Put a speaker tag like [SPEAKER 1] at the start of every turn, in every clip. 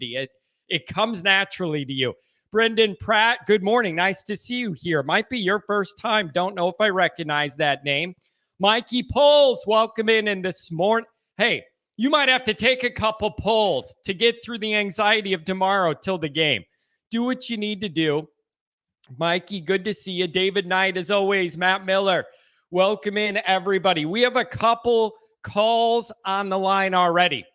[SPEAKER 1] empty. It comes naturally to you. Brendan Pratt, good morning. Nice to see you here. Might be your first time. Don't know if I recognize that name. Mikey Poles, welcome in this morning. Hey, you might have to take a couple pulls to get through the anxiety of tomorrow till the game. Do what you need to do. Mikey, good to see you. David Knight, as always. Matt Miller, welcome in, everybody. We have a couple calls on the line already.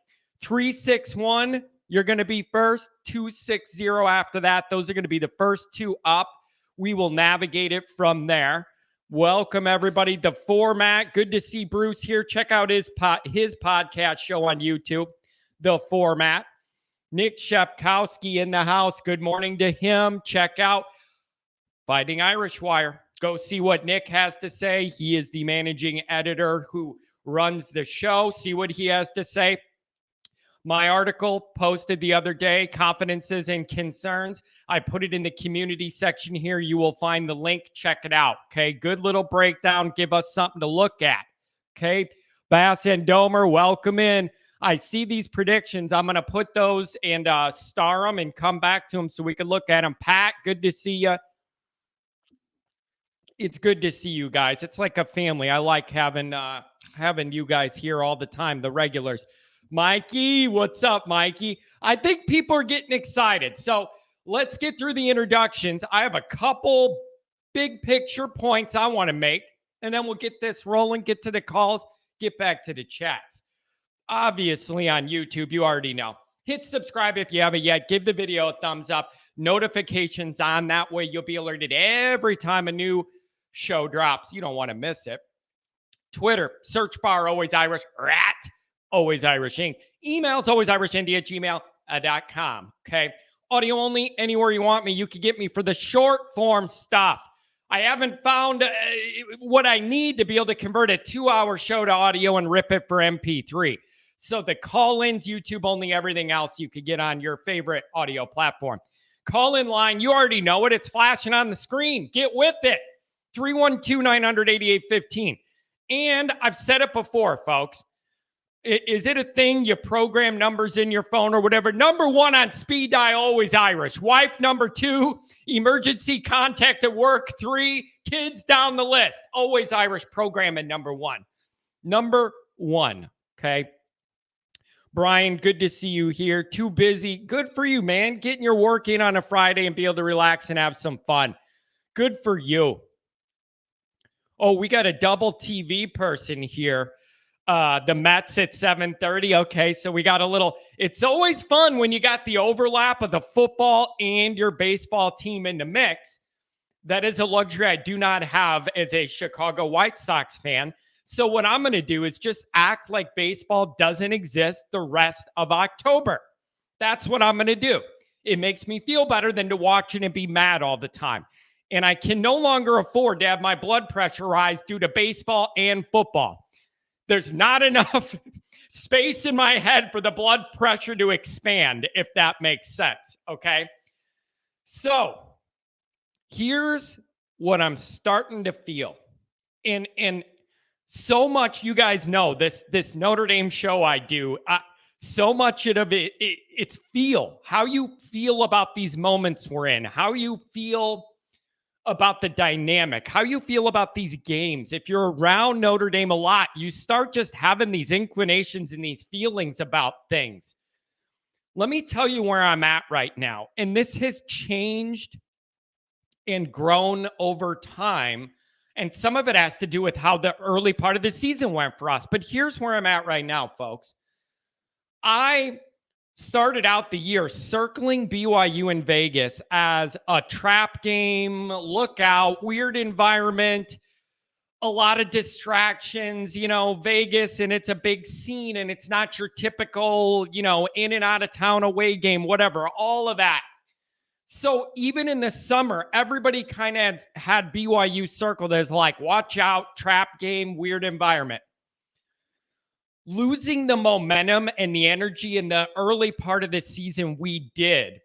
[SPEAKER 1] 361, you're going to be first. 260 after that. Those are going to be the first two up. We will navigate it from there. Welcome, everybody. The Format. Good to see Bruce here. Check out his podcast show on YouTube, The Format. Nick Shepkowski in the house. Good morning to him. Check out Fighting Irish Wire. Go see what Nick has to say. He is the managing editor who runs the show. See what he has to say. My article posted the other day, Confidences and Concerns. I put it in the community section here. You will find the link. Check it out. Okay. Good little breakdown. Give us something to look at. Okay. Bass and Domer, welcome in. I see these predictions. I'm going to put those and star them and come back to them so we can look at them. Pat, good to see you. It's good to see you guys. It's like a family. I like having you guys here all the time, the regulars. Mikey, what's up, Mikey? I think people are getting excited. So let's get through the introductions. I have a couple big picture points I want to make, and then we'll get this rolling, get to the calls, get back to the chats. Obviously on YouTube, you already know. Hit subscribe if you haven't yet. Give the video a thumbs up. Notifications on. That way you'll be alerted every time a new show drops. You don't want to miss it. Twitter, search bar, Always Irish, rat. Always Irish Inc. Emails, alwaysirishindy@gmail.com. Okay. Audio only, anywhere you want me. You can get me for the short form stuff. I haven't found what I need to be able to convert a 2-hour show to audio and rip it for MP3. So the call-ins, YouTube only, everything else you could get on your favorite audio platform. Call-in line, you already know it. It's flashing on the screen. Get with it. 312-900-8815. And I've said it before, folks. Is it a thing you program numbers in your phone or whatever? Number 1 on speed dial, Always Irish. Wife, number 2, emergency contact at work. 3, kids down the list. Always Irish programming, number 1. Number 1, okay? Brian, good to see you here. Too busy. Good for you, man. Getting your work in on a Friday and be able to relax and have some fun. Good for you. Oh, we got a double TV person here. The Mets at 7:30. Okay, so we got a little. It's always fun when you got the overlap of the football and your baseball team in the mix. That is a luxury I do not have as a Chicago White Sox fan. So what I'm going to do is just act like baseball doesn't exist the rest of October. That's what I'm going to do. It makes me feel better than to watch it and be mad all the time. And I can no longer afford to have my blood pressure rise due to baseball and football. There's not enough space in my head for the blood pressure to expand, if that makes sense, okay? So here's what I'm starting to feel. And so much, you guys know, this Notre Dame show I do, so much of it, it's feel. How you feel about these moments we're in. How you feel about the dynamic, how you feel about these games. If you're around Notre Dame a lot, you start just having these inclinations and these feelings about things. Let me tell you where I'm at right now. And this has changed and grown over time. And some of it has to do with how the early part of the season went for us. But here's where I'm at right now, folks. I started out the year circling BYU in Vegas as a trap game, lookout, weird environment, a lot of distractions, Vegas, and it's a big scene and it's not your typical, in and out of town away game, whatever, all of that. So even in the summer, everybody kind of had BYU circled as like, watch out, trap game, weird environment. Losing the momentum and the energy in the early part of the season, we did.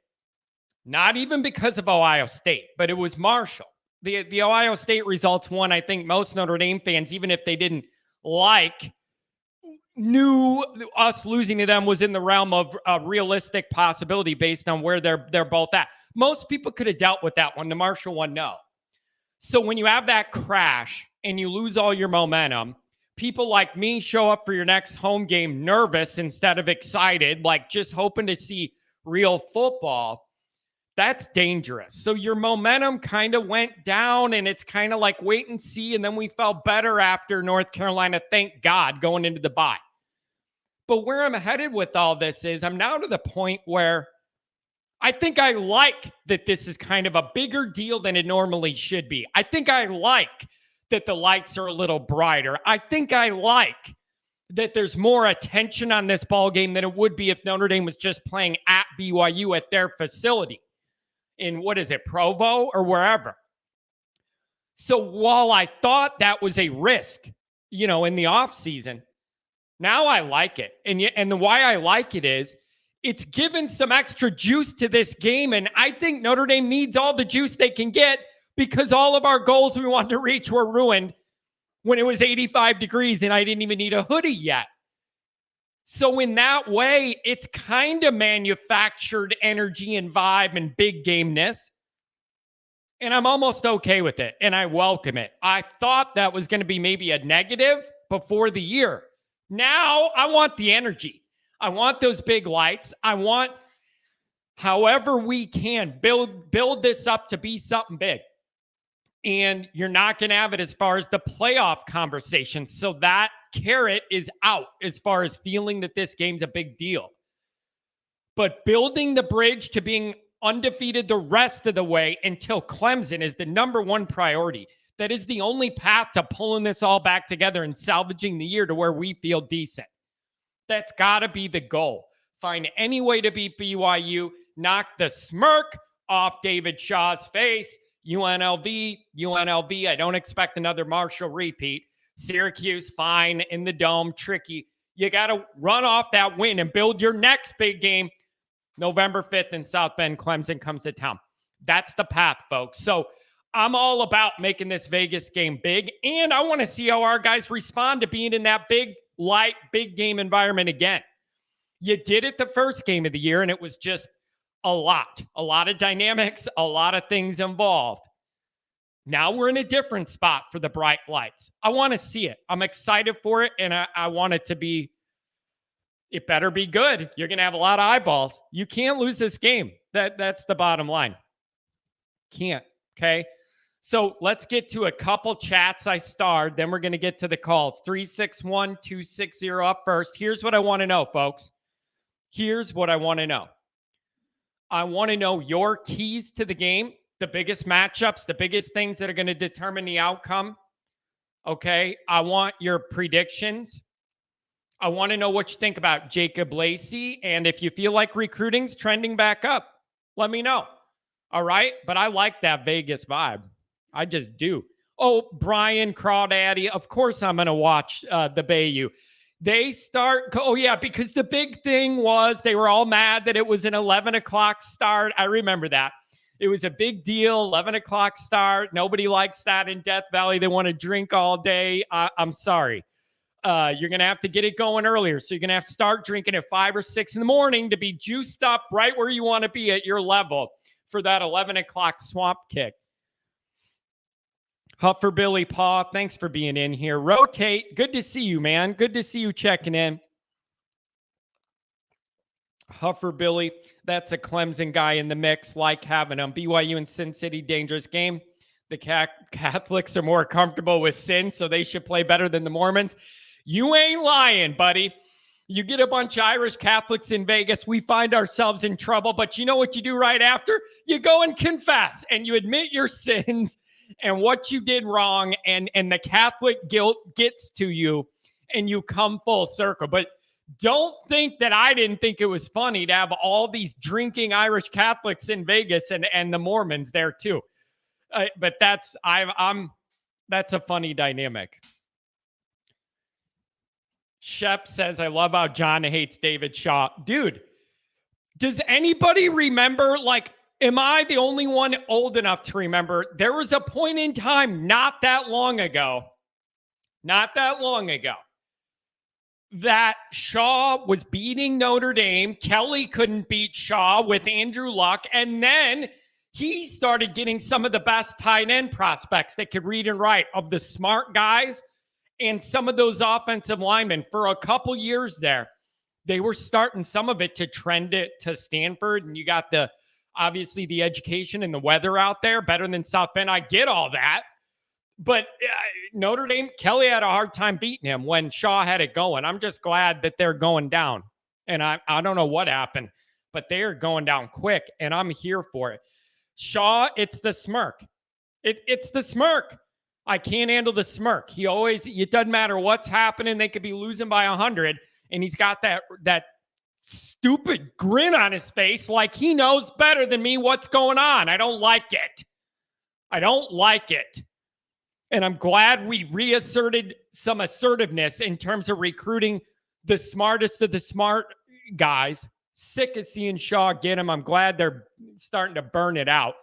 [SPEAKER 1] Not even because of Ohio State, but it was Marshall. The Ohio State results won, I think most Notre Dame fans, even if they didn't like knew us losing to them was in the realm of a realistic possibility based on where they're both at. Most people could have dealt with that one. The Marshall one, no. So when you have that crash and you lose all your momentum, people like me show up for your next home game nervous instead of excited, like just hoping to see real football. That's dangerous. So your momentum kind of went down, and it's kind of like wait and see. And then we felt better after North Carolina, thank God, going into the bye. But where I'm headed with all this is I'm now to the point where I think I like that this is kind of a bigger deal than it normally should be. I think I like that the lights are a little brighter. I think I like that there's more attention on this ball game than it would be if Notre Dame was just playing at BYU at their facility in, what is it, Provo or wherever. So while I thought that was a risk, in the offseason, now I like it. And the why I like it is it's given some extra juice to this game. And I think Notre Dame needs all the juice they can get because all of our goals we wanted to reach were ruined when it was 85 degrees and I didn't even need a hoodie yet. So in that way, it's kind of manufactured energy and vibe and big gameness. And I'm almost okay with it. And I welcome it. I thought that was going to be maybe a negative before the year. Now I want the energy. I want those big lights. I want, however we can, build this up to be something big. And you're not going to have it as far as the playoff conversation. So that carrot is out as far as feeling that this game's a big deal. But building the bridge to being undefeated the rest of the way until Clemson is the number one priority. That is the only path to pulling this all back together and salvaging the year to where we feel decent. That's got to be the goal. Find any way to beat BYU, knock the smirk off David Shaw's face. UNLV, I don't expect another Marshall repeat. Syracuse, fine, in the dome, tricky. You got to run off that win and build your next big game. November 5th in South Bend, Clemson comes to town. That's the path, folks. So I'm all about making this Vegas game big, and I want to see how our guys respond to being in that big, light, big game environment again. You did it the first game of the year, and it was just a lot of dynamics, a lot of things involved. Now we're in a different spot for the bright lights. I want to see it. I'm excited for it, and I want it to be, it better be good. You're going to have a lot of eyeballs. You can't lose this game. That's the bottom line. Can't, okay? So let's get to a couple chats I starred. Then we're going to get to the calls. 361-260 up first. Here's what I want to know, folks. Here's what I want to know. I want to know your keys to the game, the biggest matchups, the biggest things that are going to determine the outcome. Okay. I want your predictions. I want to know what you think about Jacob Lacey. And if you feel like recruiting's trending back up, let me know. All right. But I like that Vegas vibe. I just do. Oh, Brian Crawdaddy. Of course I'm going to watch the BYU. They start, oh yeah, because the big thing was they were all mad that it was an 11 o'clock start. I remember that. It was a big deal, 11 o'clock start. Nobody likes that in Death Valley. They want to drink all day. I'm sorry. You're going to have to get it going earlier. So you're going to have to start drinking at 5 or 6 in the morning to be juiced up right where you want to be at your level for that 11 o'clock swamp kick. Huffer Billy Paw, thanks for being in here. Rotate, good to see you, man. Good to see you checking in. Huffer Billy, that's a Clemson guy in the mix, like having him. BYU and Sin City, dangerous game. The Catholics are more comfortable with sin, so they should play better than the Mormons. You ain't lying, buddy. You get a bunch of Irish Catholics in Vegas, we find ourselves in trouble. But you know what you do right after? You go and confess, and you admit your sins and what you did wrong, and the Catholic guilt gets to you, and you come full circle. But don't think that I didn't think it was funny to have all these drinking Irish Catholics in Vegas and the Mormons there too. But that's a funny dynamic. Shep says, I love how John hates David Shaw. Dude, does anybody remember, am I the only one old enough to remember? There was a point in time not that long ago that Shaw was beating Notre Dame. Kelly couldn't beat Shaw with Andrew Luck. And then he started getting some of the best tight end prospects that could read and write, of the smart guys and some of those offensive linemen. For a couple years there, they were starting some of it to trend it to Stanford. And you got obviously the education and the weather out there better than South Bend. I get all that. But Notre Dame, Kelly had a hard time beating him when Shaw had it going. I'm just glad that they're going down. And I don't know what happened, but they are going down quick, and I'm here for it. Shaw, it's the smirk. It's the smirk. I can't handle the smirk. It doesn't matter what's happening. They could be losing by 100, and he's got that stupid grin on his face like he knows better than me what's going on. I don't like it. I don't like it. And I'm glad we reasserted some assertiveness in terms of recruiting the smartest of the smart guys. Sick of seeing Shaw get him. I'm glad they're starting to burn it out.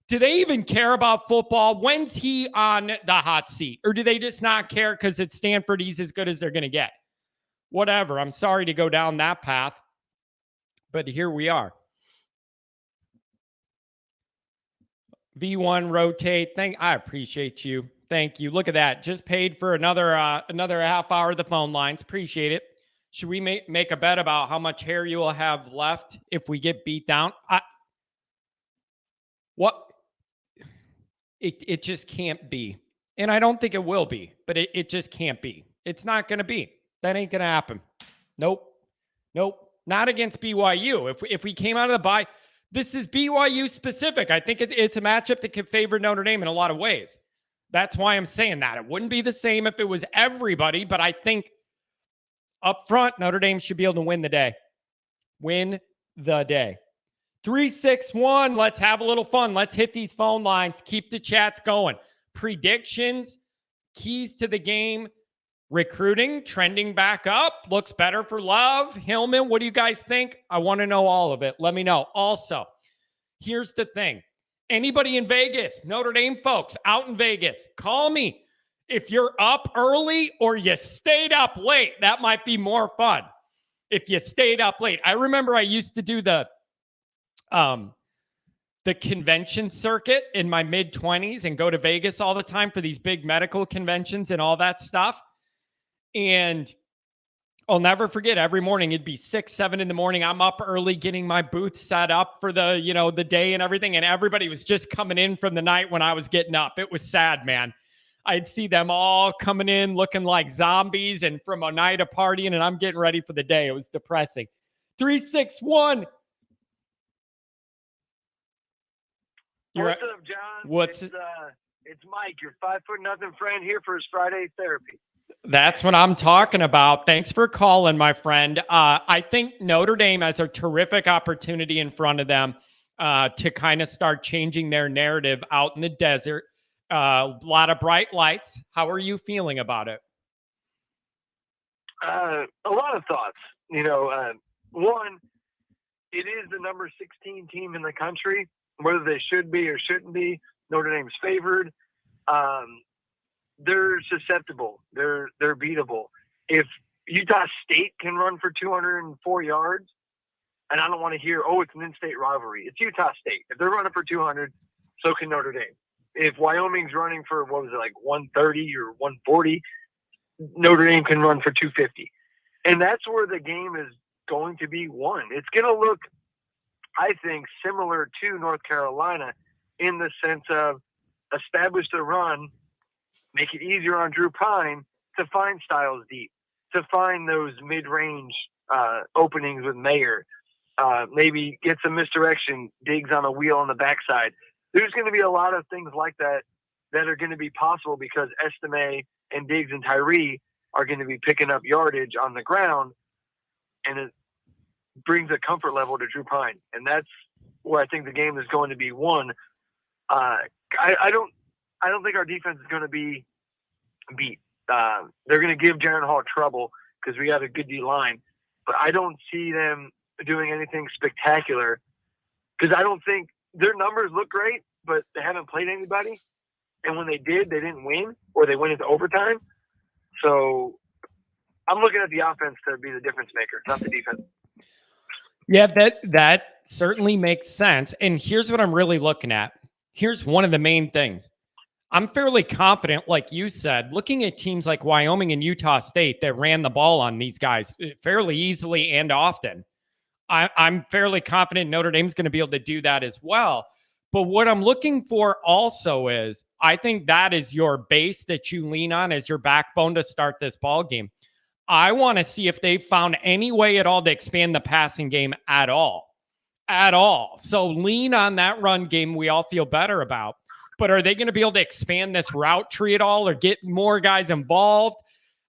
[SPEAKER 1] Do they even care about football? When's he on the hot seat? Or do they just not care because at Stanford, he's as good as they're going to get? Whatever. I'm sorry to go down that path, but here we are. V1 rotate. I appreciate you. Thank you. Look at that. Just paid for another half hour of the phone lines. Appreciate it. Should we make a bet about how much hair you will have left if we get beat down? It just can't be. And I don't think it will be, but it just can't be. It's not going to be. That ain't going to happen. Nope. Not against BYU. If we came out of the bye, this is BYU specific. I think it's a matchup that could favor Notre Dame in a lot of ways. That's why I'm saying that. It wouldn't be the same if it was everybody, but I think up front, Notre Dame should be able to win the day. Win the day. 361. Let's have a little fun. Let's hit these phone lines. Keep the chats going. Predictions, keys to the game, recruiting, trending back up. Looks better for Love. Hillman, what do you guys think? I want to know all of it. Let me know. Also, here's the thing. Anybody in Vegas, Notre Dame folks out in Vegas, call me. If you're up early or you stayed up late, that might be more fun. If you stayed up late. I remember I used to do the convention circuit in my mid-20s and go to Vegas all the time for these big medical conventions and all that stuff. And I'll never forget, every morning it'd be 6, 7 in the morning. I'm up early getting my booth set up for the day and everything. And everybody was just coming in from the night when I was getting up. It was sad, man. I'd see them all coming in looking like zombies and from a night of partying, and I'm getting ready for the day. It was depressing. 361.
[SPEAKER 2] What's up, John? It's Mike, your 5'0" friend here for his Friday therapy.
[SPEAKER 1] That's what I'm talking about. Thanks for calling, my friend. I think Notre Dame has a terrific opportunity in front of them to kind of start changing their narrative out in the desert. A lot of bright lights. How are you feeling about it?
[SPEAKER 2] A lot of thoughts. One, it is the number 16 team in the country. Whether they should be or shouldn't be, Notre Dame's favored. They're susceptible. They're beatable. If Utah State can run for 204 yards, and I don't want to hear, it's an in-state rivalry. It's Utah State. If they're running for 200, so can Notre Dame. If Wyoming's running for, 130 or 140, Notre Dame can run for 250. And that's where the game is going to be won. It's going to look, I think, similar to North Carolina in the sense of establish the run, make it easier on Drew Pine to find Styles deep, to find those mid-range openings with Mayer, maybe get some misdirection, Diggs on a wheel on the backside. There's going to be a lot of things like that are going to be possible because Estime and Diggs and Tyree are going to be picking up yardage on the ground, and it brings a comfort level to Drew Pine. And that's where I think the game is going to be won. I don't think our defense is going to be beat. They're going to give Jaron Hall trouble because we got a good D-line. But I don't see them doing anything spectacular because I don't think their numbers look great, but they haven't played anybody. And when they did, they didn't win or they went into overtime. So I'm looking at the offense to be the difference maker, not the defense.
[SPEAKER 1] Yeah, that certainly makes sense. And here's what I'm really looking at. Here's one of the main things. I'm fairly confident, like you said, looking at teams like Wyoming and Utah State that ran the ball on these guys fairly easily and often. I'm fairly confident Notre Dame's going to be able to do that as well. But what I'm looking for also is, I think that is your base that you lean on as your backbone to start this ball game. I want to see if they've found any way at all to expand the passing game at all. At all. So lean on that run game we all feel better about. But are they going to be able to expand this route tree at all or get more guys involved?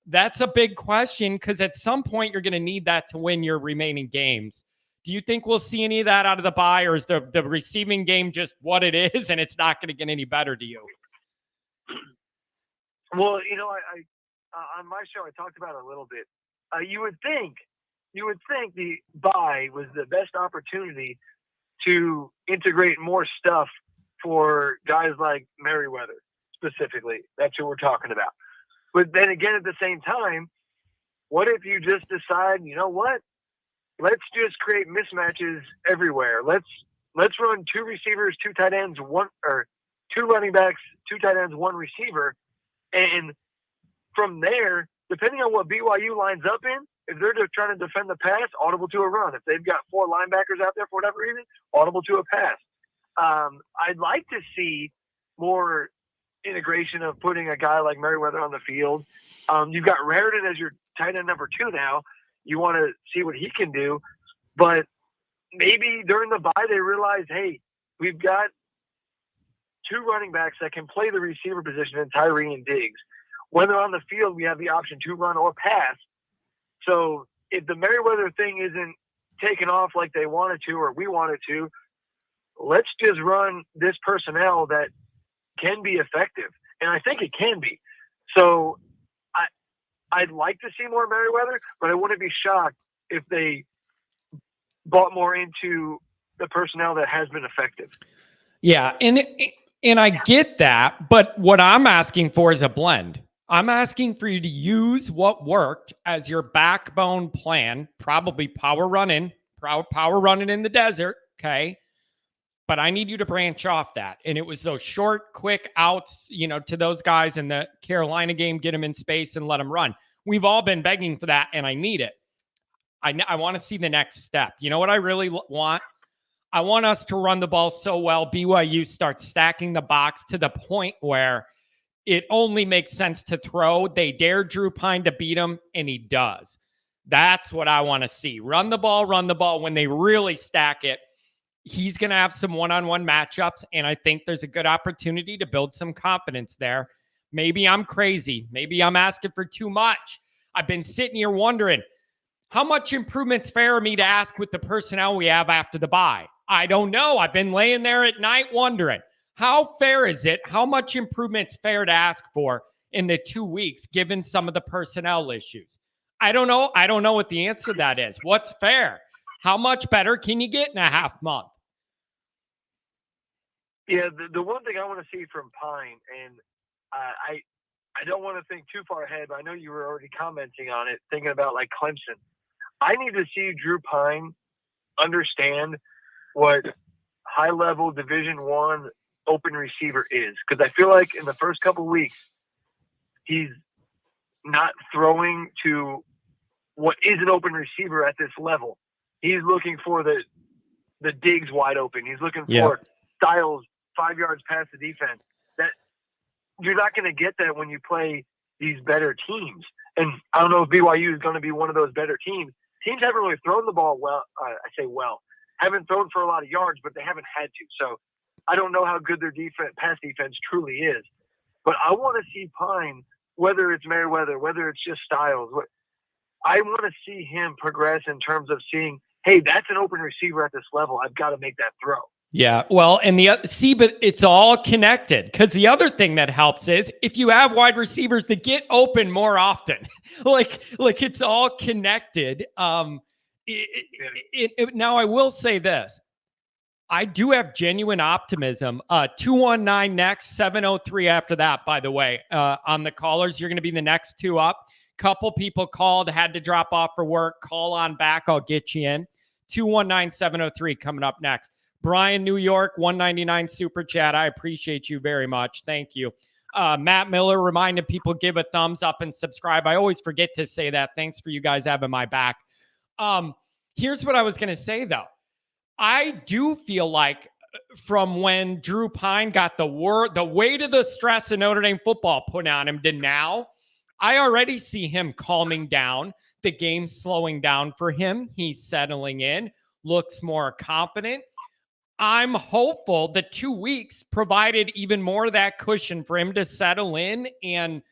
[SPEAKER 1] That's a big question, because at some point you're going to need that to win your remaining games. Do you think we'll see any of that out of the bye, or is the receiving game just what it is and it's not going to get any better to you?
[SPEAKER 2] Well, I on my show I talked about it a little bit. You would think the bye was the best opportunity to integrate more stuff for guys like Merriweather specifically. That's who we're talking about. But then again, at the same time, what if you just decide, you know what? Let's just create mismatches everywhere. Let's run 2 receivers, 2 tight ends, 2 running backs, 2 tight ends, 1 receiver. And from there, depending on what BYU lines up in, if they're just trying to defend the pass, audible to a run. If they've got 4 linebackers out there for whatever reason, audible to a pass. I'd like to see more integration of putting a guy like Merriweather on the field. You've got Raritan as your tight end number 2 now. You want to see what he can do. But maybe during the bye they realize, hey, we've got 2 running backs that can play the receiver position in Tyree and Diggs. When they're on the field, we have the option to run or pass. So if the Merriweather thing isn't taken off like they wanted to or we wanted to, let's just run this personnel that can be effective. And I think it can be. So I'd like to see more Merriweather, but I wouldn't be shocked if they bought more into the personnel that has been effective.
[SPEAKER 1] Yeah, and I get that, but what I'm asking for is a blend. I'm asking for you to use what worked as your backbone plan, probably power running in the desert, okay? But I need you to branch off that. And it was those short, quick outs, to those guys in the Carolina game, get them in space and let them run. We've all been begging for that, and I need it. I want to see the next step. You know what I really want? I want us to run the ball so well, BYU starts stacking the box to the point where it only makes sense to throw. They dare Drew Pine to beat him, and he does. That's what I want to see. Run the ball when they really stack it. He's going to have some one-on-one matchups, and I think there's a good opportunity to build some confidence there. Maybe I'm crazy. Maybe I'm asking for too much. I've been sitting here wondering, how much improvement's fair of me to ask with the personnel we have after the bye? I don't know. I've been laying there at night wondering, how fair is it? How much improvement's fair to ask for in the 2 weeks, given some of the personnel issues? I don't know. I don't know what the answer to that is. What's fair? How much better can you get in a half month?
[SPEAKER 2] Yeah, the one thing I want to see from Pine, and I don't want to think too far ahead, but I know you were already commenting on it, thinking about like Clemson. I need to see Drew Pine understand what high-level Division I open receiver is, because I feel like in the first couple of weeks, he's not throwing to what is an open receiver at this level. He's looking for the Diggs wide open. He's looking for Styles 5 yards past the defense. That you're not going to get that when you play these better teams. And I don't know if BYU is going to be one of those better teams. Teams haven't really thrown the ball well. Haven't thrown for a lot of yards, but they haven't had to. So I don't know how good their pass defense truly is. But I want to see Pine, whether it's Merriweather, whether it's just Styles. I want to see him progress in terms of seeing, hey, that's an open receiver at this level. I've got to make that throw.
[SPEAKER 1] Yeah, well, and but it's all connected, because the other thing that helps is if you have wide receivers that get open more often, like it's all connected. Now I will say this. I do have genuine optimism. 219 next, 703 after that, by the way, on the callers. You're going to be the next 2 up, Couple people called, had to drop off for work. Call on back. I'll get you in. 219-703 coming up next. Brian, New York, 199 super chat. I appreciate you very much. Thank you. Matt Miller reminded people give a thumbs up and subscribe. I always forget to say that. Thanks for you guys having my back. Here's what I was going to say, though. I do feel like from when Drew Pine got the weight of the stress of Notre Dame football put on him to now, I already see him calming down. The game's slowing down for him. He's settling in, looks more confident. I'm hopeful that 2 weeks provided even more of that cushion for him to settle in and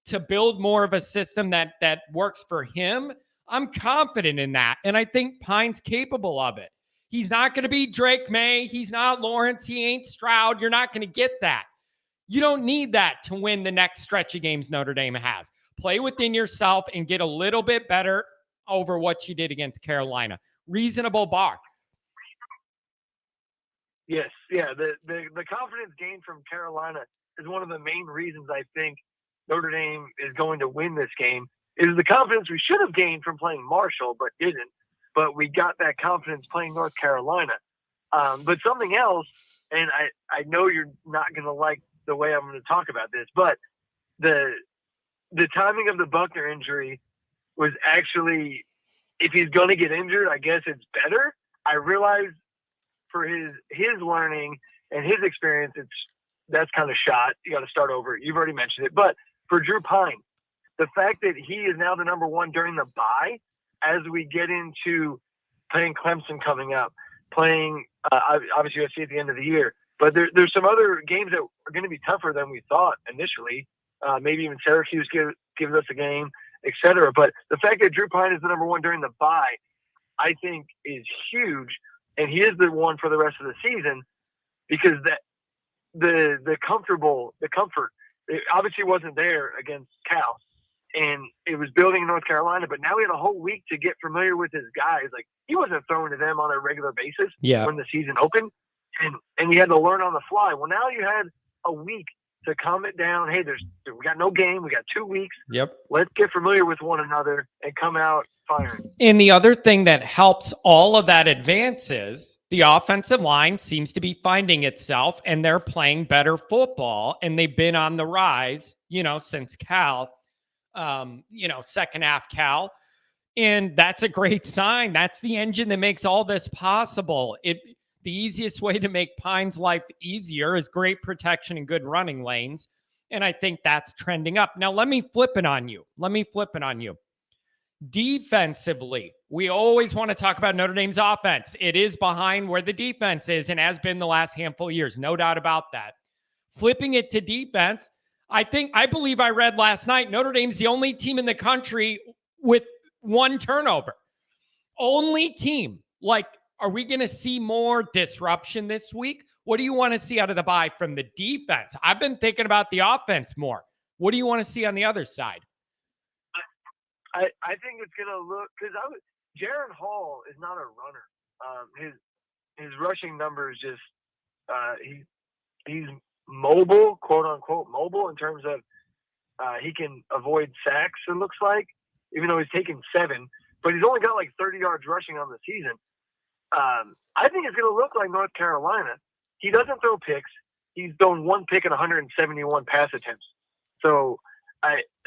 [SPEAKER 1] to build more of a system that works for him. I'm confident in that. And I think Pine's capable of it. He's not going to be Drake May. He's not Lawrence. He ain't Stroud. You're not going to get that. You don't need that to win the next stretch of games Notre Dame has. Play within yourself and get a little bit better over what you did against Carolina. Reasonable bar.
[SPEAKER 2] Yes, yeah. The confidence gained from Carolina is one of the main reasons I think Notre Dame is going to win this game. Is the confidence we should have gained from playing Marshall, but didn't. But we got that confidence playing North Carolina. But something else, and I know you're not going to like the way I'm going to talk about this, but the timing of the Buckner injury was actually, if he's going to get injured, I guess it's better. I realize for his learning and his experience, that's kind of shot. You got to start over. You've already mentioned it. But for Drew Pine, the fact that he is now the number one during the bye, as we get into playing Clemson coming up, playing obviously USC at the end of the year, but there's some other games that are going to be tougher than we thought initially. Maybe even Syracuse gives us a game, etc. But the fact that Drew Pine is the number one during the bye, I think is huge, and he is the one for the rest of the season, because that the comfort, it obviously wasn't there against Cal. And it was building in North Carolina, but now we had a whole week to get familiar with his guys. Like, he wasn't throwing to them on a regular basis when the season opened, and you had to learn on the fly. Well, now you had a week to calm it down. Hey, we got no game. We got 2 weeks.
[SPEAKER 1] Yep.
[SPEAKER 2] Let's get familiar with one another and come out firing.
[SPEAKER 1] And the other thing that helps all of that advance is the offensive line seems to be finding itself, and they're playing better football, and they've been on the rise, since Cal. Second half Cal. And that's a great sign. That's the engine that makes all this possible. The easiest way to make Pine's life easier is great protection and good running lanes. And I think that's trending up. Now, let me flip it on you. Defensively, we always want to talk about Notre Dame's offense. It is behind where the defense is and has been the last handful of years. No doubt about that. Flipping it to defense, I believe I read last night, Notre Dame's the only team in the country with one turnover. Only team. Like, are we going to see more disruption this week? What do you want to see out of the bye from the defense? I've been thinking about the offense more. What do you want to see on the other side?
[SPEAKER 2] I think it's going to look, because Jaron Hall is not a runner. His rushing numbers just he's mobile, quote unquote mobile, in terms of he can avoid sacks, it looks like, even though he's taken 7, but he's only got like 30 yards rushing on the season. I think it's going to look like North Carolina. He doesn't throw picks. He's thrown 1 pick in 171 pass attempts. So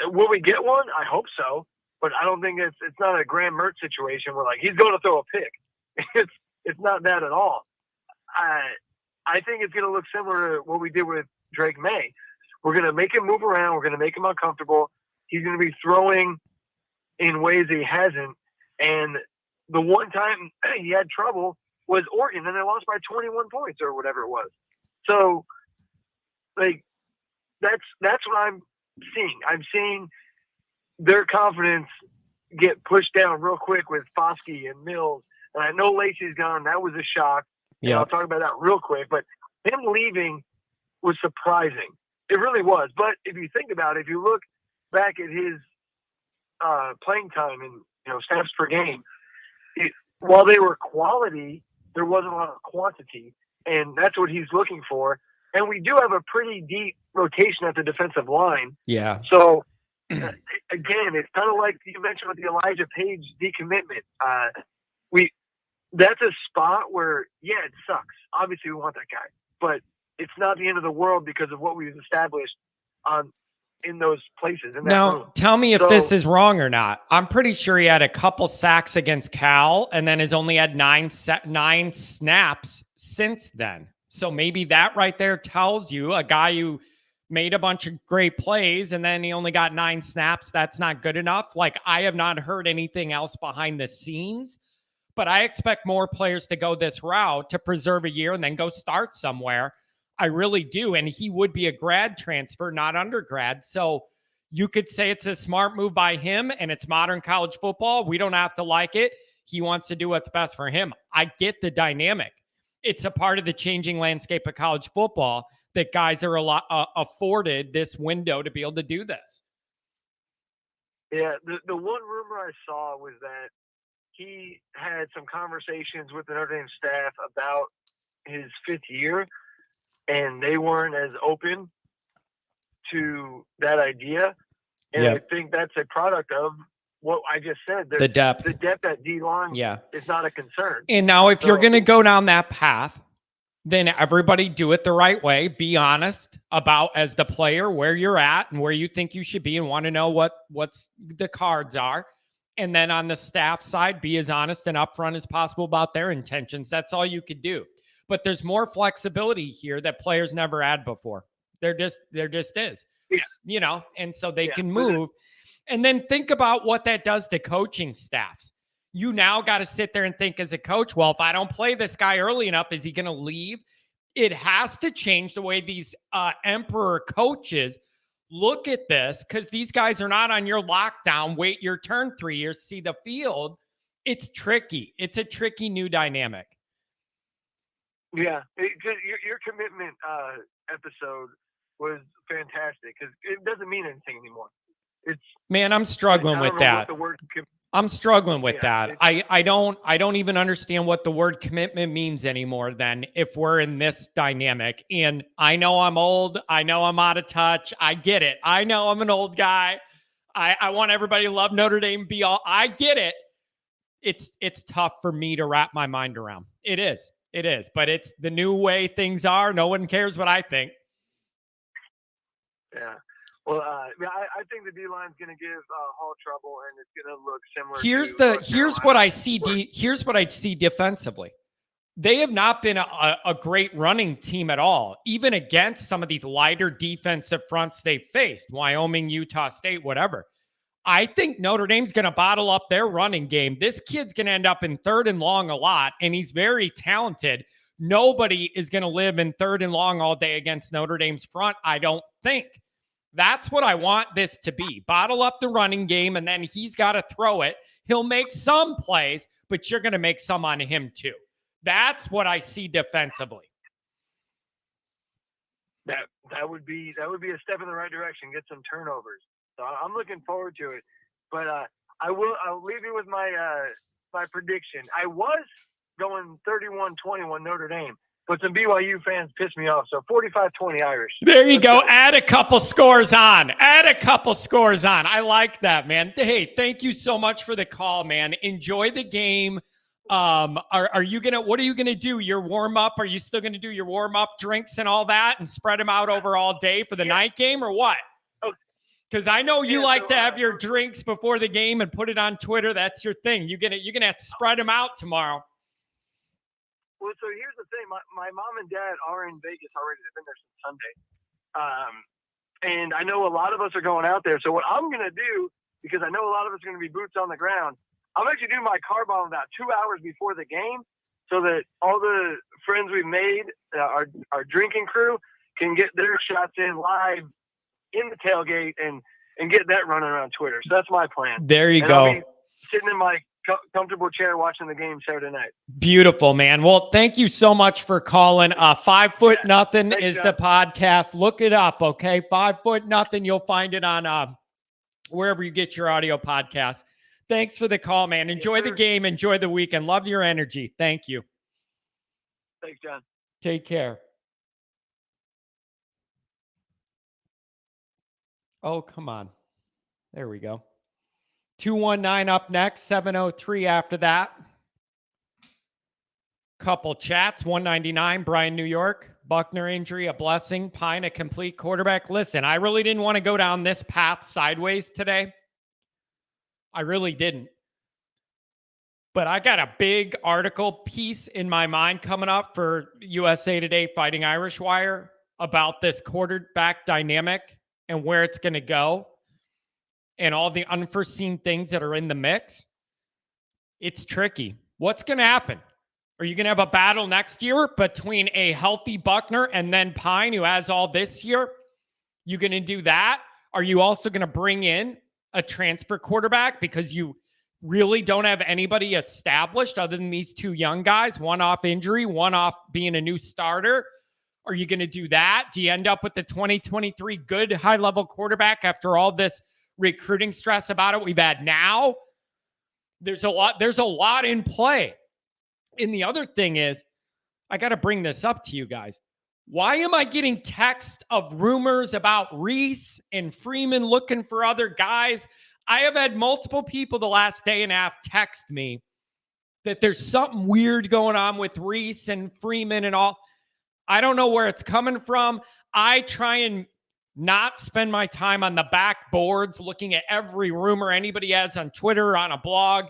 [SPEAKER 2] will we get one? I hope so, but I don't think it's not a Graham Mertz situation where like he's going to throw a pick. It's not that at all. I think it's going to look similar to what we did with Drake May. We're going to make him move around. We're going to make him uncomfortable. He's going to be throwing in ways he hasn't. And the one time he had trouble was Oregon, and they lost by 21 points or whatever it was. So, like, that's what I'm seeing. I'm seeing their confidence get pushed down real quick with Foskey and Mills. And I know Lacey's gone. That was a shock. Yeah, I'll talk about that real quick. But him leaving was surprising. It really was. But if you think about it, if you look back at his playing time and snaps per game, while they were quality, there wasn't a lot of quantity, and that's what he's looking for. And we do have a pretty deep rotation at the defensive line.
[SPEAKER 1] Yeah.
[SPEAKER 2] So Again, it's kind of like you mentioned with the Elijah Page decommitment. That's a spot where, yeah, it sucks. Obviously, we want that guy, but it's not the end of the world because of what we've established in those places.
[SPEAKER 1] Now, tell me if this is wrong or not. I'm pretty sure he had a couple sacks against Cal and then has only had nine snaps since then. So maybe that right there tells you a guy who made a bunch of great plays and then he only got 9 snaps. That's not good enough. Like, I have not heard anything else behind the scenes, but I expect more players to go this route to preserve a year and then go start somewhere. I really do. And he would be a grad transfer, not undergrad. So you could say it's a smart move by him and it's modern college football. We don't have to like it. He wants to do what's best for him. I get the dynamic. It's a part of the changing landscape of college football that guys are afforded this window to be able to do this.
[SPEAKER 2] Yeah, the one rumor I saw was that he had some conversations with the Notre Dame staff about his 5th year, and they weren't as open to that idea. And I think that's a product of what I just said.
[SPEAKER 1] The depth.
[SPEAKER 2] The depth at D-line is not a concern.
[SPEAKER 1] And now if you're going to go down that path, then everybody do it the right way. Be honest about, as the player, where you're at and where you think you should be and want to know what's the cards are. And then on the staff side, be as honest and upfront as possible about their intentions. That's all you could do. But there's more flexibility here that players never had before. There just is, and so they can move. And then think about what that does to coaching staffs. You now got to sit there and think as a coach, well, if I don't play this guy early enough, is he going to leave? It has to change the way these emperor coaches look at this, because these guys are not on your lockdown, wait your turn 3 years, see the field. It's tricky. It's a tricky new dynamic.
[SPEAKER 2] Yeah. Your commitment episode was fantastic because it doesn't mean anything anymore.
[SPEAKER 1] I'm struggling with that. I'm struggling with that. I don't even understand what the word commitment means anymore then if we're in this dynamic. And I know I'm old. I know I'm out of touch. I get it. I know I'm an old guy. I want everybody to love Notre Dame, be all. I get it. It's tough for me to wrap my mind around. It is. But it's the new way things are. No one cares what I think.
[SPEAKER 2] Yeah. Well, I think the D-line is going to give Hall trouble, and it's going to look similar.
[SPEAKER 1] Here's what I see. Here's what I see defensively. They have not been a great running team at all, even against some of these lighter defensive fronts they faced, Wyoming, Utah State, whatever. I think Notre Dame's going to bottle up their running game. This kid's going to end up in 3rd and long a lot, and he's very talented. Nobody is going to live in 3rd and long all day against Notre Dame's front, I don't think. That's what I want this to be. Bottle up the running game, and then he's got to throw it. He'll make some plays, but you're going to make some on him too. That's what I see defensively.
[SPEAKER 2] That would be a step in the right direction. Get some turnovers. So I'm looking forward to it. But I'll leave you with my prediction. I was going 31-21 Notre Dame. But some BYU fans pissed me off. So 45-20 Irish.
[SPEAKER 1] There you go. Add a couple scores on. I like that, man. Hey, thank you so much for the call, man. Enjoy the game. What are you gonna do? Your warm up? Are you still gonna do your warm up drinks and all that and spread them out over all day for the night game or what? Because I know you like to have your drinks before the game and put it on Twitter. That's your thing. You're gonna have to spread them out tomorrow.
[SPEAKER 2] Well, so here's the thing. My mom and dad are in Vegas already. They've been there since Sunday. And I know a lot of us are going out there. So what I'm going to do, because I know a lot of us are going to be boots on the ground, I'm actually doing my car bomb about 2 hours before the game so that all the friends we've made, our drinking crew, can get their shots in live in the tailgate and get that running around Twitter. So that's my plan.
[SPEAKER 1] There you go.
[SPEAKER 2] I'll be sitting in my comfortable chair watching the game Saturday night.
[SPEAKER 1] Beautiful, man. Well, thank you so much for calling. 5 Foot Nothing is the podcast. Look it up, okay? 5 Foot Nothing. You'll find it on wherever you get your audio podcast. Thanks for the call, man. Enjoy the game. Enjoy the weekend. Love your energy. Thank you.
[SPEAKER 2] Thanks, John.
[SPEAKER 1] Take care. Oh, come on. There we go. 219 up next, 703 after that. Couple chats, 199, Brian, New York. Buckner injury, a blessing. Pine, a complete quarterback. Listen, I really didn't want to go down this path sideways today. I really didn't. But I got a big article piece in my mind coming up for USA Today Fighting Irish Wire about this quarterback dynamic and where it's going to go and all the unforeseen things that are in the mix. It's tricky. What's going to happen? Are you going to have a battle next year between a healthy Buckner and then Pine, who has all this year? You going to do that? Are you also going to bring in a transfer quarterback because you really don't have anybody established other than these two young guys, one off injury, one off being a new starter? Are you going to do that? Do you end up with the 2023 good high-level quarterback after all this recruiting stress about it we've had now? There's a lot in play. And the other thing is, I got to bring this up to you guys. Why am I getting text of rumors about Reese and Freeman looking for other guys? I have had multiple people the last day and a half text me that there's something weird going on with Reese and Freeman and all. I don't know where it's coming from. I try and not spend my time on the back boards looking at every rumor anybody has on Twitter or on a blog.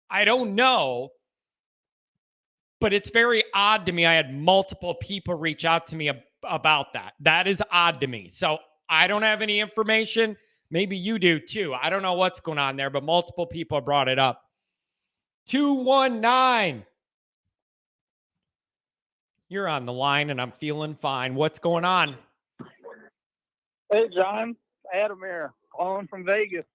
[SPEAKER 1] I don't know. But it's very odd to me. I had multiple people reach out to me about that. That is odd to me. So I don't have any information. Maybe you do too. I don't know what's going on there, but multiple people brought it up. 219. You're on the line and I'm feeling fine. What's going on?
[SPEAKER 3] Hey, John. Adam here, calling from Vegas.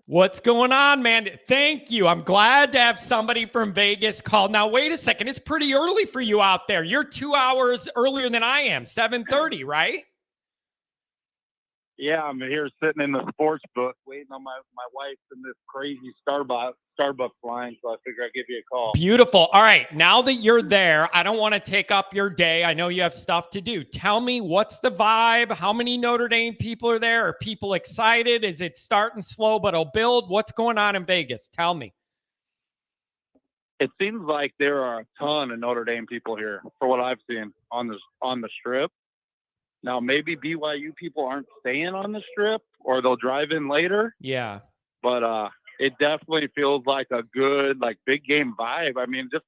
[SPEAKER 1] What's going on, man? Thank you. I'm glad to have somebody from Vegas call. Now, wait a second. It's pretty early for you out there. You're 2 hours earlier than I am, 7:30, right?
[SPEAKER 3] Yeah, I'm here sitting in the sports book waiting on my wife in this crazy Starbucks line, so I figure I'd give you a call.
[SPEAKER 1] Beautiful. All right. Now that you're there, I don't want to take up your day. I know you have stuff to do. Tell me, what's the vibe? How many Notre Dame people are there? Are people excited? Is it starting slow but it'll build? What's going on in Vegas? Tell me.
[SPEAKER 3] It seems like there are a ton of Notre Dame people here for what I've seen on the strip. Now, maybe BYU people aren't staying on the strip or they'll drive in later.
[SPEAKER 1] Yeah.
[SPEAKER 3] But it definitely feels like a good, like, big game vibe. I mean, just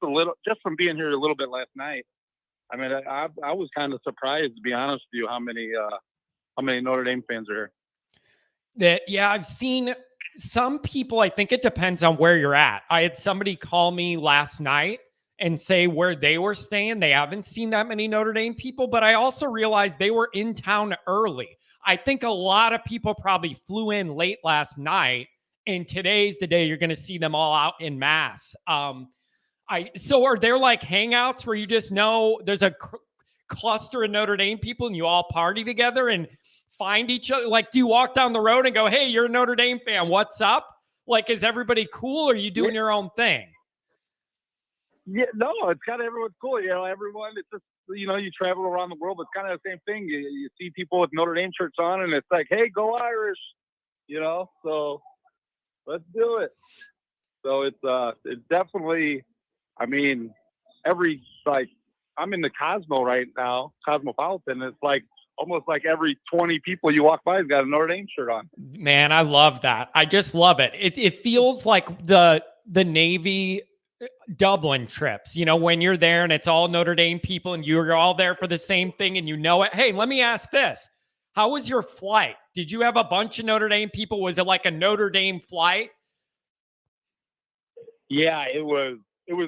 [SPEAKER 3] from being here a little bit last night. I mean, I was kind of surprised, to be honest with you, how many Notre Dame fans are here.
[SPEAKER 1] Yeah, I've seen some people. I think it depends on where you're at. I had somebody call me last night and say where they were staying. They haven't seen that many Notre Dame people, but I also realized they were in town early. I think a lot of people probably flew in late last night, and today's the day you're going to see them all out in mass. So are there like hangouts where you just know there's a cluster of Notre Dame people and you all party together and find each other? Like, do you walk down the road and go, hey, you're a Notre Dame fan, what's up? Like, is everybody cool or are you doing your own thing?
[SPEAKER 3] Yeah, no, it's kind of everyone's cool. You know, everyone, it's just, you know, you travel around the world, it's kind of the same thing. You see people with Notre Dame shirts on and it's like, hey, go Irish, you know, so let's do it. So it's definitely, I mean, I'm in the Cosmo right now, Cosmopolitan. It's like almost like every 20 people you walk by has got a Notre Dame shirt on.
[SPEAKER 1] Man, I love that. I just love it. It feels like the Navy Dublin trips, you know, when you're there and it's all Notre Dame people and you're all there for the same thing and you know it. Hey, let me ask this. How was your flight? Did you have a bunch of Notre Dame people? Was it like a Notre Dame flight?
[SPEAKER 3] Yeah, it was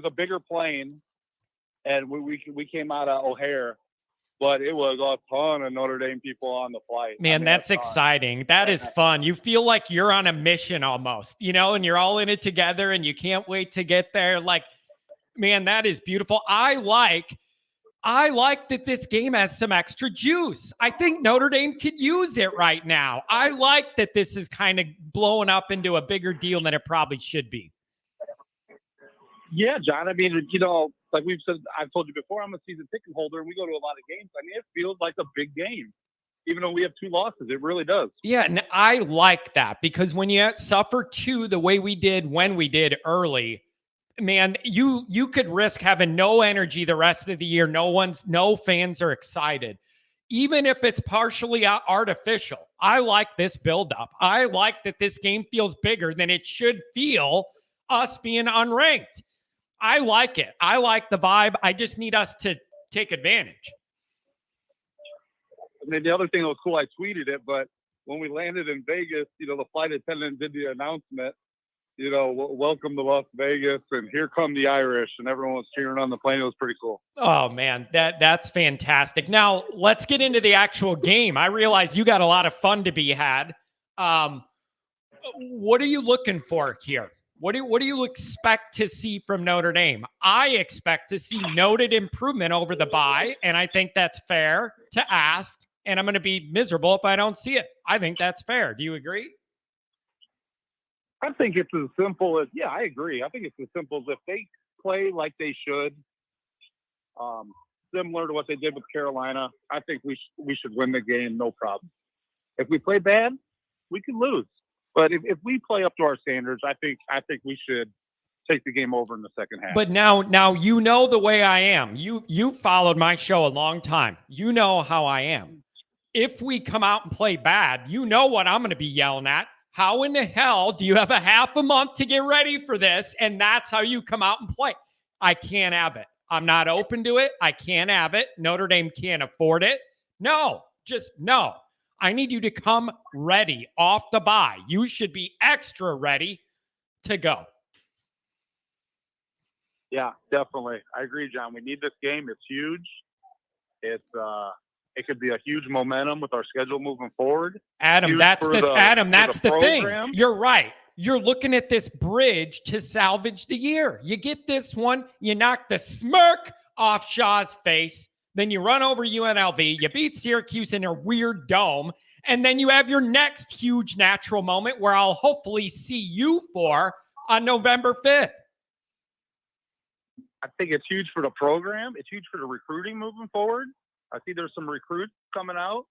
[SPEAKER 3] a bigger plane, and we came out of O'Hare, but it was a ton of Notre Dame people on the flight.
[SPEAKER 1] Man, that's exciting. That is fun. You feel like you're on a mission almost, you know, and you're all in it together and you can't wait to get there. Like, man, that is beautiful. I like that this game has some extra juice. I think Notre Dame could use it right now. I like that this is kind of blowing up into a bigger deal than it probably should be.
[SPEAKER 3] Yeah, John. I mean, you know, like I've told you before, I'm a season ticket holder and we go to a lot of games. I mean, it feels like a big game. even though we have 2 losses. It really does.
[SPEAKER 1] Yeah, and I like that because when you suffer 2 the way we did when we did early, man, you could risk having no energy the rest of the year. No fans are excited. Even if it's partially artificial, I like this buildup. I like that this game feels bigger than it should feel, us being unranked. I like it. I like the vibe. I just need us to take advantage.
[SPEAKER 3] And then the other thing that was cool, I tweeted it, but when we landed in Vegas, the flight attendant did the announcement, welcome to Las Vegas, and here come the Irish, and everyone was cheering on the plane. It was pretty cool.
[SPEAKER 1] Oh man, that's fantastic. Now let's get into the actual game. I realize you got a lot of fun to be had. What are you looking for here? What do you expect to see from Notre Dame? I expect to see noted improvement over the bye, and I think that's fair to ask. And I'm going to be miserable if I don't see it. I think that's fair. Do you agree?
[SPEAKER 3] I think it's as simple as, I agree. I think it's as simple as if they play like they should, similar to what they did with Carolina, I think we should win the game, no problem. If we play bad, we could lose. But if we play up to our standards, I think we should take the game over in the second half.
[SPEAKER 1] But now you know the way I am. You followed my show a long time. You know how I am. If we come out and play bad, you know what I'm going to be yelling at. How in the hell do you have a half a month to get ready for this? And that's how you come out and play. I can't have it. I'm not open to it. I can't have it. Notre Dame can't afford it. No, just no. I need you to come ready off the bye. You should be extra ready to go.
[SPEAKER 3] Yeah, definitely. I agree, John. We need this game. It's huge. It could be a huge momentum with our schedule moving forward.
[SPEAKER 1] Adam, that's the thing. You're right. You're looking at this bridge to salvage the year. You get this one, you knock the smirk off Shaw's face, then you run over UNLV, you beat Syracuse in a weird dome, and then you have your next huge natural moment where I'll hopefully see you on November 5th.
[SPEAKER 3] I think it's huge for the program. It's huge for the recruiting moving forward. I see there's some recruits coming out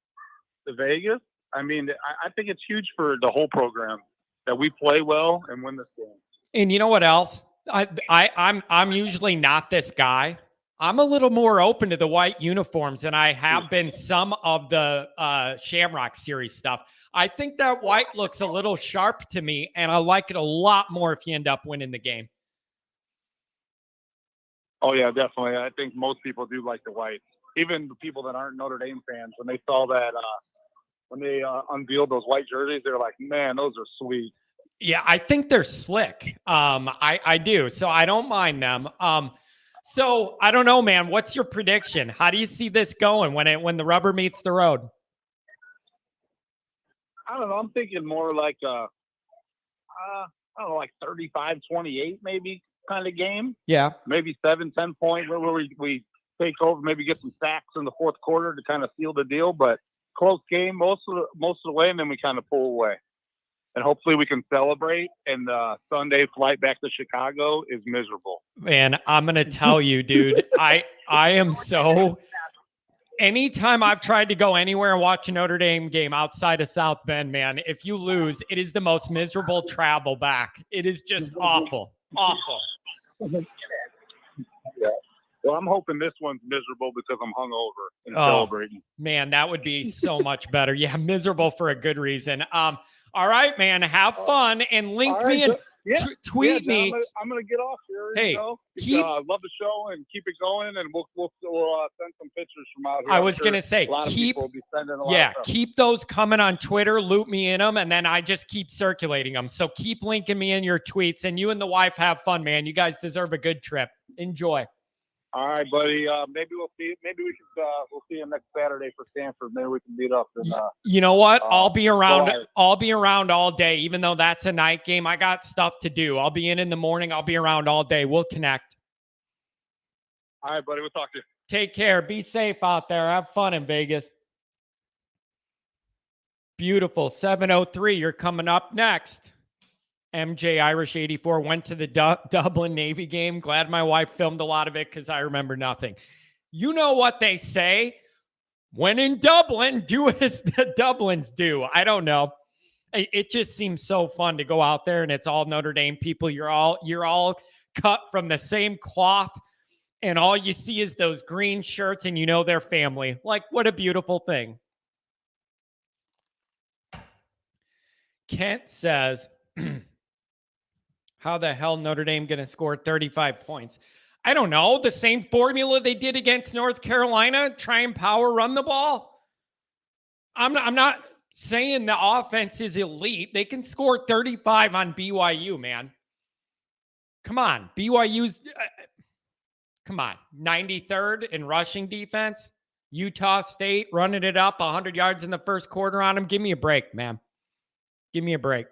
[SPEAKER 3] to Vegas. I mean, I think it's huge for the whole program that we play well and win this game.
[SPEAKER 1] And you know what else? I'm usually not this guy. I'm a little more open to the white uniforms than I have been some of the Shamrock Series stuff. I think that white looks a little sharp to me, and I like it a lot more if you end up winning the game.
[SPEAKER 3] Oh, yeah, definitely. I think most people do like the white. Even the people that aren't Notre Dame fans, when they saw that, when they unveiled those white jerseys, they're like, man, those are sweet.
[SPEAKER 1] Yeah, I think they're slick. I do. So I don't mind them. So I don't know, man. What's your prediction? How do you see this going when the rubber meets the road?
[SPEAKER 3] I don't know. I'm thinking more like, I don't know, like 35-28 maybe kind of game.
[SPEAKER 1] Yeah.
[SPEAKER 3] Maybe 7-10 point where we take over, maybe get some sacks in the fourth quarter to kind of seal the deal, but close game most of the way, and then we kind of pull away. And hopefully we can celebrate, and the Sunday flight back to Chicago is miserable.
[SPEAKER 1] Man, I'm going to tell you, dude, I am so – anytime I've tried to go anywhere and watch a Notre Dame game outside of South Bend, man, if you lose, it is the most miserable travel back. It is just awful. Awful.
[SPEAKER 3] Yeah. Well, I'm hoping this one's miserable because I'm hungover and celebrating.
[SPEAKER 1] Man, that would be so much better. Yeah, miserable for a good reason. All right, man, have fun and link me and tweet me.
[SPEAKER 3] I'm gonna get off here.
[SPEAKER 1] Hey,
[SPEAKER 3] love the show and keep it going, and we'll send some pictures from out here.
[SPEAKER 1] I was gonna say keep those coming on Twitter. Loop me in them, and then I just keep circulating them. So keep linking me in your tweets, and you and the wife have fun, man. You guys deserve a good trip. Enjoy.
[SPEAKER 3] All right, buddy. Maybe we'll see. Maybe we should. We'll see you next Saturday for Stanford. Maybe we can meet up. And,
[SPEAKER 1] you know what? I'll be around. I'll be around all day, even though that's a night game. I got stuff to do. I'll be in the morning. I'll be around all day. We'll connect.
[SPEAKER 3] All right, buddy. We'll talk to you.
[SPEAKER 1] Take care. Be safe out there. Have fun in Vegas. Beautiful. 7:03. You're coming up next. MJ Irish 84 went to the Dublin Navy game. Glad my wife filmed a lot of it because I remember nothing. You know what they say? when in Dublin, do as the Dublins do. I don't know. It just seems so fun to go out there and it's all Notre Dame people. You're all cut from the same cloth and all you see is those green shirts and you know their family. Like, what a beautiful thing. Kent says, how the hell Notre Dame going to score 35 points? I don't know. The same formula they did against North Carolina, try and power run the ball. I'm not saying the offense is elite. They can score 35 on BYU, man. Come on. BYU's, come on. 93rd in rushing defense. Utah State running it up 100 yards in the first quarter on them. Give me a break, man. Give me a break.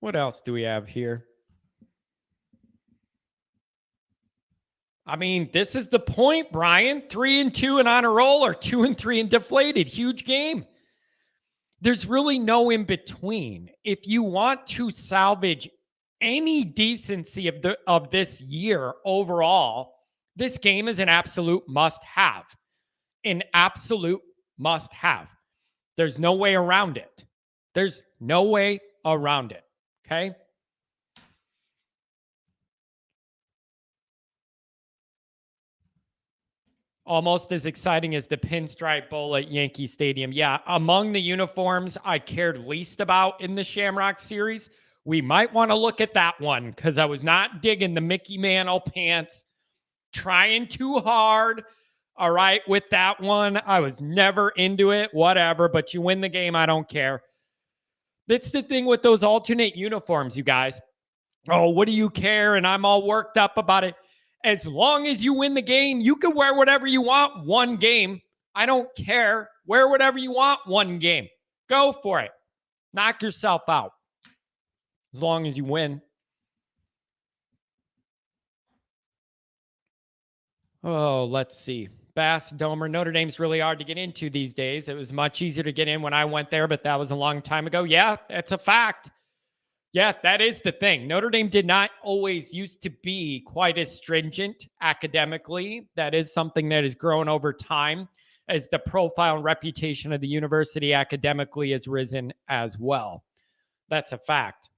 [SPEAKER 1] What else do we have here? I mean, this is the point, Brian. 3-2 and on a roll, or 2-3 and deflated. Huge game. There's really no in between. If you want to salvage any decency of this year overall, this game is an absolute must-have. An absolute must-have. There's no way around it. There's no way around it. Okay? Almost as exciting as the Pinstripe Bowl at Yankee Stadium. Yeah, among the uniforms I cared least about in the Shamrock series, we might want to look at that one because I was not digging the Mickey Mantle pants. Trying too hard. All right, with that one, I was never into it, whatever, but you win the game, I don't care. That's the thing with those alternate uniforms, you guys. Oh, what do you care? And I'm all worked up about it. As long as you win the game, you can wear whatever you want one game. I don't care. Wear whatever you want one game. Go for it. Knock yourself out. As long as you win. Oh, let's see. Bass, Domer, Notre Dame's really hard to get into these days. It was much easier to get in when I went there, but that was a long time ago. Yeah, that's a fact. Yeah, that is the thing. Notre Dame did not always used to be quite as stringent academically. That is something that has grown over time as the profile and reputation of the university academically has risen as well. That's a fact.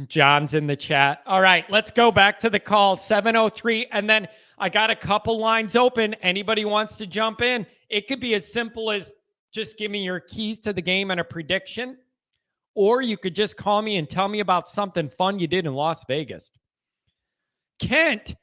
[SPEAKER 1] John's in the chat. All right, let's go back to the call, 703. And then I got a couple lines open. Anybody wants to jump in? It could be as simple as just give me your keys to the game and a prediction. Or you could just call me and tell me about something fun you did in Las Vegas. Kent,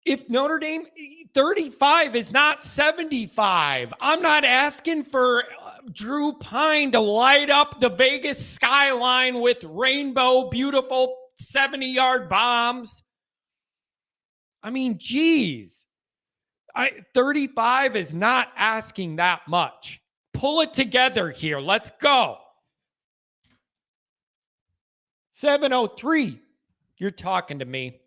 [SPEAKER 1] if Notre Dame 35 is not 75, I'm not asking for Drew Pine to light up the Vegas skyline with rainbow, beautiful 70-yard bombs. I mean, geez. 35 is not asking that much. Pull it together here. Let's go. 703. You're talking to me.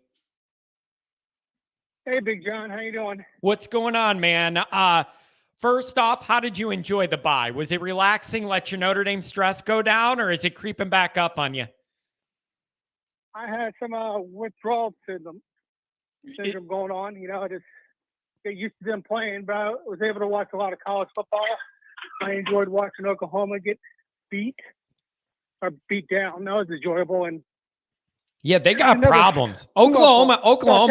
[SPEAKER 4] Hey, Big John. How you doing?
[SPEAKER 1] What's going on, man? First off, how did you enjoy the bye? Was it relaxing, let your Notre Dame stress go down, or is it creeping back up on you?
[SPEAKER 4] I had some withdrawal syndrome going on. You know, I just get used to them playing, but I was able to watch a lot of college football. I enjoyed watching Oklahoma get beat down. That was enjoyable. And
[SPEAKER 1] yeah, they got problems. Oklahoma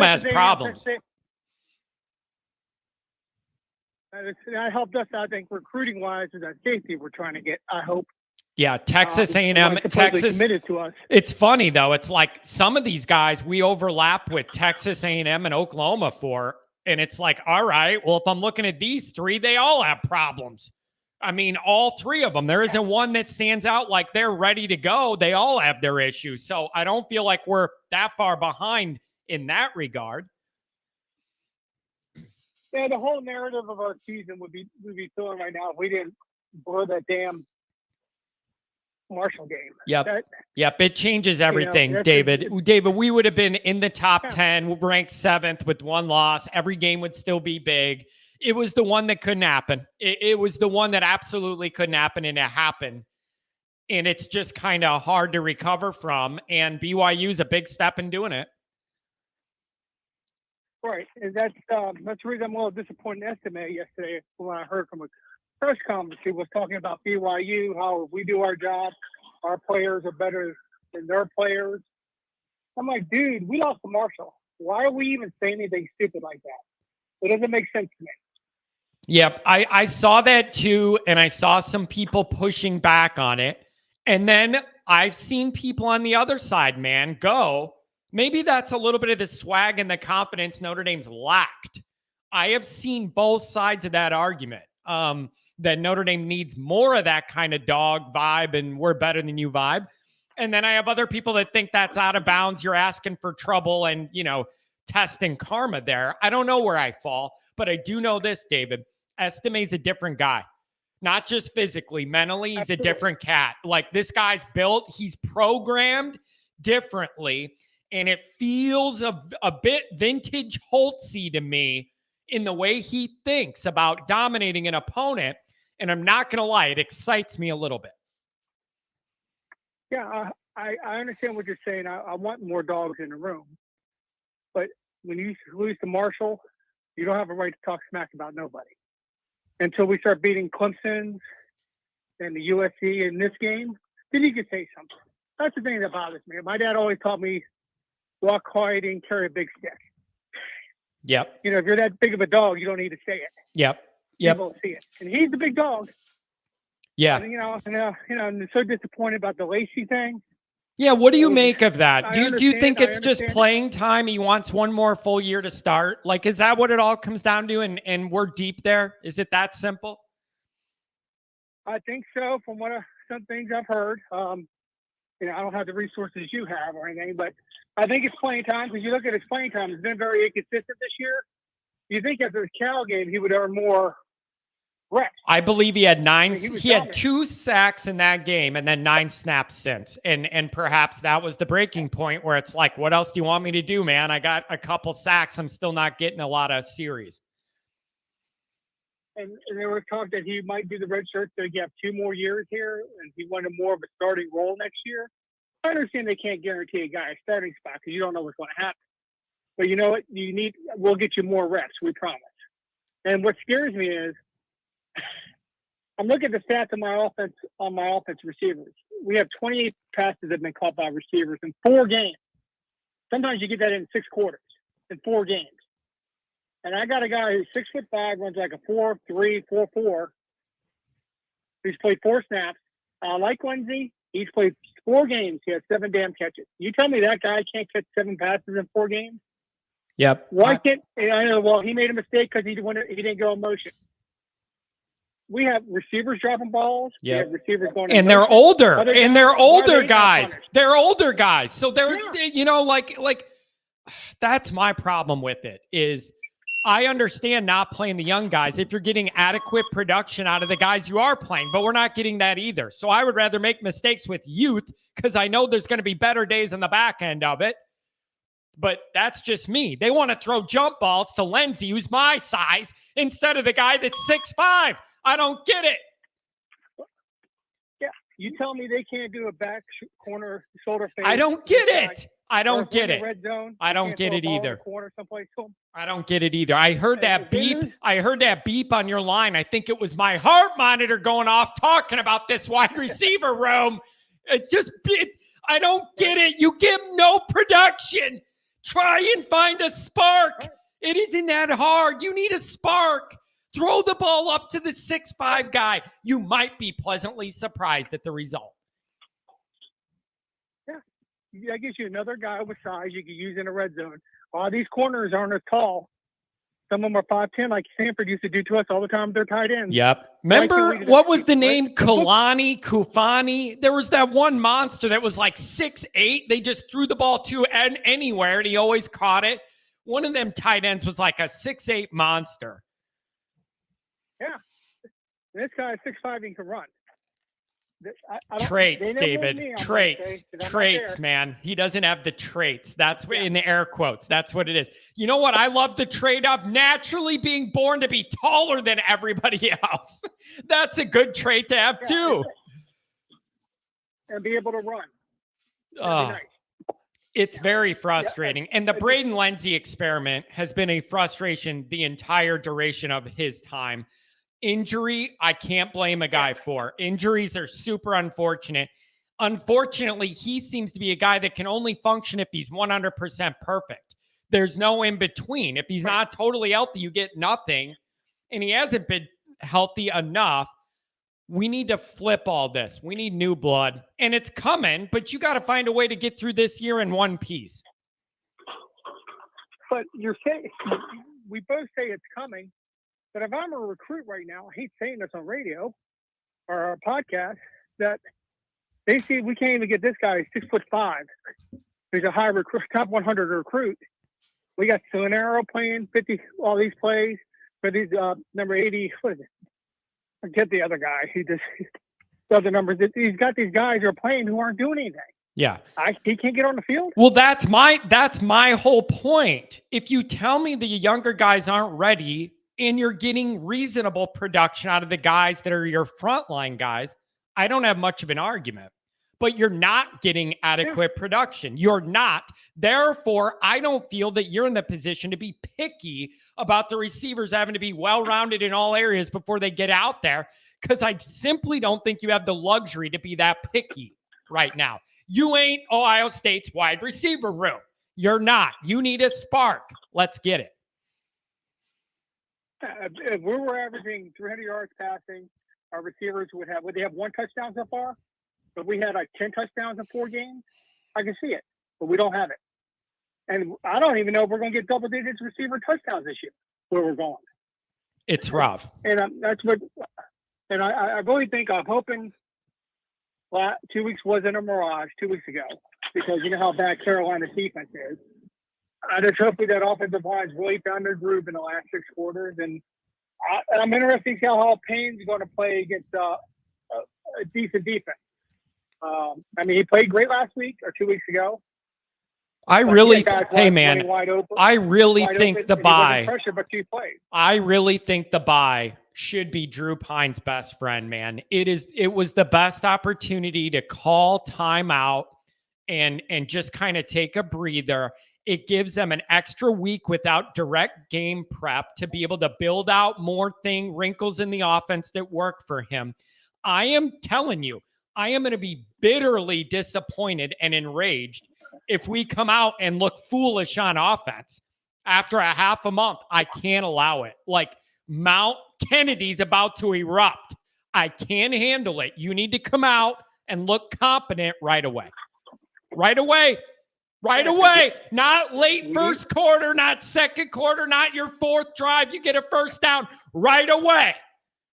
[SPEAKER 1] has problems.
[SPEAKER 4] That helped us, I think, recruiting-wise, with that safety we're trying to get, I hope.
[SPEAKER 1] Yeah, Texas A&M. Texas
[SPEAKER 4] committed to us.
[SPEAKER 1] It's funny, though. It's like some of these guys we overlap with Texas A&M and Oklahoma for, and it's like, all right, well, if I'm looking at these three, they all have problems. I mean, all three of them. There isn't one that stands out like they're ready to go. They all have their issues. So I don't feel like we're that far behind in that regard.
[SPEAKER 4] Yeah, the whole narrative of our season would be filling right now if we didn't blow that damn Marshall game.
[SPEAKER 1] Yep. It changes everything, David. David, we would have been in the top 10, ranked 7th with one loss. Every game would still be big. It was the one that couldn't happen. It was the one that absolutely couldn't happen, and it happened. and it's just kind of hard to recover from. And BYU is a big step in doing it.
[SPEAKER 4] Right, and that's the reason I'm a little disappointed in Estime yesterday when I heard from a press conference. He was talking about BYU, how if we do our job, our players are better than their players. I'm like, dude, we lost to Marshall. Why are we even saying anything stupid like that? It doesn't make sense to me.
[SPEAKER 1] Yep, I saw that too, and I saw some people pushing back on it. And then I've seen people on the other side, man, go, maybe that's a little bit of the swag and the confidence Notre Dame's lacked. I have seen both sides of that argument, that Notre Dame needs more of that kind of dog vibe and we're better than you vibe. And then I have other people that think that's out of bounds. You're asking for trouble and, testing karma there. I don't know where I fall, but I do know this, David. Estime's a different guy. Not just physically, mentally, he's
[SPEAKER 4] Absolutely.
[SPEAKER 1] a different cat. Like, this guy's built, he's programmed differently, and it feels a bit vintage Holtzy to me in the way he thinks about dominating an opponent. And I'm not going to lie, it excites me a little bit.
[SPEAKER 4] Yeah, I understand what you're saying. I want more dogs in the room. But when you lose to Marshall, you don't have a right to talk smack about nobody. Until we start beating Clemson and the USC in this game, then you can say something. That's the thing that bothers me. My dad always taught me, walk quiet and carry a big stick.
[SPEAKER 1] Yep.
[SPEAKER 4] If you're that big of a dog, you don't need to say it.
[SPEAKER 1] Yep.
[SPEAKER 4] People see it. And he's the big dog.
[SPEAKER 1] Yeah.
[SPEAKER 4] And, I'm so disappointed about the Lacey thing.
[SPEAKER 1] Yeah, what do you make of that? Do you think it's just
[SPEAKER 4] understand.
[SPEAKER 1] playing time? He wants one more full year to start? Like, is that what it all comes down to? And we're deep there? Is it that simple?
[SPEAKER 4] I think so, from some things I've heard. I don't have the resources you have or anything, but I think it's playing time. Because you look at his playing time, it's been very inconsistent this year. You think after the Cal game, he would earn more reps.
[SPEAKER 1] I believe he had he had 2 sacks in that game and then 9 snaps since. And perhaps that was the breaking point where it's like, what else do you want me to do, man? I got a couple sacks. I'm still not getting a lot of series.
[SPEAKER 4] And there was talk that he might do the red shirt so he have 2 more years here, and he wanted more of a starting role next year. I understand they can't guarantee a guy a starting spot because you don't know what's going to happen. But you know what? We'll get you more reps, we promise. And what scares me is I'm looking at the stats on my offense receivers. We have 28 passes that have been caught by receivers in 4 games. Sometimes you get that in 6 quarters, in 4 games. And I got a guy who's 6'5", runs like a 4.3, 4.4. He's played 4 snaps. Like Lindsay, he's played 4 games. He has 7 damn catches. You tell me that guy can't catch 7 passes in 4 games?
[SPEAKER 1] Yep.
[SPEAKER 4] Why can't? I know. Well, he made a mistake because he didn't go in motion. We have receivers dropping balls.
[SPEAKER 1] Yep.
[SPEAKER 4] We have receivers going.
[SPEAKER 1] And they're older. And they're older guys.
[SPEAKER 4] punished?
[SPEAKER 1] They're older guys. So they're, like that's my problem with it is I understand not playing the young guys if you're getting adequate production out of the guys you are playing, but we're not getting that either. So I would rather make mistakes with youth because I know there's going to be better days on the back end of it. But that's just me. They want to throw jump balls to Lindsay, who's my size, instead of the guy that's 6'5". I don't get it.
[SPEAKER 4] Yeah, you tell me they can't do a back corner shoulder fade.
[SPEAKER 1] I don't get it. I don't get it.
[SPEAKER 4] Red zone.
[SPEAKER 1] I don't get it either.
[SPEAKER 4] Corner someplace.
[SPEAKER 1] I don't get it either. I heard that beep. I heard that beep on your line. I think it was my heart monitor going off talking about this wide receiver room. I don't get it. You give no production. Try and find a spark. It isn't that hard. You need a spark. Throw the ball up to the 6'5" guy. You might be pleasantly surprised at the result.
[SPEAKER 4] Yeah, that gives you another guy with size you can use in a red zone. These corners aren't as tall. Some of them are 5'10", like Sanford used to do to us all the time. They're tight ends.
[SPEAKER 1] Yep. Remember what was the name? Kufani. There was that one monster that was like 6'8". They just threw the ball to anywhere, and he always caught it. One of them tight ends was like a 6'8" monster.
[SPEAKER 4] Yeah. This guy is 6'5", he can run.
[SPEAKER 1] Traits, David. Traits, man. He doesn't have the traits. That's in the air quotes. That's what it is. You know what? I love the trait of naturally being born to be taller than everybody else. That's a good trait to have too.
[SPEAKER 4] and be able to run. That'd be
[SPEAKER 1] Uh,
[SPEAKER 4] nice.
[SPEAKER 1] It's very frustrating. And the Braden Lenzy experiment has been a frustration the entire duration of his time. Injury, I can't blame a guy for. Injuries are super unfortunate. Unfortunately, he seems to be a guy that can only function if he's 100% perfect. There's no in between. If he's not totally healthy, you get nothing. And he hasn't been healthy enough. We need to flip all this. We need new blood. And it's coming, but you got to find a way to get through this year in one piece.
[SPEAKER 4] But you're saying, we both say it's coming. But if I'm a recruit right now, I hate saying this on radio or a podcast, that they see we can't even get this guy 6'5". He's a high recruit, top 100 recruit. We got Solinero playing 50 all these plays for these number 80. What is it? Forget the other guy. He just the other numbers. He's got these guys who are playing who aren't doing anything.
[SPEAKER 1] Yeah.
[SPEAKER 4] He can't get on the field.
[SPEAKER 1] Well, that's my whole point. If you tell me the younger guys aren't ready and you're getting reasonable production out of the guys that are your frontline guys, I don't have much of an argument. But you're not getting adequate production. You're not. Therefore, I don't feel that you're in the position to be picky about the receivers having to be well-rounded in all areas before they get out there, because I simply don't think you have the luxury to be that picky right now. You ain't Ohio State's wide receiver room. You're not. You need a spark. Let's get it.
[SPEAKER 4] If we were averaging 300 yards passing, our receivers would they have one touchdown so far? But we had like 10 touchdowns in 4 games. I can see it, but we don't have it. And I don't even know if we're going to get double digits receiver touchdowns this year where we're going.
[SPEAKER 1] It's rough.
[SPEAKER 4] And that's what, and I really think, I'm hoping 2 weeks wasn't a mirage 2 weeks ago, because you know how bad Carolina's defense is. I just hope that offensive line's really found their groove in the last 6 quarters. And I'm interested to see how Payne's going to play against a decent defense. I mean, he played great last week or 2 weeks ago.
[SPEAKER 1] I really think the bye. I really think the bye should be Drew Pine's best friend, man. It was the best opportunity to call timeout and just kind of take a breather. It gives them an extra week without direct game prep to be able to build out more wrinkles in the offense that work for him. I am telling you, I am going to be bitterly disappointed and enraged if we come out and look foolish on offense after a half a month. I can't allow it. Like Mount Kennedy's about to erupt. I can't handle it. You need to come out and look competent right away. Right away. Right away. Not late first quarter, not second quarter, not your 4th drive. You get a first down right away.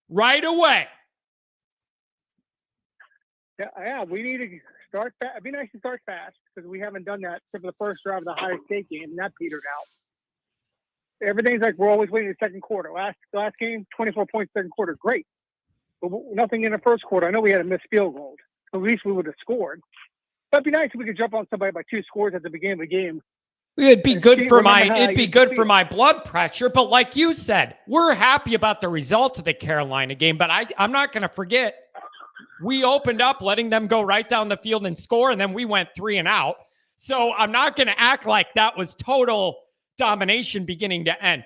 [SPEAKER 1] Right away.
[SPEAKER 4] Yeah, we need to start fast. It'd be nice to start fast, because we haven't done that except for the first drive of the Ohio State game, and that petered out. Everything's like we're always waiting in the second quarter. Last game, 24 points second quarter, great. But nothing in the first quarter. I know we had a missed field goal. At least we would have scored. But it'd be nice if we could jump on somebody by 2 scores at the beginning of the game.
[SPEAKER 1] It'd be good for my blood pressure. But like you said, we're happy about the result of the Carolina game. But I'm not going to forget, we opened up letting them go right down the field and score, and then we went 3 and out. So I'm not going to act like that was total domination beginning to end.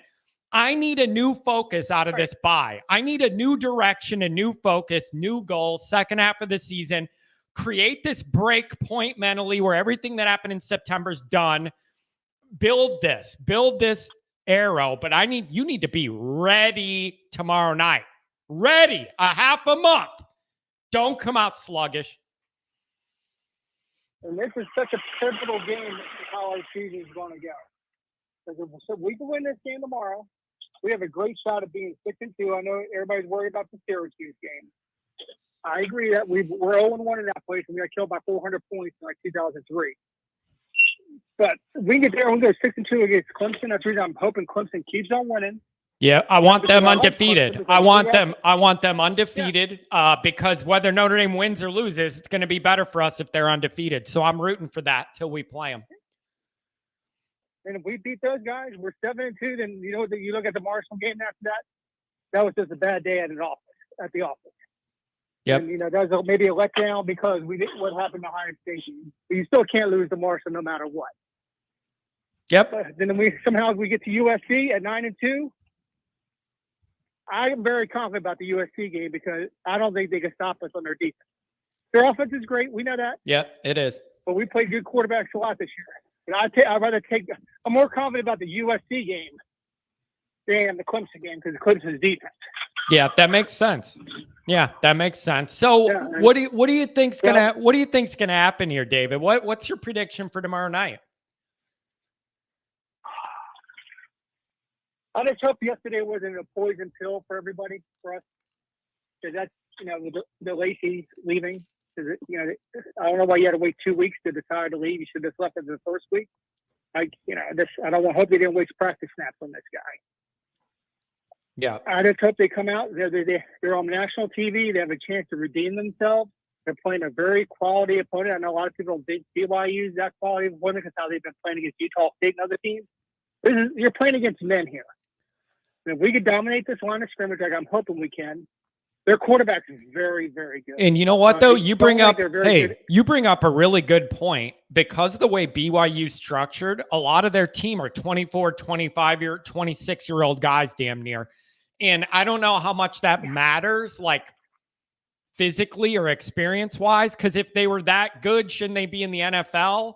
[SPEAKER 1] I need a new focus out of this bye. I need a new direction, a new focus, new goal, second half of the season. Create this break point mentally where everything that happened in September is done. Build this arrow. But you need to be ready tomorrow night. Ready. A half a month. Don't come out sluggish.
[SPEAKER 4] And this is such a pivotal game in how our season is going to go. Because if we can win this game tomorrow, we have a great shot of being 6-2. I know everybody's worried about the Syracuse game. I agree that we're 0-1 in that place, and we got killed by 400 points in like 2003. But we can get there. We'll go 6-2 against Clemson. That's the reason I'm hoping Clemson keeps on winning.
[SPEAKER 1] Yeah, I want them undefeated. I want them undefeated because whether Notre Dame wins or loses, it's going to be better for us if they're undefeated. So I'm rooting for that till we play them.
[SPEAKER 4] And if we beat those guys, we're 7-2. Then you look at the Marshall game after that. That was just a bad day at the office.
[SPEAKER 1] Yep.
[SPEAKER 4] And, that was maybe a letdown because we didn't what happened to Ohio State. But you still can't lose to Marshall no matter what.
[SPEAKER 1] Yep.
[SPEAKER 4] But then we get to USC at 9-2. I'm very confident about the USC game because I don't think they can stop us on their defense. Their offense is great. We know that.
[SPEAKER 1] Yep, it is.
[SPEAKER 4] But we played good quarterbacks a lot this year. And I'm more confident about the USC game than the Clemson game because Clemson's defense.
[SPEAKER 1] Yeah, that makes sense. Yeah, that makes sense. So
[SPEAKER 4] Yeah,
[SPEAKER 1] what do you think's gonna happen here, David? What's your prediction for tomorrow night?
[SPEAKER 4] I just hope yesterday wasn't a poison pill for everybody, for us. Because that's, the Lacey leaving. I don't know why you had to wait 2 weeks to decide to leave. You should have just left it the first week. I hope they didn't waste practice snaps on this guy.
[SPEAKER 1] Yeah.
[SPEAKER 4] I just hope they come out. They're on national TV. They have a chance to redeem themselves. They're playing a very quality opponent. I know a lot of people don't think BYU is that quality of opponent because how they've been playing against Utah State and other teams. You're playing against men here. And if we could dominate this line of scrimmage like I'm hoping we can, their quarterback is very, very good.
[SPEAKER 1] And you know what, though? You bring up a really good point. Because of the way BYU structured, a lot of their team are 24, 26-year-old guys damn near. And I don't know how much that matters, like physically or experience-wise, because if they were that good, shouldn't they be in the NFL?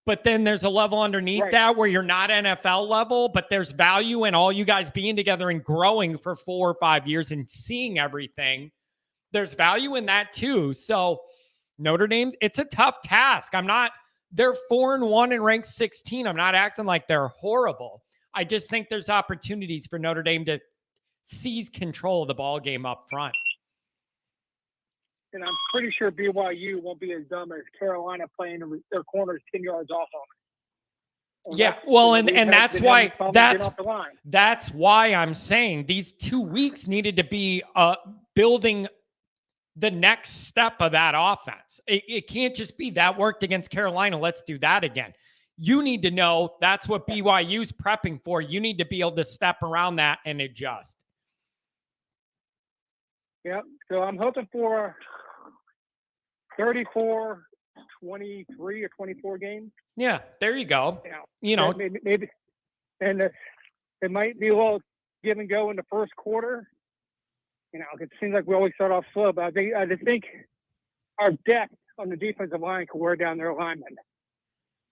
[SPEAKER 1] But then there's a level underneath that where you're not NFL level, but there's value in all you guys being together and growing for 4 or 5 years and seeing everything. There's value in that too. So Notre Dame, it's a tough task. They're 4-1 and ranked 16. I'm not acting like they're horrible. I just think there's opportunities for Notre Dame to seize control of the ball game up front.
[SPEAKER 4] And I'm pretty sure BYU won't be as dumb as Carolina playing their corners 10 yards off on it.
[SPEAKER 1] Yeah, well, and that's why I'm saying these 2 weeks needed to be building the next step of that offense. It can't just be that worked against Carolina. Let's do that again. You need to know that's what BYU's prepping for. You need to be able to step around that and adjust.
[SPEAKER 4] Yeah, so I'm hoping for 34-23 or 24 games.
[SPEAKER 1] Yeah, there you go.
[SPEAKER 4] Maybe, and it might be a little give and go in the first quarter. It seems like we always start off slow, but I just think our depth on the defensive line could wear down their alignment.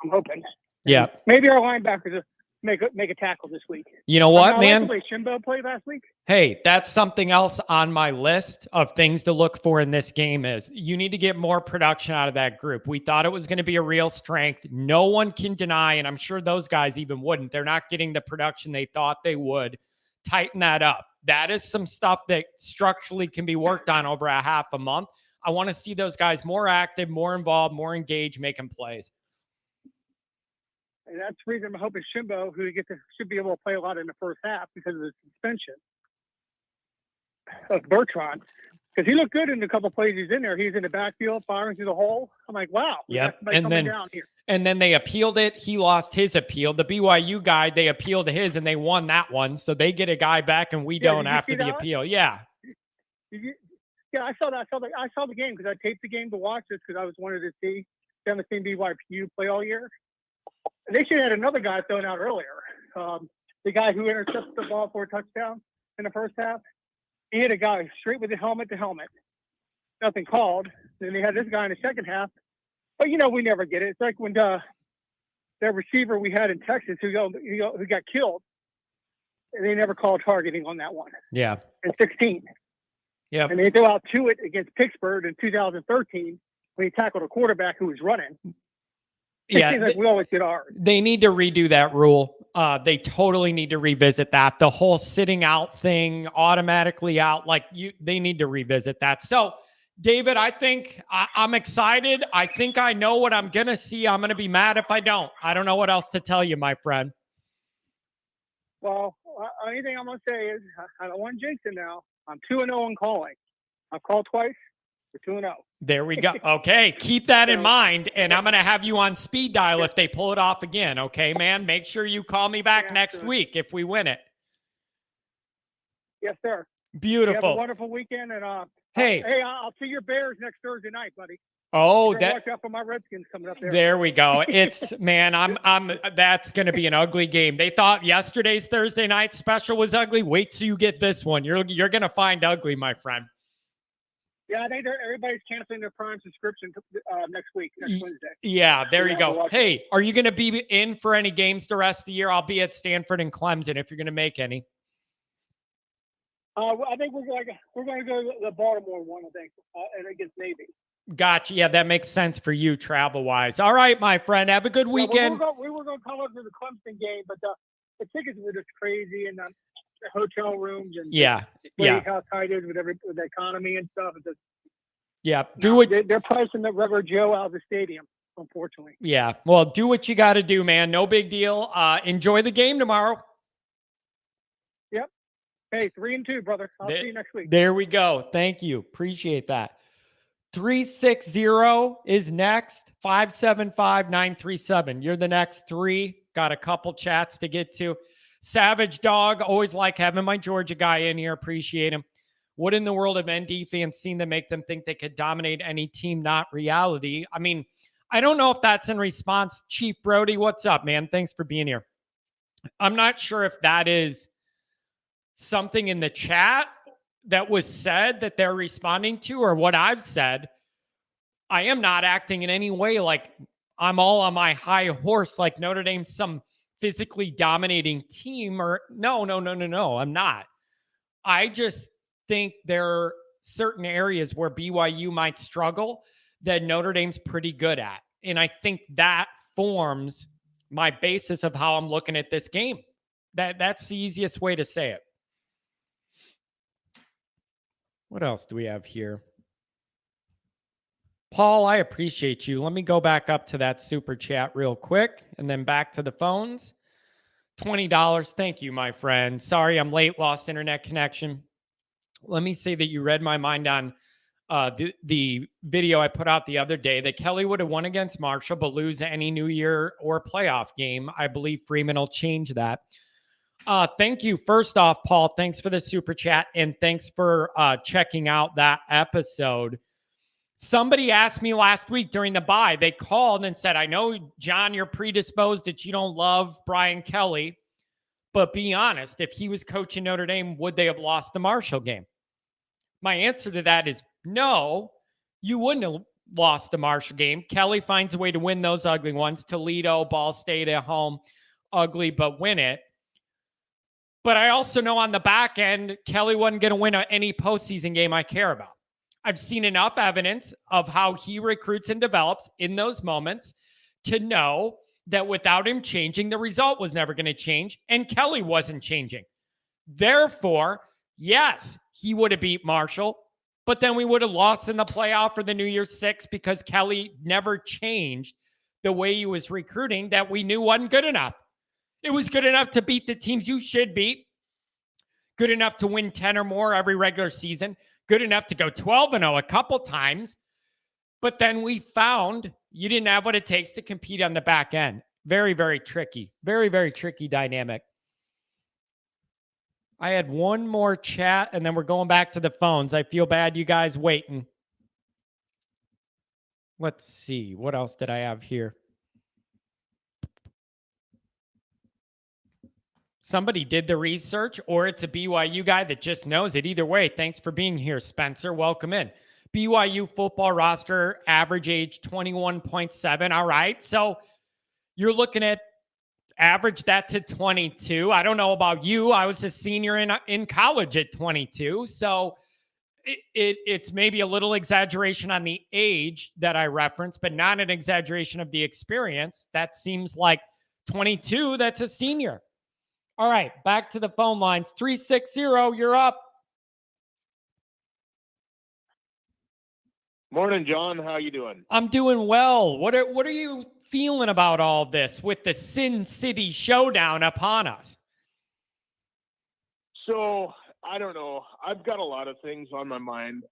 [SPEAKER 4] I'm hoping.
[SPEAKER 1] Yeah.
[SPEAKER 4] Maybe our linebackers make a tackle this week.
[SPEAKER 1] You know what, man?
[SPEAKER 4] Like the way Shimbo played last week.
[SPEAKER 1] Hey, that's something else on my list of things to look for in this game is you need to get more production out of that group. We thought it was going to be a real strength. No one can deny, and I'm sure those guys even wouldn't. They're not getting the production they thought they would. Tighten that up. That is some stuff that structurally can be worked on over a half a month. I want to see those guys more active, more involved, more engaged, making plays.
[SPEAKER 4] And that's the reason I'm hoping Shimbo, who should be able to play a lot in the first half because of the suspension of Bertrand, because he looked good in a couple of plays he's in there. He's in the backfield, firing through the hole. I'm like, wow.
[SPEAKER 1] Yep. And then they appealed it. He lost his appeal. The BYU guy, they appealed his and they won that one. So they get a guy back and we don't after the appeal. Yeah.
[SPEAKER 4] Yeah, I saw that. I saw the game because I taped the game to watch it because I was wanted to see. I haven't seen BYU play all year. And they should have had another guy thrown out earlier. The guy who intercepted the ball for a touchdown in the first half. He hit a guy straight with the helmet to helmet. Nothing called. Then they had this guy in the second half. But, we never get it. It's like when that receiver we had in Texas who got killed, and they never called targeting on that one.
[SPEAKER 1] Yeah.
[SPEAKER 4] In 16.
[SPEAKER 1] Yeah.
[SPEAKER 4] And they threw out Tuitt against Pittsburgh in 2013 when he tackled a quarterback who was running.
[SPEAKER 1] Yeah,
[SPEAKER 4] like we always get ours.
[SPEAKER 1] They need to redo that rule. They totally need to revisit that. The whole sitting out thing, automatically out, they need to revisit that. So, David, I think I'm excited. I think I know what I'm going to see. I'm going to be mad if I don't. I don't know what else to tell you, my friend.
[SPEAKER 4] Well, anything I'm going to say is I don't want Jason now. I'm 2-0 in calling. I've called twice. We're 2-0.
[SPEAKER 1] There we go. Okay, keep that in mind, and I'm going to have you on speed dial if they pull it off again. Okay, man? Make sure you call me back next week if we win it.
[SPEAKER 4] Yes, sir. You have a
[SPEAKER 1] Beautiful.
[SPEAKER 4] wonderful weekend, and
[SPEAKER 1] Hey.
[SPEAKER 4] I'll see your Bears next Thursday night, buddy.
[SPEAKER 1] Oh,
[SPEAKER 4] You better watch out for my Redskins coming up there.
[SPEAKER 1] There we go. It's man, that's going to be an ugly game. They thought yesterday's Thursday night special was ugly. Wait till you get this one. You're going to find ugly, my friend.
[SPEAKER 4] Yeah, I think everybody's canceling their Prime subscription next Wednesday.
[SPEAKER 1] Yeah, there you go. Hey, are you going to be in for any games the rest of the year? I'll be at Stanford and Clemson if you're going to make any.
[SPEAKER 4] I think we're going to go to the Baltimore one, I think, and against Navy.
[SPEAKER 1] Gotcha. Yeah, that makes sense for you travel-wise. All right, my friend. Have a good weekend.
[SPEAKER 4] We were going to come up to the Clemson game, but the tickets were just crazy, and the hotel rooms and how tight it is with the economy and stuff. It's just, they're pricing the rubber Joe out of the stadium, unfortunately.
[SPEAKER 1] Yeah. Well, do what you got to do, man. No big deal. Enjoy the game tomorrow.
[SPEAKER 4] Yep. Hey, 3-2, brother. I'll see you next week.
[SPEAKER 1] There we go. Thank you. Appreciate that. 360 is next. 575-937. You're the next three. Got a couple chats to get to. Savage Dog. Always like having my Georgia guy in here. Appreciate him. What in the world have ND fans seen to make them think they could dominate any team? Not reality. I mean, I don't know if that's in response. Chief Brody, what's up, man? Thanks for being here. I'm not sure if that is something in the chat that was said that they're responding to or what I've said. I am not acting in any way like I'm all on my high horse like Notre Dame's some physically dominating team or no, I'm not. I just think there are certain areas where BYU might struggle that Notre Dame's pretty good at. And I think that forms my basis of how I'm looking at this game. That's the easiest way to say it. What else do we have here? Paul, I appreciate you. Let me go back up to that super chat real quick and then back to the phones. $20. Thank you, my friend. Sorry, I'm late. Lost internet connection. Let me say that you read my mind on the video I put out the other day that Kelly would have won against Marshall but lose any New Year or playoff game. I believe Freeman will change that. Thank you. First off, Paul, thanks for the super chat and thanks for checking out that episode. Somebody asked me last week during the bye, they called and said, I know, John, you're predisposed that you don't love Brian Kelly, but be honest, if he was coaching Notre Dame, would they have lost the Marshall game? My answer to that is no, you wouldn't have lost the Marshall game. Kelly finds a way to win those ugly ones. Toledo, Ball State at home, ugly, but win it. But I also know on the back end, Kelly wasn't going to win any postseason game I care about. I've seen enough evidence of how he recruits and develops in those moments to know that without him changing, the result was never going to change, and Kelly wasn't changing. Therefore, yes, he would have beat Marshall, but then we would have lost in the playoff for the New Year's Six because Kelly never changed the way he was recruiting that we knew wasn't good enough. It was good enough to beat the teams you should beat, good enough to win 10 or more every regular season, good enough to go 12-0 a couple times. But then we found you didn't have what it takes to compete on the back end. Very, very tricky. Very, very tricky dynamic. I had one more chat, and then we're going back to the phones. I feel bad you guys waiting. Let's see. What else did I have here? Somebody did the research, or it's a BYU guy that just knows it. Either way, thanks for being here, Spencer. Welcome in. BYU football roster, average age 21.7. All right. So you're looking at average that to 22. I don't know about you. I was a senior in college at 22. So it's maybe a little exaggeration on the age that I referenced, but not an exaggeration of the experience. That seems like 22. That's a senior. All right, back to the phone lines. 360, you're up.
[SPEAKER 5] Morning, John. How you doing?
[SPEAKER 1] I'm doing well. What are you feeling about all this with the Sin City showdown upon us?
[SPEAKER 5] So, I don't know. I've got a lot of things on my mind.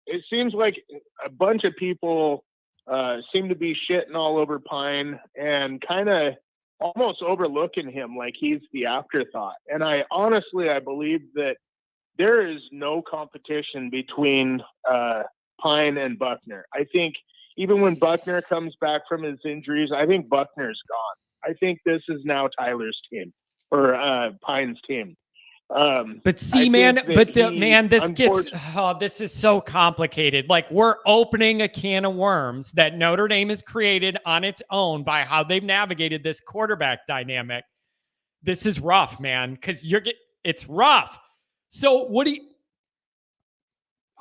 [SPEAKER 5] It seems like a bunch of people seem to be shitting all over Pine and kind of almost overlooking him like he's the afterthought. And I believe that there is no competition between Pine and Buckner. I think even when Buckner comes back from his injuries, I think Buckner's gone. I think this is now Tyler's team or Pine's team.
[SPEAKER 1] But see, man, this is so complicated. Like, we're opening a can of worms that Notre Dame has created on its own by how they've navigated this quarterback dynamic. This is rough, man, because it's rough. So what do you,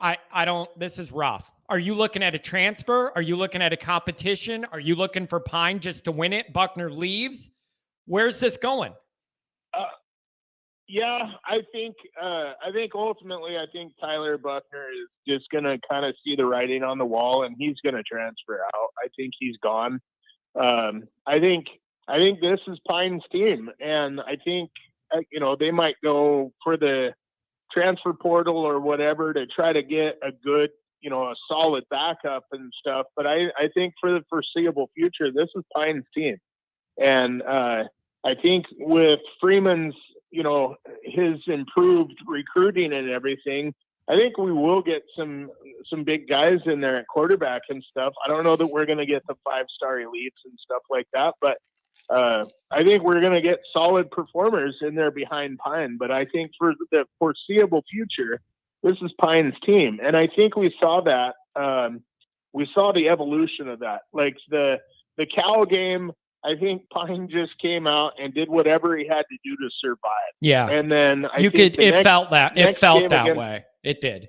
[SPEAKER 1] I don't, this is rough. Are you looking at a transfer? Are you looking at a competition? Are you looking for Pine just to win it? Buckner leaves. Where's this going?
[SPEAKER 5] Yeah, I think ultimately, I think Tyler Buckner is just going to kind of see the writing on the wall, and he's going to transfer out. I think he's gone. I think this is Pine's team, and I think they might go for the transfer portal or whatever to try to get a good, a solid backup and stuff. But I think for the foreseeable future, this is Pine's team, and I think with Freeman's his improved recruiting and everything, I think we will get some big guys in there at quarterback and stuff. I don't know that we're going to get the 5-star elites and stuff like that, but I think we're going to get solid performers in there behind Pine. But I think for the foreseeable future, this is Pine's team. And I think we saw that. We saw the evolution of that. Like the Cal game, I think Pine just came out and did whatever he had to do to survive.
[SPEAKER 1] Yeah.
[SPEAKER 5] And then
[SPEAKER 1] it felt that way. It did.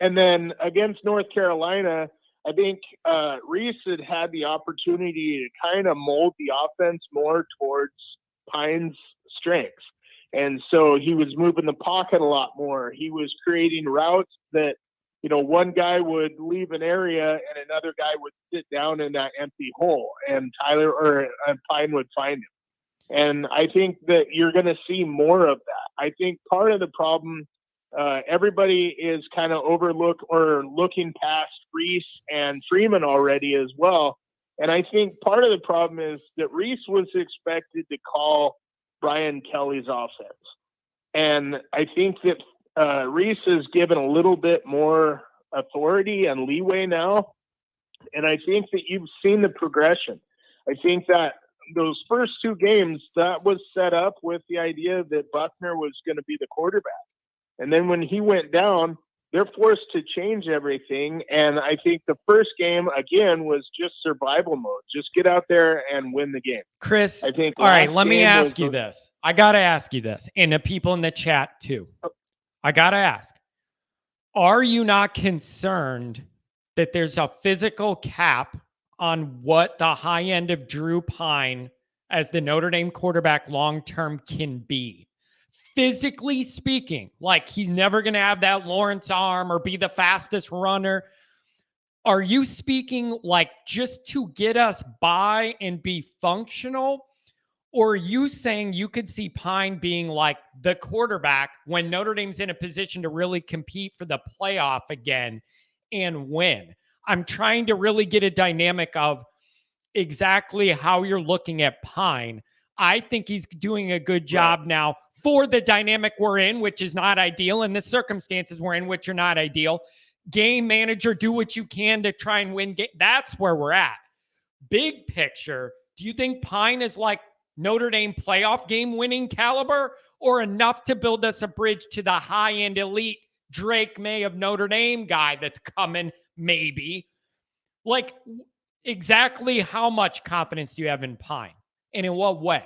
[SPEAKER 5] And then against North Carolina, I think Reese had the opportunity to kind of mold the offense more towards Pine's strengths. And so he was moving the pocket a lot more. He was creating routes that, one guy would leave an area and another guy would sit down in that empty hole, and Pine would find him. And I think that you're going to see more of that. I think part of the problem, everybody is kind of looking past Reese and Freeman already as well. And I think part of the problem is that Reese was expected to call Brian Kelly's offense. And I think that Reese is given a little bit more authority and leeway now. And I think that you've seen the progression. I think that those first two games, that was set up with the idea that Buckner was going to be the quarterback. And then when he went down, they're forced to change everything. And I think the first game, again, was just survival mode. Just get out there and win the game.
[SPEAKER 1] Chris,
[SPEAKER 5] I think.
[SPEAKER 1] All right, let me ask you this. I got to ask you this, and the people in the chat too. I got to ask, are you not concerned that there's a physical cap on what the high end of Drew Pine as the Notre Dame quarterback long-term can be? Physically speaking, like he's never going to have that Lawrence arm or be the fastest runner. Are you speaking like just to get us by and be functional? Or are you saying you could see Pine being like the quarterback when Notre Dame's in a position to really compete for the playoff again and win? I'm trying to really get a dynamic of exactly how you're looking at Pine. I think he's doing a good job now for the dynamic we're in, which is not ideal, and the circumstances we're in, which are not ideal. Game manager, do what you can to try and win. That's where we're at. Big picture, do you think Pine is like Notre Dame playoff game winning caliber, or enough to build us a bridge to the high-end elite Drake May of Notre Dame guy that's coming, maybe? Like, exactly how much confidence do you have in Pine, and in what way?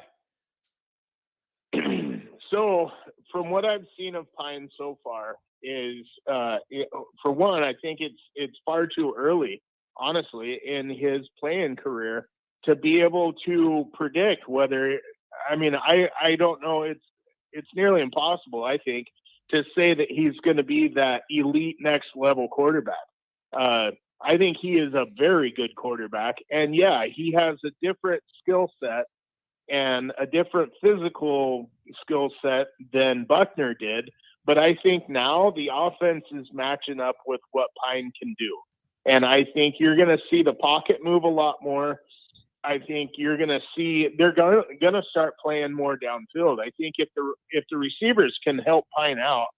[SPEAKER 5] So, from what I've seen of Pine so far, is for one, I think it's far too early, honestly, in his playing career to be able to predict whether. I mean, I don't know. It's nearly impossible, I think, to say that he's going to be that elite next level quarterback. I think he is a very good quarterback, and yeah, he has a different skill set and a different physical skill set than Buckner did. But I think now the offense is matching up with what Pine can do. And I think you're going to see the pocket move a lot more. I think you're going to see they're going to start playing more downfield. I think if the receivers can help Pine out,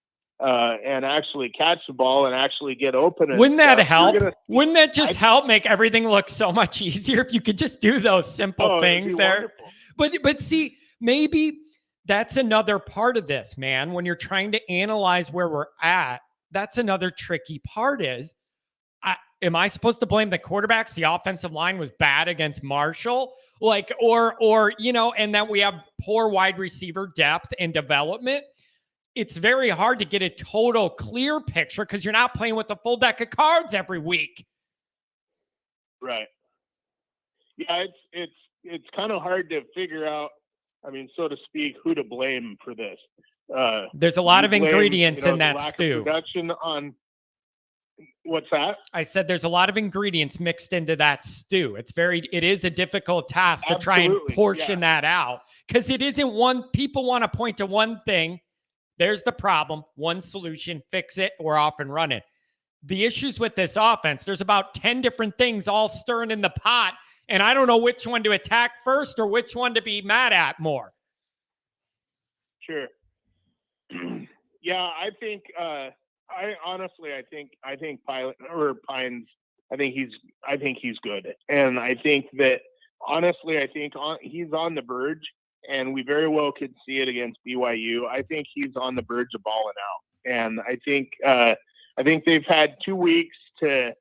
[SPEAKER 5] and actually catch the ball and actually get open. And
[SPEAKER 1] Wouldn't that
[SPEAKER 5] stuff,
[SPEAKER 1] help? Wouldn't that just help make everything look so much easier if you could just do those simple things there?
[SPEAKER 5] Wonderful.
[SPEAKER 1] But see, maybe that's another part of this, man. When you're trying to analyze where we're at, that's another tricky part is, am I supposed to blame the quarterbacks? The offensive line was bad against Marshall, or and that we have poor wide receiver depth and development. It's very hard to get a total clear picture because you're not playing with a full deck of cards every week.
[SPEAKER 5] Right. Yeah, it's kind of hard to figure out, I mean, so to speak, who to blame for this.
[SPEAKER 1] There's a lot of ingredients in that stew.
[SPEAKER 5] Production on what's that?
[SPEAKER 1] I said there's a lot of ingredients mixed into that stew. It is a difficult task to try and portion that out because it isn't one. People want to point to one thing. There's the problem. One solution, fix it. We're off and running. The issues with this offense, there's about 10 different things all stirring in the pot, and I don't know which one to attack first or which one to be mad at more.
[SPEAKER 5] Sure. Yeah, I think Pines. I think he's good, and I think that honestly, he's on the verge, and we very well could see it against BYU. I think he's on the verge of balling out, and I think they've had 2 weeks to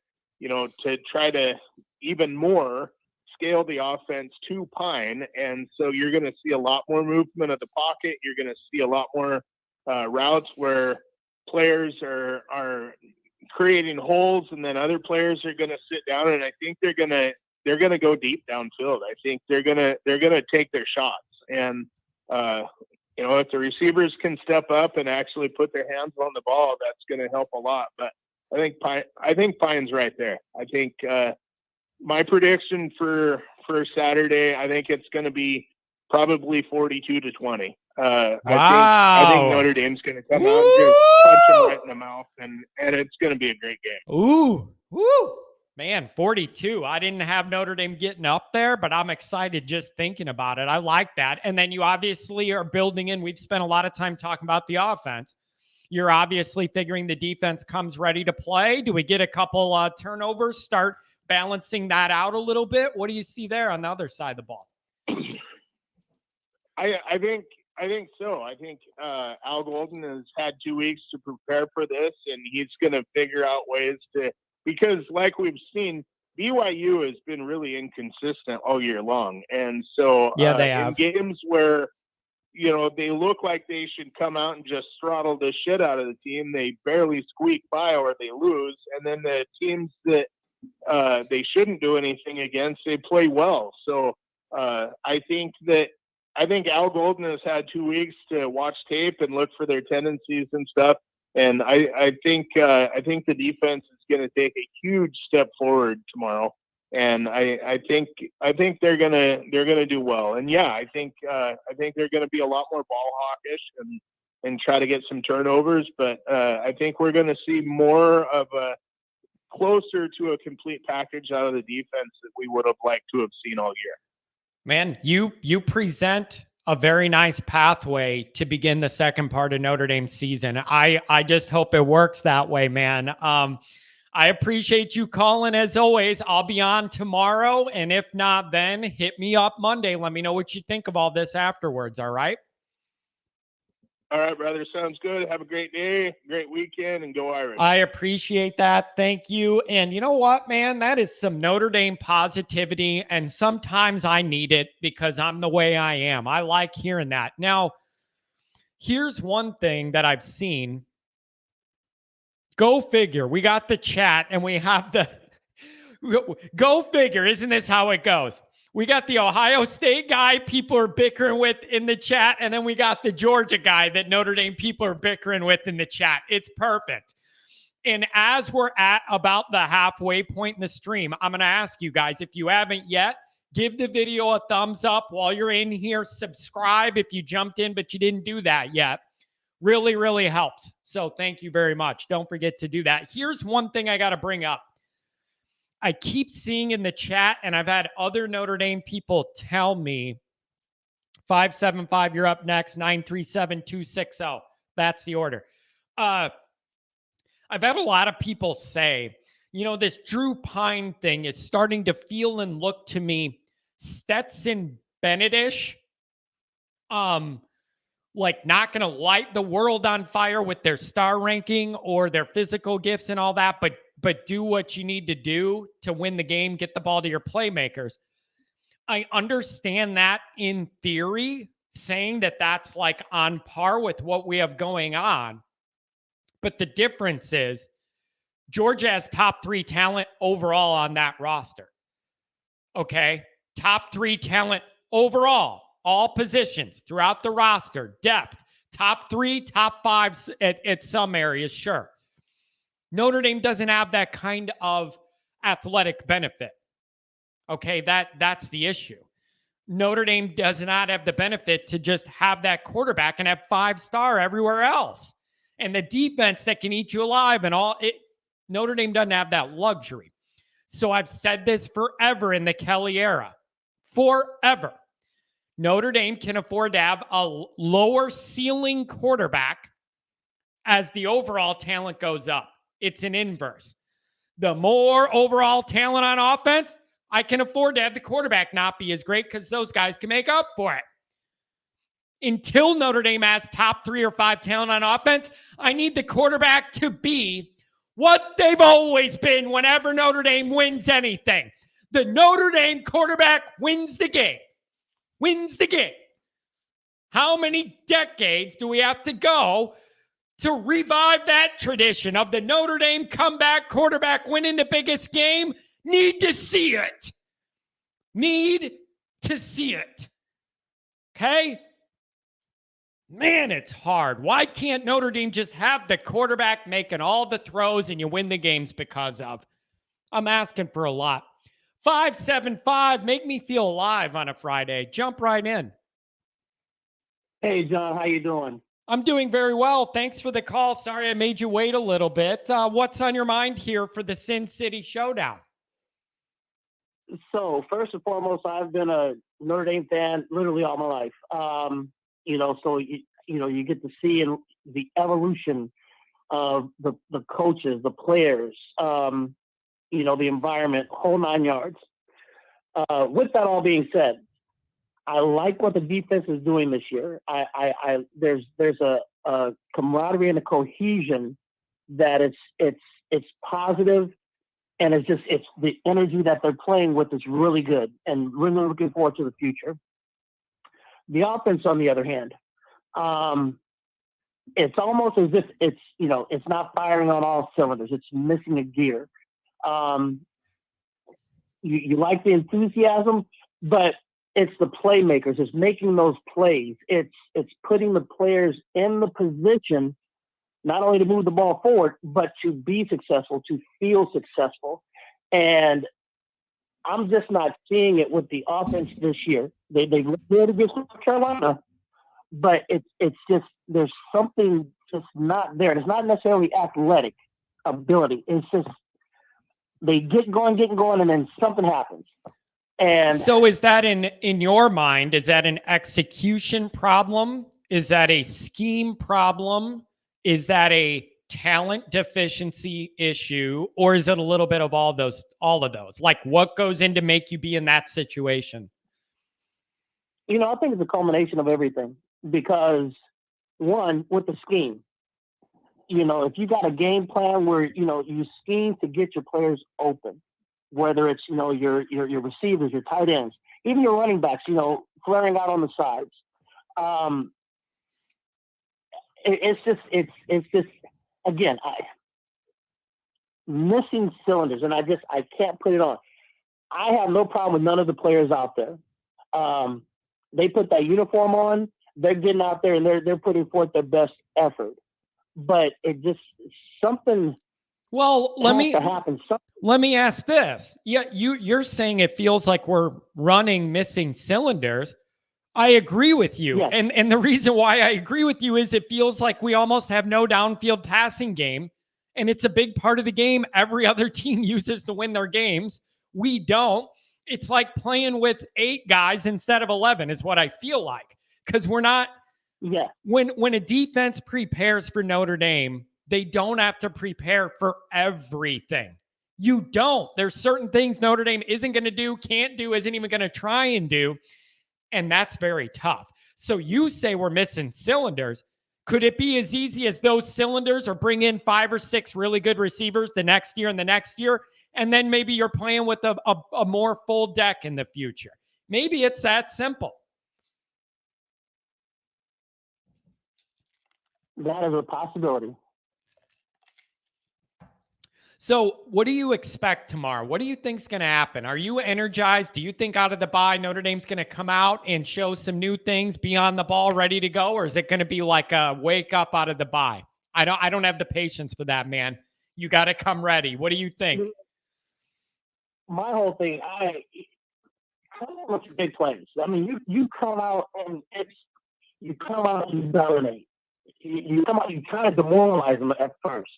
[SPEAKER 5] try to even more scale the offense to Pine, and so you're going to see a lot more movement of the pocket. You're going to see a lot more routes where players are creating holes, and then other players are going to sit down, and I think they're going to go deep downfield. I think they're going to take their shots, and if the receivers can step up and actually put their hands on the ball, that's going to help a lot. But I think Pine's right there. I think my prediction for Saturday, I think it's going to be probably 42-20. I think Notre Dame's going to come out and just punch them right in the mouth, and it's going to be a great game.
[SPEAKER 1] Ooh, man, 42. I didn't have Notre Dame getting up there, but I'm excited just thinking about it. I like that. And then you obviously are building in. We've spent a lot of time talking about the offense. You're obviously figuring the defense comes ready to play. Do we get a couple turnovers, start balancing that out a little bit? What do you see there on the other side of the ball?
[SPEAKER 5] I think so. I think Al Golden has had 2 weeks to prepare for this, and he's going to figure out ways because like we've seen, BYU has been really inconsistent all year long. And so
[SPEAKER 1] they have.
[SPEAKER 5] In games where, they look like they should come out and just throttle the shit out of the team, they barely squeak by or they lose. And then the teams that they shouldn't do anything against, they play well. So I think Al Golden has had 2 weeks to watch tape and look for their tendencies and stuff. And I think the defense is going to take a huge step forward tomorrow. And I think they're gonna do well. And yeah, I think they're going to be a lot more ball hawkish and try to get some turnovers. But I think we're going to see more of a closer to a complete package out of the defense that we would have liked to have seen all year. Man,
[SPEAKER 1] you present a very nice pathway to begin the second part of Notre Dame season. I just hope it works that way, man. I appreciate you calling as always. I'll be on tomorrow, and if not, then hit me up Monday. Let me know what you think of all this afterwards. All right.
[SPEAKER 5] All right, brother. Sounds good. Have a great day, great weekend, and go Irish.
[SPEAKER 1] I appreciate that. Thank you. And you know what, man? That is some Notre Dame positivity, and sometimes I need it because I'm the way I am. I like hearing that. Now, here's one thing that I've seen. Go figure. We got the chat, and we have the go figure. Isn't this how it goes? We got the Ohio State guy people are bickering with in the chat, and then we got the Georgia guy that Notre Dame people are bickering with in the chat. It's perfect. And as we're at about the halfway point in the stream, I'm going to ask you guys, if you haven't yet, give the video a thumbs up while you're in here. Subscribe if you jumped in, but you didn't do that yet. Really, really helps. So thank you very much. Don't forget to do that. Here's one thing I got to bring up. I keep seeing in the chat, and I've had other Notre Dame people tell me, 575, you're up next, 937-260. That's the order. I've had a lot of people say, this Drew Pine thing is starting to feel and look to me Stetson Bennett-ish. Like not going to light the world on fire with their star ranking or their physical gifts and all that, but do what you need to do to win the game, get the ball to your playmakers. I understand that in theory, saying that that's like on par with what we have going on. But the difference is Georgia has top 3 talent overall on that roster. Okay. Top 3 talent overall, all positions throughout the roster, depth, top 3, top 5 at some areas. Sure. Notre Dame doesn't have that kind of athletic benefit. Okay. That's the issue. Notre Dame does not have the benefit to just have that quarterback and have 5-star everywhere else. And the defense that can eat you alive and all it. Notre Dame doesn't have that luxury. So I've said this forever in the Kelly era. Forever. Notre Dame can afford to have a lower ceiling quarterback as the overall talent goes up. It's an inverse. The more overall talent on offense, I can afford to have the quarterback not be as great because those guys can make up for it. Until Notre Dame has top 3 or 5 talent on offense, I need the quarterback to be what they've always been whenever Notre Dame wins anything. The Notre Dame quarterback wins the game. Wins the game. How many decades do we have to go to revive that tradition of the Notre Dame comeback quarterback winning the biggest game? Need to see it. Need to see it. Okay? Man, it's hard. Why can't Notre Dame just have the quarterback making all the throws and you win the games because of? I'm asking for a lot. 575, make me feel alive on a Friday. Jump right in.
[SPEAKER 6] Hey, John, how you doing?
[SPEAKER 1] I'm doing very well. Thanks for the call. Sorry I made you wait a little bit. What's on your mind here for the Sin City Showdown?
[SPEAKER 6] So, first and foremost, I've been a Notre Dame fan literally all my life. So you get to see the evolution of the coaches, the players, the environment, whole 9 yards. With that all being said, I like what the defense is doing this year. There's a camaraderie and a cohesion that it's positive, and it's the energy that they're playing with is really good, and really looking forward to the future. The offense, on the other hand, it's almost as if it's not firing on all cylinders. It's missing a gear. You like the enthusiasm, but it's the playmakers. It's making those plays. It's putting the players in the position not only to move the ball forward, but to be successful, to feel successful. And I'm just not seeing it with the offense this year. They looked good against North Carolina, but it's just there's something just not there. It's not necessarily athletic ability. It's just they get going, and then something happens. And
[SPEAKER 1] so is that in your mind, is that an execution problem? Is that a scheme problem? Is that a talent deficiency issue? Or is it a little bit of all of those? Like what goes in to make you be in that situation?
[SPEAKER 6] I think it's a culmination of everything because one, with the scheme, if you got a game plan where, you scheme to get your players open, whether it's, your receivers, your tight ends, even your running backs, flaring out on the sides. It's just, again, missing cylinders, and I can't put it on. I have no problem with none of the players out there. They put that uniform on, they're getting out there and they're putting forth their best effort. But it just something.
[SPEAKER 1] Well, let me ask this. Yeah, you're saying it feels like we're running missing cylinders. I agree with you.
[SPEAKER 6] Yes.
[SPEAKER 1] And the reason why I agree with you is it feels like we almost have no downfield passing game. And it's a big part of the game every other team uses to win their games. We don't. It's like playing with 8 guys instead of 11 is what I feel like. Because we're not
[SPEAKER 6] Yeah.
[SPEAKER 1] When a defense prepares for Notre Dame, they don't have to prepare for everything. You don't. There's certain things Notre Dame isn't going to do, can't do, isn't even going to try and do. And that's very tough. So you say we're missing cylinders. Could it be as easy as those cylinders, or bring in 5 or 6 really good receivers the next year and the next year? And then maybe you're playing with a more full deck in the future. Maybe it's that simple.
[SPEAKER 6] That is a possibility.
[SPEAKER 1] So what do you expect tomorrow? What do you think's going to happen? Are you energized? Do you think out of the bye Notre Dame's going to come out and show some new things, be on the ball, ready to go? Or is it going to be like a wake up out of the bye? I don't have the patience for that, man. You got to come ready. What do you think?
[SPEAKER 6] My whole thing, I look at big plays. I mean, you come out and you come out and you dominate. You come out, you try to demoralize them at first.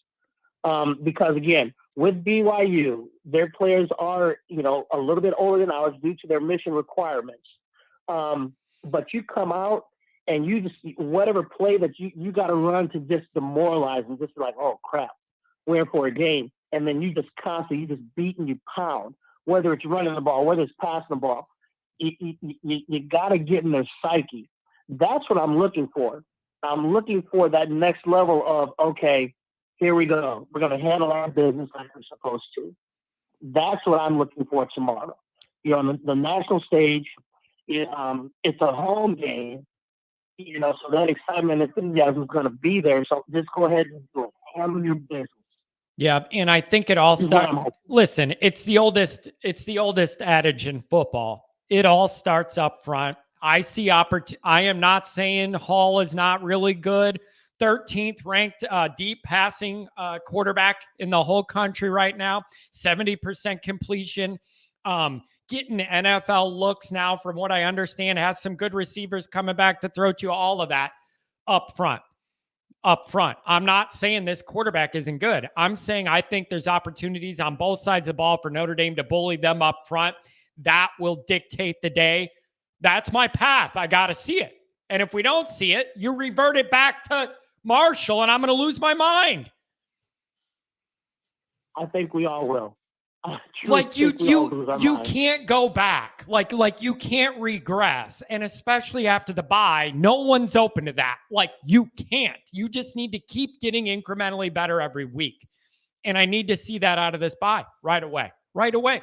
[SPEAKER 6] Because again, with BYU, their players are, a little bit older than ours due to their mission requirements. But you come out and you just, whatever play that you got to run to just demoralize them, just like, oh crap, we're in for a game. And then you just beat and you pound, whether it's running the ball, whether it's passing the ball. You got to get in their psyche. That's what I'm looking for. I'm looking for that next level of, okay, here we go. We're going to handle our business like we're supposed to. That's what I'm looking for tomorrow. On the national stage, it's a home game, so that excitement and enthusiasm is going to be there. So just go ahead and do it. Handle your business.
[SPEAKER 1] Yeah, and I think it all starts. Listen, it's the oldest adage in football. It all starts up front. I see I am not saying Hall is not really good. 13th ranked deep passing quarterback in the whole country right now. 70% completion. Getting NFL looks now, from what I understand, has some good receivers coming back to throw to. All of that up front. I'm not saying this quarterback isn't good. I'm saying I think there's opportunities on both sides of the ball for Notre Dame to bully them up front. That will dictate the day. That's my path. I got to see it. And if we don't see it, you revert it back to Marshall, and I'm going to lose my mind.
[SPEAKER 6] I think we all will.
[SPEAKER 1] Like you can't go back. Like you can't regress. And especially after the bye, no one's open to that. Like you can't. You just need to keep getting incrementally better every week. And I need to see that out of this bye right away. Right away.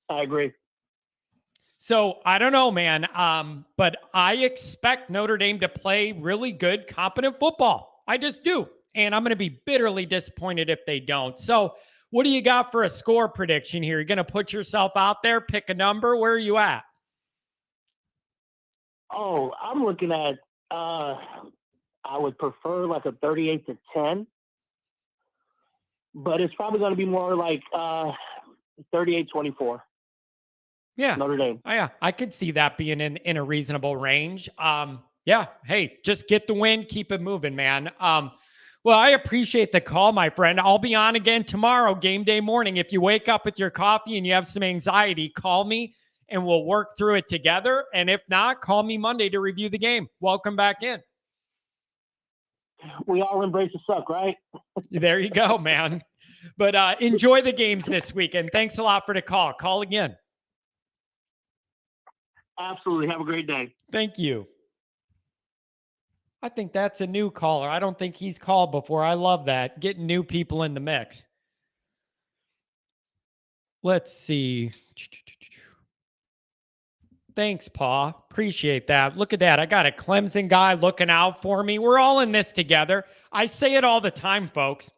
[SPEAKER 6] I agree.
[SPEAKER 1] So I don't know, man. But I expect Notre Dame to play really good, competent football. I just do. And I'm going to be bitterly disappointed if they don't. So what do you got for a score prediction here? You're going to put yourself out there, pick a number. Where are you at?
[SPEAKER 6] Oh, I'm looking at, I would prefer like a 38-10. But it's probably going to be more like 38-24.
[SPEAKER 1] Yeah.
[SPEAKER 6] Notre Dame.
[SPEAKER 1] Oh, yeah. I could see that being in a reasonable range. Yeah. Hey, just get the win. Keep it moving, man. Well, I appreciate the call, my friend. I'll be on again tomorrow, game day morning. If you wake up with your coffee and you have some anxiety, call me and we'll work through it together. And if not, call me Monday to review the game. Welcome back in.
[SPEAKER 6] We all embrace the suck, right?
[SPEAKER 1] There you go, man. But enjoy the games this weekend. Thanks a lot for the call. Call again.
[SPEAKER 6] Absolutely. Have a great day.
[SPEAKER 1] Thank you. I think that's a new caller. I don't think he's called before. I love that. Getting new people in the mix. Let's see. Thanks, Pa. Appreciate that. Look at that. I got a Clemson guy looking out for me. We're all in this together. I say it all the time, folks.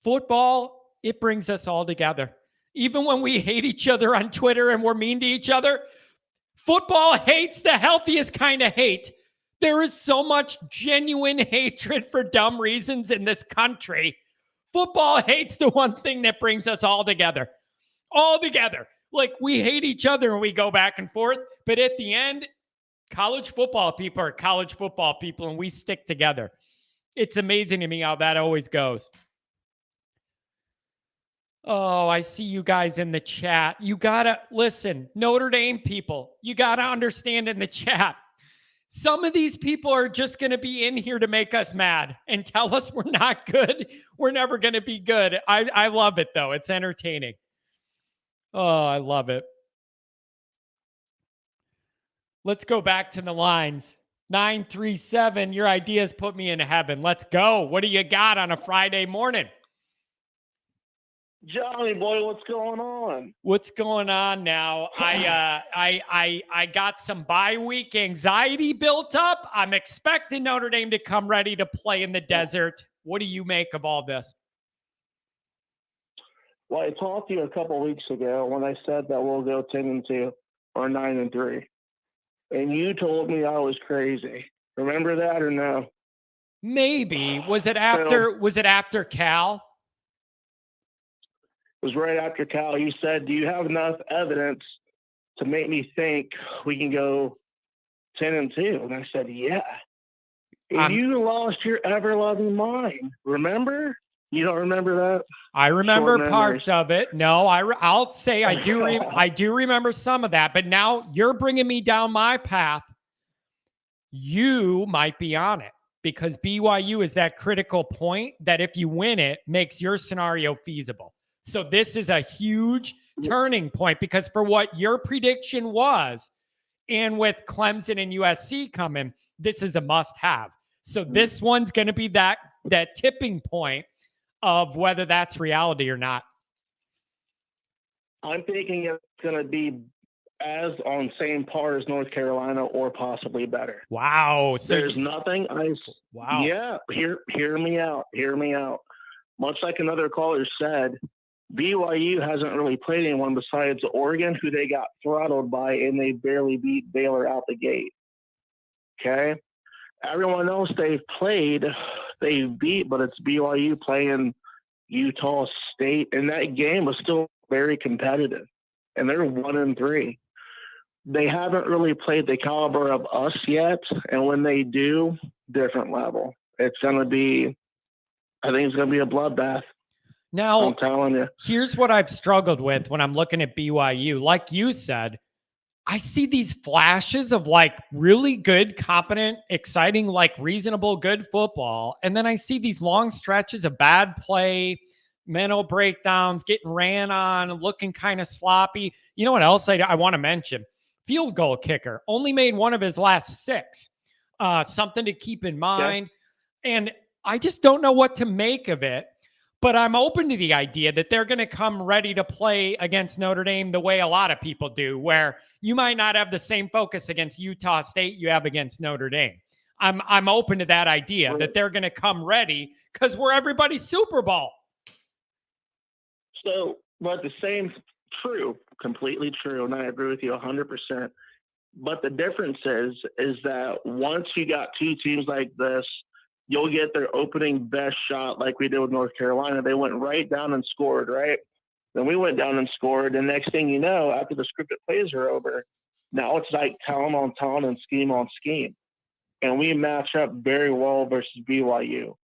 [SPEAKER 1] Football, it brings us all together. Even when we hate each other on Twitter and we're mean to each other, football hates the healthiest kind of hate. There is so much genuine hatred for dumb reasons in this country. Football hates the one thing that brings us all together. All together. Like, we hate each other and we go back and forth. But at the end, college football people are college football people and we stick together. It's amazing to me how that always goes. Oh, I see you guys in the chat. You got to listen, Notre Dame people, you got to understand in the chat. Some of these people are just going to be in here to make us mad and tell us we're not good. We're never going to be good. I love it, though. It's entertaining. Oh, I love it. Let's go back to the lines. 937, your ideas put me in heaven. Let's go. What do you got on a Friday morning?
[SPEAKER 6] Johnny boy, what's going on?
[SPEAKER 1] What's going on now? I got some bye week anxiety built up. I'm expecting Notre Dame to come ready to play in the desert. What do you make of all this?
[SPEAKER 6] Well, I talked to you a couple weeks ago when I said that we'll go 10-2 or 9-3, and you told me I was crazy. Remember that or no?
[SPEAKER 1] Maybe. Was it after Cal?
[SPEAKER 6] It was right after Cal. You said, do you have enough evidence to make me think we can go 10-2? And I said, yeah. And you lost your ever-loving mind. Remember? You don't remember that?
[SPEAKER 1] I remember parts of it. No, I'll say I do. I do remember some of that. But now you're bringing me down my path. You might be on it because BYU is that critical point that if you win it, makes your scenario feasible. So this is a huge turning point because for what your prediction was, and with Clemson and USC coming, this is a must-have. So this one's going to be that tipping point of whether that's reality or not.
[SPEAKER 6] I'm thinking it's going to be as on same par as North Carolina or possibly better.
[SPEAKER 1] Wow. So
[SPEAKER 6] there's nothing.
[SPEAKER 1] Wow.
[SPEAKER 6] Yeah. Hear me out. Hear me out. Much like another caller said, BYU hasn't really played anyone besides Oregon, who they got throttled by, and they barely beat Baylor out the gate. Okay? Everyone else they've played, they beat, but it's BYU playing Utah State, and that game was still very competitive, and they're 1-3. They haven't really played the caliber of us yet, and when they do, different level. It's going to be, I think it's going to be a bloodbath.
[SPEAKER 1] Now,
[SPEAKER 6] I'm telling you.
[SPEAKER 1] Here's what I've struggled with when I'm looking at BYU. Like you said, I see these flashes of like really good, competent, exciting, like reasonable, good football. And then I see these long stretches of bad play, mental breakdowns, getting ran on, looking kind of sloppy. You know what else I want to mention? Field goal kicker only made one of his last 6. Something to keep in mind. Yeah. And I just don't know what to make of it. But I'm open to the idea that they're going to come ready to play against Notre Dame the way a lot of people do, where you might not have the same focus against Utah State you have against Notre Dame. I'm open to that idea that they're going to come ready because we're everybody's Super Bowl.
[SPEAKER 6] So, but the same true, completely true, and I agree with you 100%. But the difference is that once you got two teams like this, you'll get their opening best shot like we did with North Carolina. They went right down and scored, right? Then we went down and scored. And next thing you know, after the scripted plays are over, now it's like talent on talent and scheme on scheme. And we match up very well versus BYU.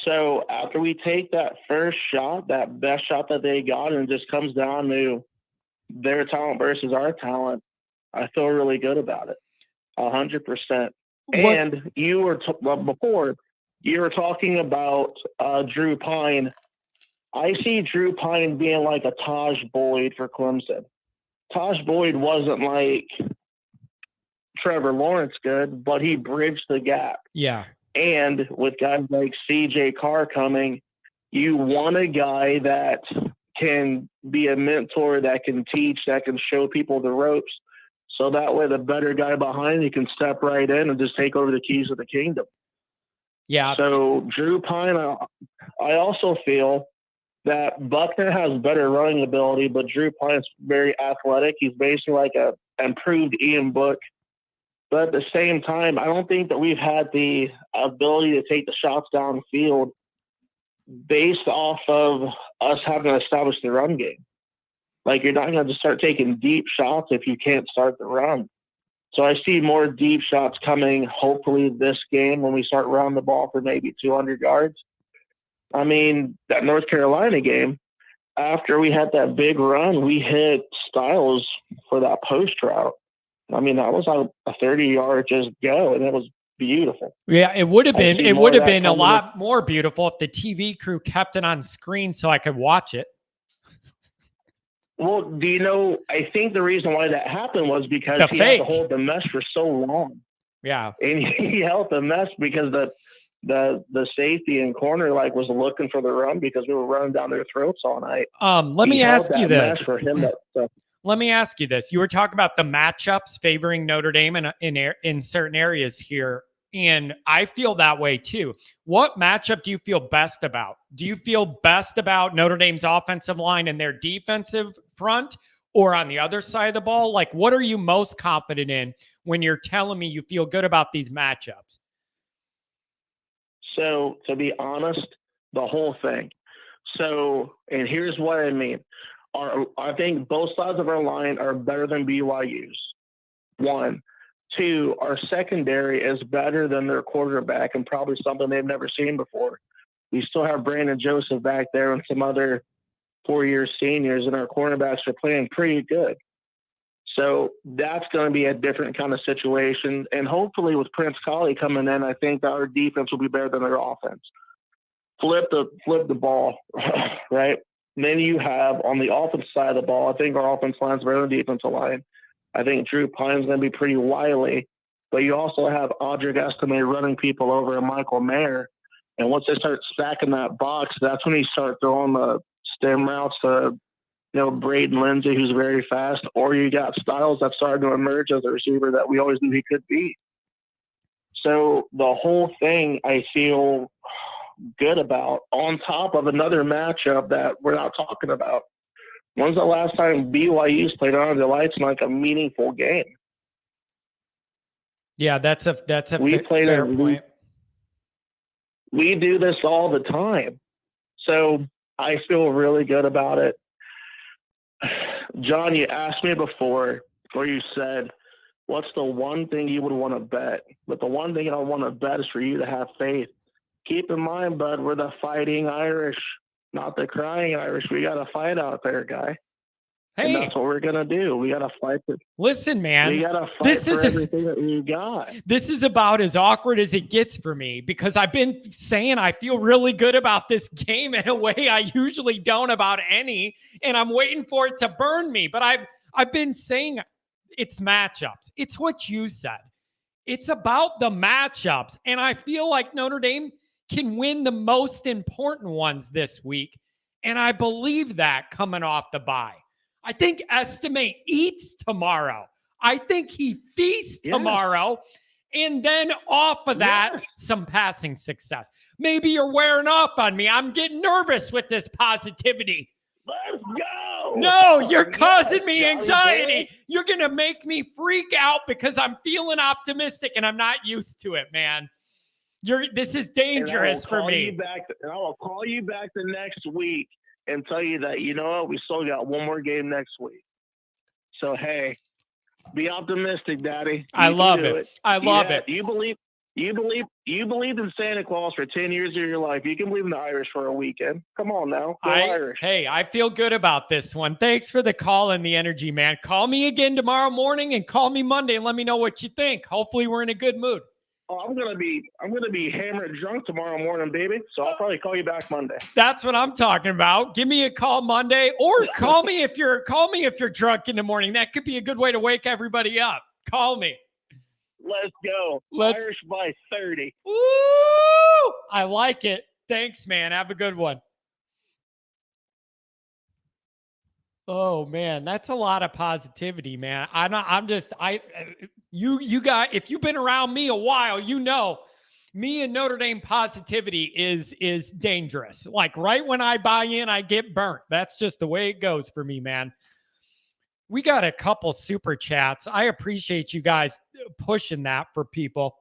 [SPEAKER 6] So after we take that first shot, that best shot that they got, and it just comes down to their talent versus our talent, I feel really good about it, 100%. And you were before you were talking about Drew Pine. I see Drew Pine being like a Taj Boyd for Clemson. Taj Boyd wasn't like Trevor Lawrence good, but he bridged the gap.
[SPEAKER 1] Yeah.
[SPEAKER 6] And with guys like CJ Carr coming, you want a guy that can be a mentor, that can teach, that can show people the ropes. So that way the better guy behind you can step right in and just take over the keys of the kingdom.
[SPEAKER 1] Yeah.
[SPEAKER 6] So Drew Pine, I also feel that Buckner has better running ability, but Drew Pine's very athletic. He's basically like a improved Ian Book. But at the same time, I don't think that we've had the ability to take the shots downfield based off of us having to establish the run game. Like, you're not going to just start taking deep shots if you can't start the run. So I see more deep shots coming, hopefully, this game when we start running the ball for maybe 200 yards. I mean, that North Carolina game, after we had that big run, we hit Styles for that post route. I mean, that was a 30-yard just go, and it was beautiful.
[SPEAKER 1] Yeah, it would have been. It would have been a lot
[SPEAKER 6] in.
[SPEAKER 1] more beautiful if the TV crew kept it on screen so I could watch it.
[SPEAKER 6] Well, do you know? I think the reason why that happened was because he
[SPEAKER 1] fake.
[SPEAKER 6] had to hold the mesh for so long.
[SPEAKER 1] Yeah,
[SPEAKER 6] and he held the mesh because the safety and corner was looking for the run because we were running down their throats all night.
[SPEAKER 1] Let me ask you this.
[SPEAKER 6] For him,
[SPEAKER 1] Let me ask you this. You were talking about the matchups favoring Notre Dame in certain areas here, and I feel that way too. What matchup do you feel best about? Do you feel best about Notre Dame's offensive line and their defensive front, or on the other side of the ball? Like, what are you most confident in when you're telling me you feel good about these matchups?
[SPEAKER 6] So, to be honest, the whole thing. So, and here's what I mean. I think both sides of our line are better than BYU's. 1. 2, our secondary is better than their quarterback and probably something they've never seen before. We still have Brandon Joseph back there and some other 4-year seniors, and our cornerbacks are playing pretty good. So that's going to be a different kind of situation. And hopefully with Prince Colley coming in, I think that our defense will be better than their offense. Flip the ball, right? And then you have on the offense side of the ball, I think our offense line is better than the defensive line. I think Drew Pine's going to be pretty wily. But you also have Audric Estime running people over and Michael Mayer. And once they start stacking that box, that's when you start throwing the stem routes to Braden Lindsay, who's very fast, or you got Styles that's starting to emerge as a receiver that we always knew he could be. So the whole thing I feel good about, on top of another matchup that we're not talking about. When's the last time BYU's played on the lights in a meaningful game?
[SPEAKER 1] Yeah, that's a fair point.
[SPEAKER 6] We do this all the time. So I feel really good about it. John, you asked me before, or you said, what's the one thing you would want to bet? But the one thing I want to bet is for you to have faith. Keep in mind, bud, we're the fighting Irish, not the crying Irish. We got to fight out there, guy. Hey, and that's what we're gonna do. We gotta fight.
[SPEAKER 1] Listen, man.
[SPEAKER 6] We gotta fight for everything that you got.
[SPEAKER 1] This is about as awkward as it gets for me because I've been saying I feel really good about this game in a way I usually don't about any, and I'm waiting for it to burn me. But I've been saying it's matchups. It's what you said. It's about the matchups, and I feel like Notre Dame can win the most important ones this week, and I believe that coming off the bye. I think Estime eats tomorrow. I think he feasts tomorrow. And then off of that, some passing success. Maybe you're wearing off on me. I'm getting nervous with this positivity.
[SPEAKER 6] Let's go.
[SPEAKER 1] No, you're causing me anxiety. You're going to make me freak out because I'm feeling optimistic and I'm not used to it, man. This is dangerous for me.
[SPEAKER 6] I will call you back the next week and tell you that, you know what, we still got one more game next week. So, hey, be optimistic, Daddy.
[SPEAKER 1] I love it. I love it.
[SPEAKER 6] You believed in Santa Claus for 10 years of your life. You can believe in the Irish for a weekend. Come on now. Go Irish.
[SPEAKER 1] Hey, I feel good about this one. Thanks for the call and the energy, man. Call me again tomorrow morning and call me Monday and let me know what you think. Hopefully we're in a good mood.
[SPEAKER 6] Oh, I'm gonna be hammered drunk tomorrow morning, baby. So I'll probably call you back Monday.
[SPEAKER 1] That's what I'm talking about. Give me a call Monday, or call me if you're drunk in the morning. That could be a good way to wake everybody up. Call me.
[SPEAKER 6] Let's go. Irish by 30.
[SPEAKER 1] Woo! I like it. Thanks, man. Have a good one. Oh man, that's a lot of positivity, man. You got, if you've been around me a while, you know, me and Notre Dame positivity is dangerous. Like right when I buy in, I get burnt. That's just the way it goes for me, man. We got a couple super chats. I appreciate you guys pushing that for people.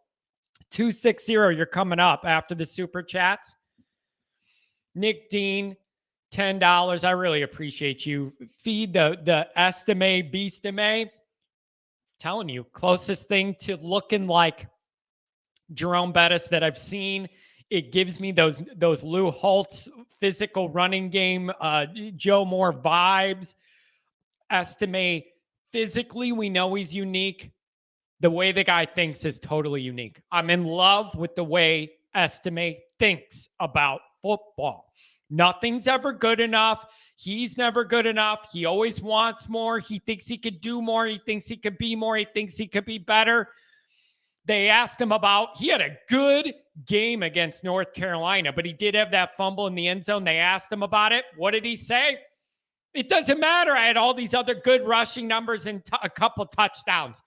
[SPEAKER 1] 260, you're coming up after the super chats. Nick Dean, $10. I really appreciate you. Feed the Estime Beastime. Telling you, closest thing to looking like Jerome Bettis that I've seen It gives me those Lou Holtz physical running game, Joe Moore vibes. Estime, physically, we know he's unique. The way the guy thinks is totally unique. I'm in love with the way Estime thinks about football. Nothing's ever good enough. He's never good enough. He always wants more. He thinks he could do more. He thinks he could be more. He thinks he could be better. They asked him about, he had a good game against North Carolina, but he did have that fumble in the end zone. They asked him about it. What did he say? It doesn't matter. I had all these other good rushing numbers and a couple touchdowns.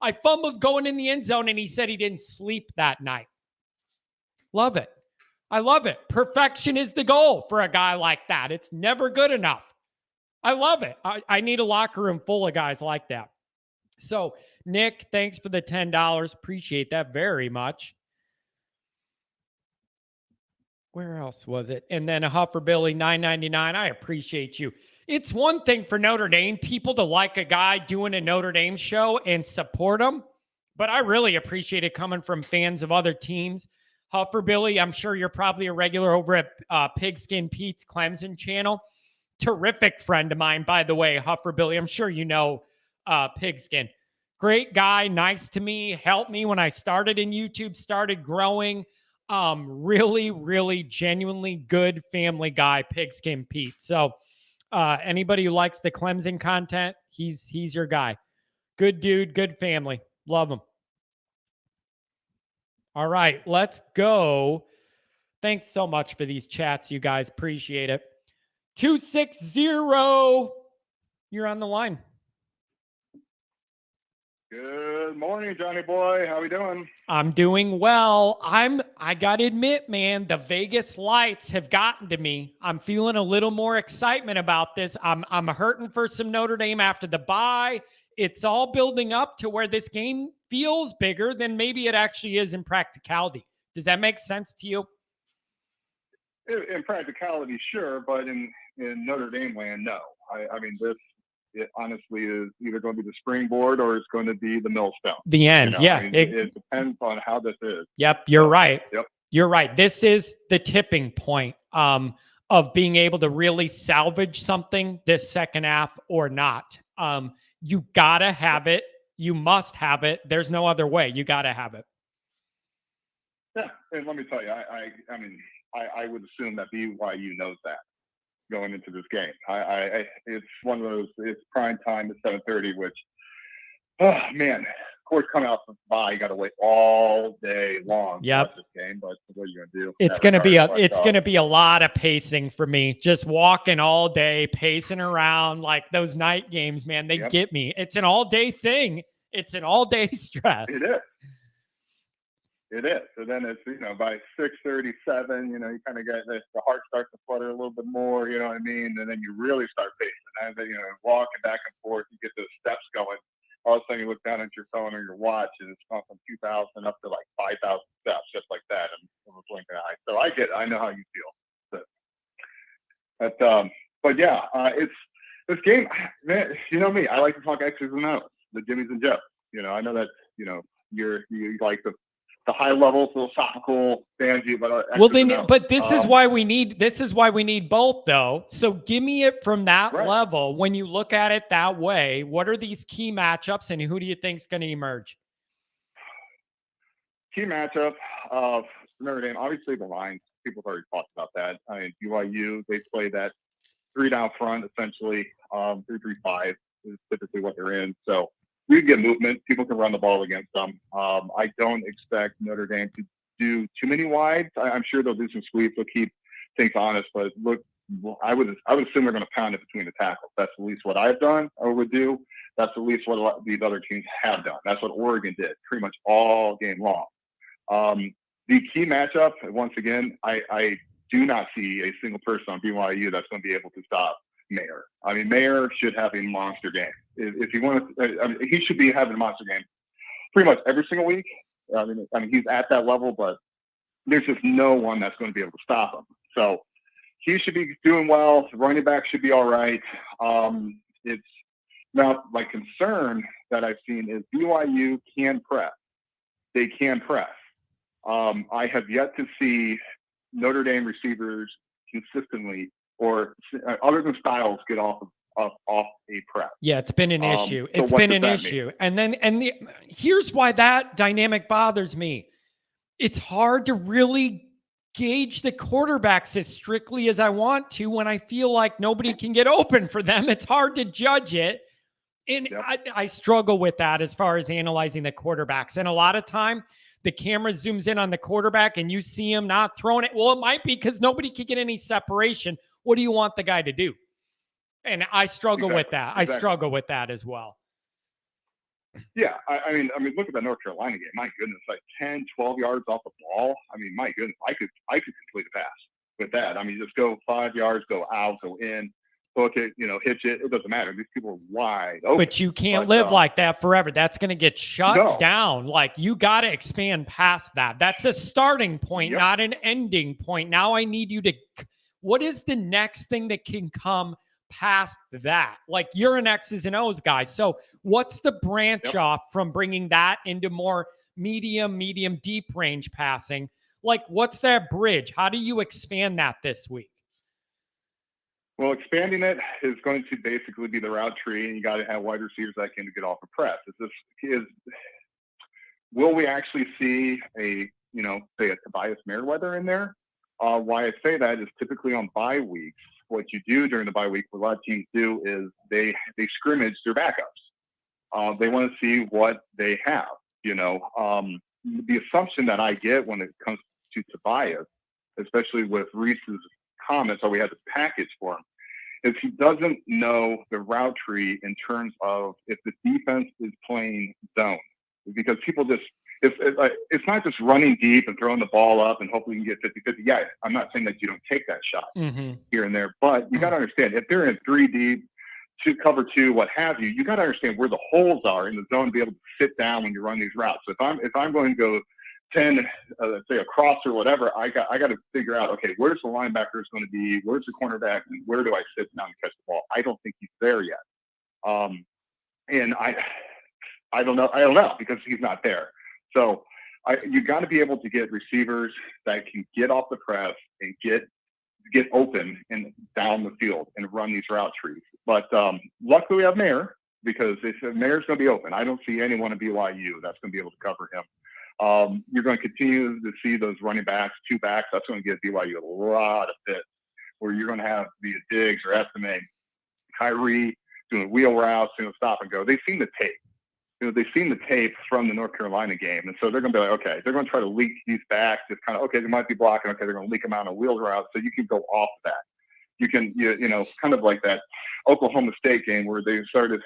[SPEAKER 1] I fumbled going in the end zone, and he said he didn't sleep that night. Love it. I love it. Perfection is the goal for a guy like that. It's never good enough. I love it. I need a locker room full of guys like that. So, Nick, thanks for the $10. Appreciate that very much. Where else was it? And then a Huffer Billy, $9.99. I appreciate you. It's one thing for Notre Dame people to like a guy doing a Notre Dame show and support him, but I really appreciate it coming from fans of other teams. Huffer Billy, I'm sure you're probably a regular over at Pigskin Pete's Clemson channel. Terrific friend of mine, by the way, Huffer Billy. I'm sure you know Pigskin. Great guy, nice to me, helped me when I started in YouTube, started growing. Really, really genuinely good family guy, Pigskin Pete. So anybody who likes the Clemson content, he's your guy. Good dude, good family. Love him. All right, let's go. Thanks so much for these chats, you guys. Appreciate it. 260. You're on the line.
[SPEAKER 7] Good morning, Johnny boy. How we doing?
[SPEAKER 1] I'm doing well. I got to admit, man, the Vegas lights have gotten to me. I'm feeling a little more excitement about this. I'm hurting for some Notre Dame after the bye. It's all building up to where this game feels bigger than maybe it actually is in practicality. Does that make sense to you?
[SPEAKER 7] In practicality, sure, but in Notre Dame land, no. I mean, it honestly is either going to be the springboard or it's going to be the millstone.
[SPEAKER 1] The end,
[SPEAKER 7] you know?
[SPEAKER 1] yeah.
[SPEAKER 7] I mean, it depends on how this is.
[SPEAKER 1] Yep, you're right.
[SPEAKER 7] Yep.
[SPEAKER 1] You're right. This is the tipping point of being able to really salvage something this second half or not. You got to have it. You must have it. There's no other way. You got to have it.
[SPEAKER 7] Yeah, and let me tell you, I mean, I would assume that BYU knows that going into this game. It's one of those. It's prime time at 7:30, which, oh man, of course, coming out from bye, you got to wait all day long to watch this game. But what are you gonna do?
[SPEAKER 1] It's gonna be a lot of pacing for me. Just walking all day, pacing around like those night games, man. They get me. It's an all day thing. It's an all day stress.
[SPEAKER 7] It is. It is. So then it's, by 6:37, you kind of get the heart starts to flutter a little bit more, you know what I mean? And then you really start pacing. And then, walking back and forth, you get those steps going. All of a sudden you look down at your phone or your watch and it's gone from 2,000 up to like 5,000 steps, just like that. And from a blink of an eye. So I get it. I know how you feel. But yeah, it's this game, man, you know me, I like to talk X's and O's, the Jimmies and Joes. I know that, you like the high level philosophical fantasy, but
[SPEAKER 1] this is why we need both though. So give me it from that level. When you look at it that way, what are these key matchups and who do you think is going to emerge?
[SPEAKER 7] Key matchup of Notre Dame, obviously the lines. People have already talked about that. I mean, BYU, they play that 3 down front, essentially 3-3-5 is typically what they're in. So you get movement. People can run the ball against them. I don't expect Notre Dame to do too many wides. I'm sure they'll do some sweeps. They'll keep things honest. But look, I would assume they're going to pound it between the tackles. That's at least what I've done or would do. That's at least what a lot of these other teams have done. That's what Oregon did pretty much all game long. The key matchup, once again, I do not see a single person on BYU that's going to be able to stop Mayer. I mean, Mayer should have a monster game. If he wants, he should be having a monster game pretty much every single week. I mean, he's at that level, but there's just no one that's going to be able to stop him. So he should be doing well. The running back should be all right. It's now my concern that I've seen is BYU can press. They can press. I have yet to see Notre Dame receivers consistently, or other than Styles, get off a prep.
[SPEAKER 1] Yeah, it's been an issue.
[SPEAKER 7] So
[SPEAKER 1] It's
[SPEAKER 7] what
[SPEAKER 1] been
[SPEAKER 7] does
[SPEAKER 1] an
[SPEAKER 7] that
[SPEAKER 1] issue. Here's why that dynamic bothers me. It's hard to really gauge the quarterbacks as strictly as I want to when I feel like nobody can get open for them. It's hard to judge it. And
[SPEAKER 7] Yep.
[SPEAKER 1] I struggle with that as far as analyzing the quarterbacks. And a lot of time, the camera zooms in on the quarterback and you see him not throwing it. Well, it might be because nobody can get any separation. What do you want the guy to do? And I struggle with that. I struggle with that as well.
[SPEAKER 7] Yeah, I mean, look at the North Carolina game. My goodness, like 10, 12 yards off the ball. I mean, my goodness, I could complete a pass with that. I mean, just go 5 yards, go out, go in, hook it, hitch it. It doesn't matter. These people are wide open.
[SPEAKER 1] But you can't live like that forever. That's going to get shut down. Like, you got to expand past that. That's a starting point, not an ending point. Now I need you to, what is the next thing that can come past that? Like, you're an X's and O's guy. So what's the branch off from bringing that into more medium, deep range passing? Like, what's that bridge? How do you expand that this week?
[SPEAKER 7] Well, expanding it is going to basically be the route tree, and you got to have wide receivers that can get off the press. Will we actually see say a Tobias Merriweather in there? Why I say that is typically on bye weeks, what you do during the bye week, what a lot of teams do is they scrimmage their backups. They want to see what they have. The assumption that I get when it comes to Tobias, especially with Reese's comments, we had this package for him, is he doesn't know the route tree in terms of if the defense is playing zone, because people just, it's not just running deep and throwing the ball up and hopefully you can get 50-50. Yeah, I'm not saying that you don't take that shot here and there, but you got to understand, if they're in 3 deep, to cover 2, what have you, you got to understand where the holes are in the zone to be able to sit down when you run these routes. So if I'm going to go 10, say a cross or whatever, I got to figure out, okay, where's the linebacker is going to be, where's the cornerback, and where do I sit down and catch the ball? I don't think he's there yet. And I don't know because he's not there. So you got to be able to get receivers that can get off the press and get open and down the field and run these route trees. But luckily we have Mayer, because if Mayer's going to be open, I don't see anyone at BYU that's going to be able to cover him. You're going to continue to see those running backs, 2 backs. That's going to give BYU a lot of fits, where you're going to have the Diggs or Estimate, Kyrie doing wheel routes, stop and go. They've seen the tape. They've seen the tape from the North Carolina game, and so they're going to be like, okay, they're going to try to leak these backs. Just kind of, okay, they might be blocking. Okay, they're going to leak them out on wheel routes, so you can go off that. You can, kind of like that Oklahoma State game where they started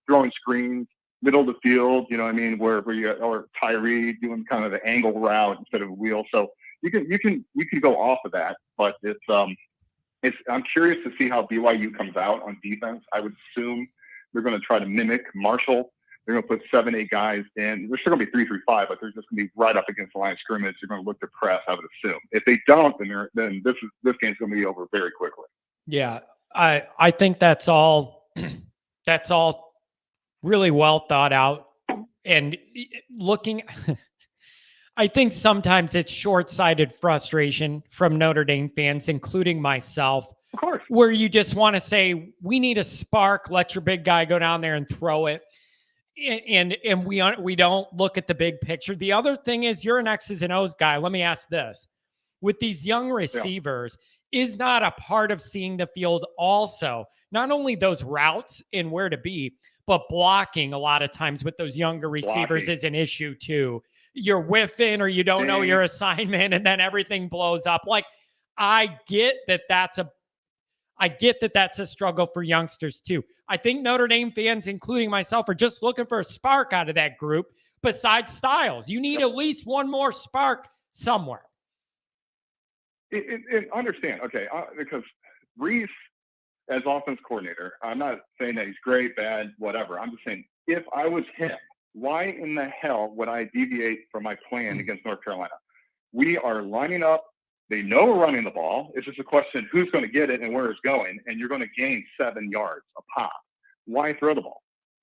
[SPEAKER 7] throwing screens middle of the field, where you or Tyree doing kind of the angle route instead of a wheel. So you can go off of that, but I'm curious to see how BYU comes out on defense. I would assume they're going to try to mimic Marshall. They're going to put 7, 8 guys in. They're still going to be 3-3-5, but they're just going to be right up against the line of scrimmage. They're going to look to press, I would assume. If they don't, then this game's going to be over very quickly.
[SPEAKER 1] Yeah, I think that's all really well thought out. And looking, I think sometimes it's short-sighted frustration from Notre Dame fans, including myself,
[SPEAKER 7] of course,
[SPEAKER 1] where you just want to say, we need a spark, let your big guy go down there and throw it. And we don't look at the big picture. The other thing is, you're an X's and O's guy. Let me ask this. With these young receivers, is not a part of seeing the field also not only those routes and where to be, but blocking a lot of times with those younger receivers is an issue too. You're whiffing or you don't know your assignment and then everything blows up. Like, I get that that's a struggle for youngsters too. I think Notre Dame fans, including myself, are just looking for a spark out of that group besides Styles. You need at least one more spark somewhere.
[SPEAKER 7] Understand, okay, because Reese, as offense coordinator, I'm not saying that he's great, bad, whatever. I'm just saying, if I was him, why in the hell would I deviate from my plan against North Carolina? We are lining up. They know we're running the ball. It's just a question who's going to get it and where it's going, and you're going to gain 7 yards a pop. Why throw the ball?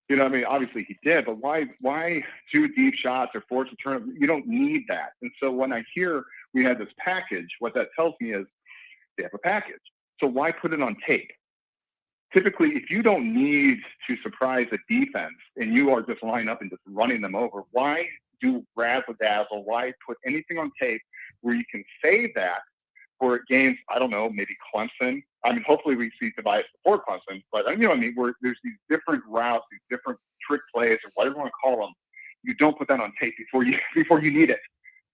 [SPEAKER 7] You know, I mean, obviously he did, but why 2 deep shots or force a turnover? You don't need that. And so when I hear we had this package, what that tells me is they have a package. So why put it on tape? Typically, if you don't need to surprise a defense and you are just lining up and just running them over, why do razzle-dazzle? Why put anything on tape where you can save that for games, I don't know, maybe Clemson? I mean, hopefully we see Tobias before Clemson, but you know what I mean? Where there's these different routes, these different trick plays, or whatever you want to call them. You don't put that on tape before you need it.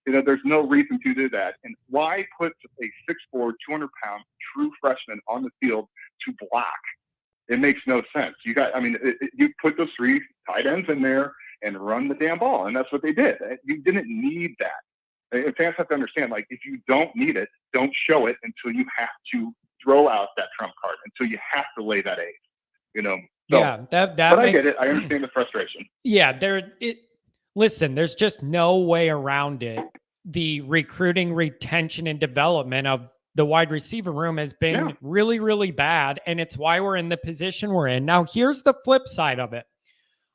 [SPEAKER 7] You know, there's no reason to do that. And why put a 6'4", 200-pound true freshman on the field to block? It makes no sense. You put those 3 tight ends in there and run the damn ball, and that's what they did. You didn't need that. And fans have to understand, like, if you don't need it, don't show it until you have to throw out that trump card, until you have to lay that ace. You know. So,
[SPEAKER 1] yeah, that
[SPEAKER 7] but
[SPEAKER 1] makes,
[SPEAKER 7] I get it. I understand the frustration.
[SPEAKER 1] Yeah, listen, there's just no way around it. The recruiting, retention, and development of the wide receiver room has been really, really bad, and it's why we're in the position we're in. Now, here's the flip side of it.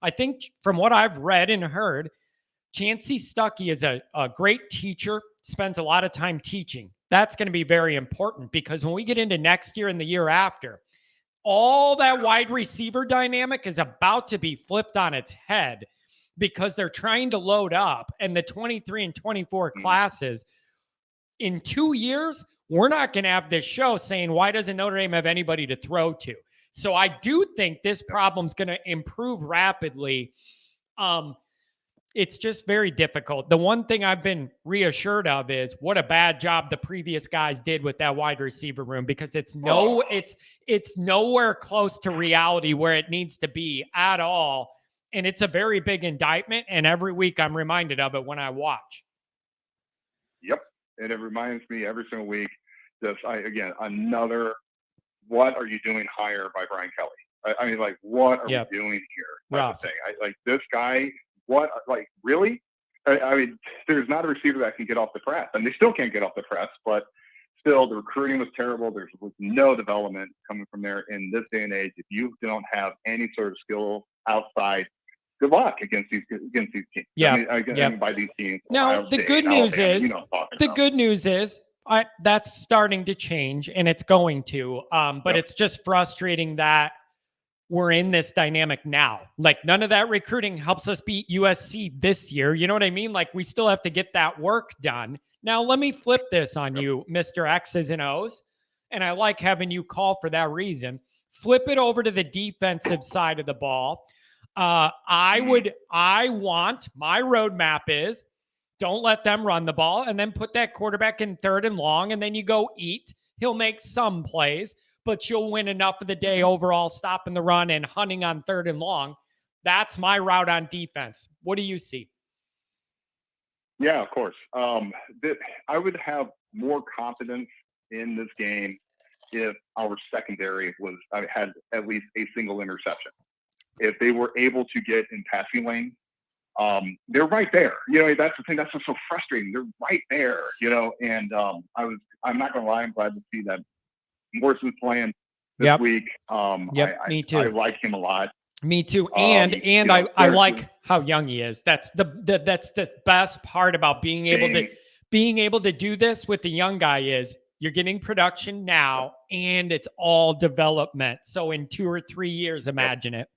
[SPEAKER 1] I think from what I've read and heard, Chancey Stuckey is a great teacher, spends a lot of time teaching. That's going to be very important because when we get into next year and the year after, all that wide receiver dynamic is about to be flipped on its head because they're trying to load up, and the 23 and 24 classes in 2 years, we're not going to have this show saying, why doesn't Notre Dame have anybody to throw to? So I do think this problem's going to improve rapidly. It's just very difficult. The one thing I've been reassured of is what a bad job the previous guys did with that wide receiver room, because it's nowhere close to reality where it needs to be at all. And it's a very big indictment. And every week I'm reminded of it when I watch.
[SPEAKER 7] Yep. And it reminds me every single week, another, what are you doing higher by Brian Kelly? I mean, like, what are we doing here? Type of thing. Like, this guy, what, like, really? I mean, there's not a receiver that can get off the press, and they still can't get off the press, but still the recruiting was terrible. There was no development coming from there in this day and age. If you don't have any sort of skill outside, good luck against these teams.
[SPEAKER 1] Yeah.
[SPEAKER 7] By these teams.
[SPEAKER 1] Now, the good news is that's starting to change, and it's going to. But it's just frustrating that we're in this dynamic now. Like, none of that recruiting helps us beat USC this year. You know what I mean? Like, we still have to get that work done. Now, let me flip this on you, Mr. X's and O's. And I like having you call for that reason. Flip it over to the defensive side of the ball. My roadmap is don't let them run the ball, and then put that quarterback in 3rd and long, and then you go eat. He'll make some plays, but you'll win enough of the day overall, stopping the run and hunting on 3rd and long. That's my route on defense. What do you see?
[SPEAKER 7] Yeah, of course. I would have more confidence in this game if our secondary had at least a single interception. If they were able to get in passing lane, they're right there. You know, that's the thing that's so frustrating. They're right there, you know, and I'm not going to lie, I'm glad to see that Morrison's playing this week. Me too. I like him a lot.
[SPEAKER 1] Me too. And I like how young he is. That's the best part about being able to do this with the young guy is you're getting production now, and it's all development. So in 2 or 3 years, imagine it.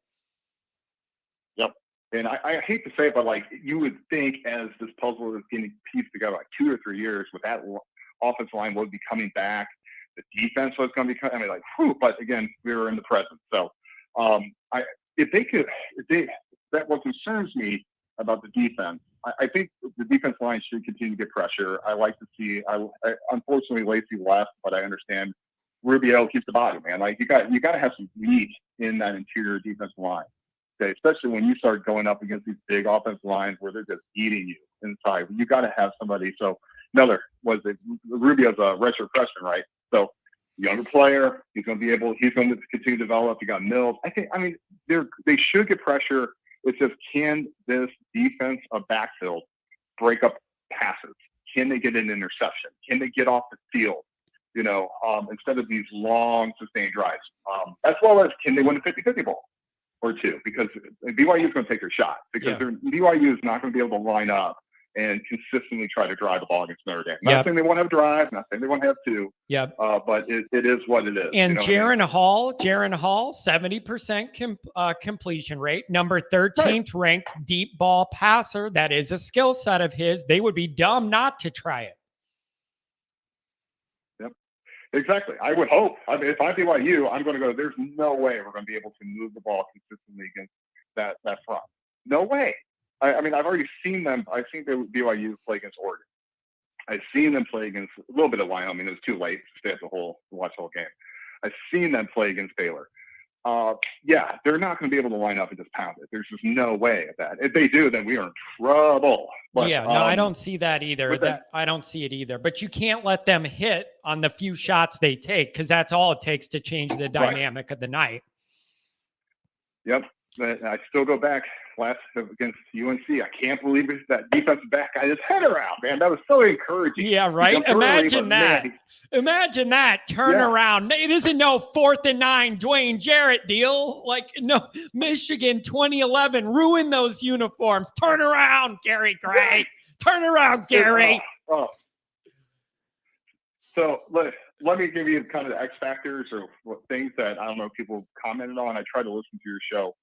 [SPEAKER 7] Yep. And I hate to say it, but like, you would think as this puzzle is getting pieced together, like 2 or 3 years with that offensive line would be coming back. The defense was going to be coming. I mean, like, whew, but again, we were in the present. So what concerns me about the defense, I think the defense line should continue to get pressure. I like to see, unfortunately, Lacey left, but I understand Rubio keeps the body, man. Like, you got to have some meat in that interior defensive line. Okay, especially when you start going up against these big offensive lines where they're just eating you inside. You got to have somebody. So Rubio's a redshirt freshman, right? So younger player, he's going to continue to develop. You got Mills. They should get pressure. It's just, can this defense of backfield break up passes? Can they get an interception? Can they get off the field? You know, instead of these long sustained drives, as well as can they win a 50-50 ball? or two, because BYU is going to take their shot, because BYU is not going to be able to line up and consistently try to drive the ball against Notre Dame. Not saying they won't have a drive, not saying they won't have two. But it is what it is.
[SPEAKER 1] And Jaron Hall, 70% completion rate, number 13th ranked deep ball passer. That is a skill set of his. They would be dumb not to try it.
[SPEAKER 7] Yep, exactly. I would hope. I mean, if I'm BYU, I'm going to go, there's no way we're going to be able to move the ball consistently against that front. No way. I mean, I've already seen them. I've seen BYU play against Oregon. I've seen them play against a little bit of Wyoming. It was too late to stay at to watch the whole game. I've seen them play against Baylor. They're not going to be able to line up and just pound it. There's just no way of that. If they do, then we are in trouble. But,
[SPEAKER 1] I don't see that either. I don't see it either. But you can't let them hit on the few shots they take, because that's all it takes to change the dynamic of the night.
[SPEAKER 7] Yep. But I still go back last against UNC. I can't believe that defensive back got his head around, man. That was so encouraging.
[SPEAKER 1] Yeah, right. Imagine that. Imagine that turn around. It isn't no 4th and 9 Dwayne Jarrett deal. Like, no, Michigan 2011 ruined those uniforms. Turn around, Gary Gray. Turn around, Gary.
[SPEAKER 7] So let me give you kind of the X factors or things that I don't know if people commented on. I try to listen to your show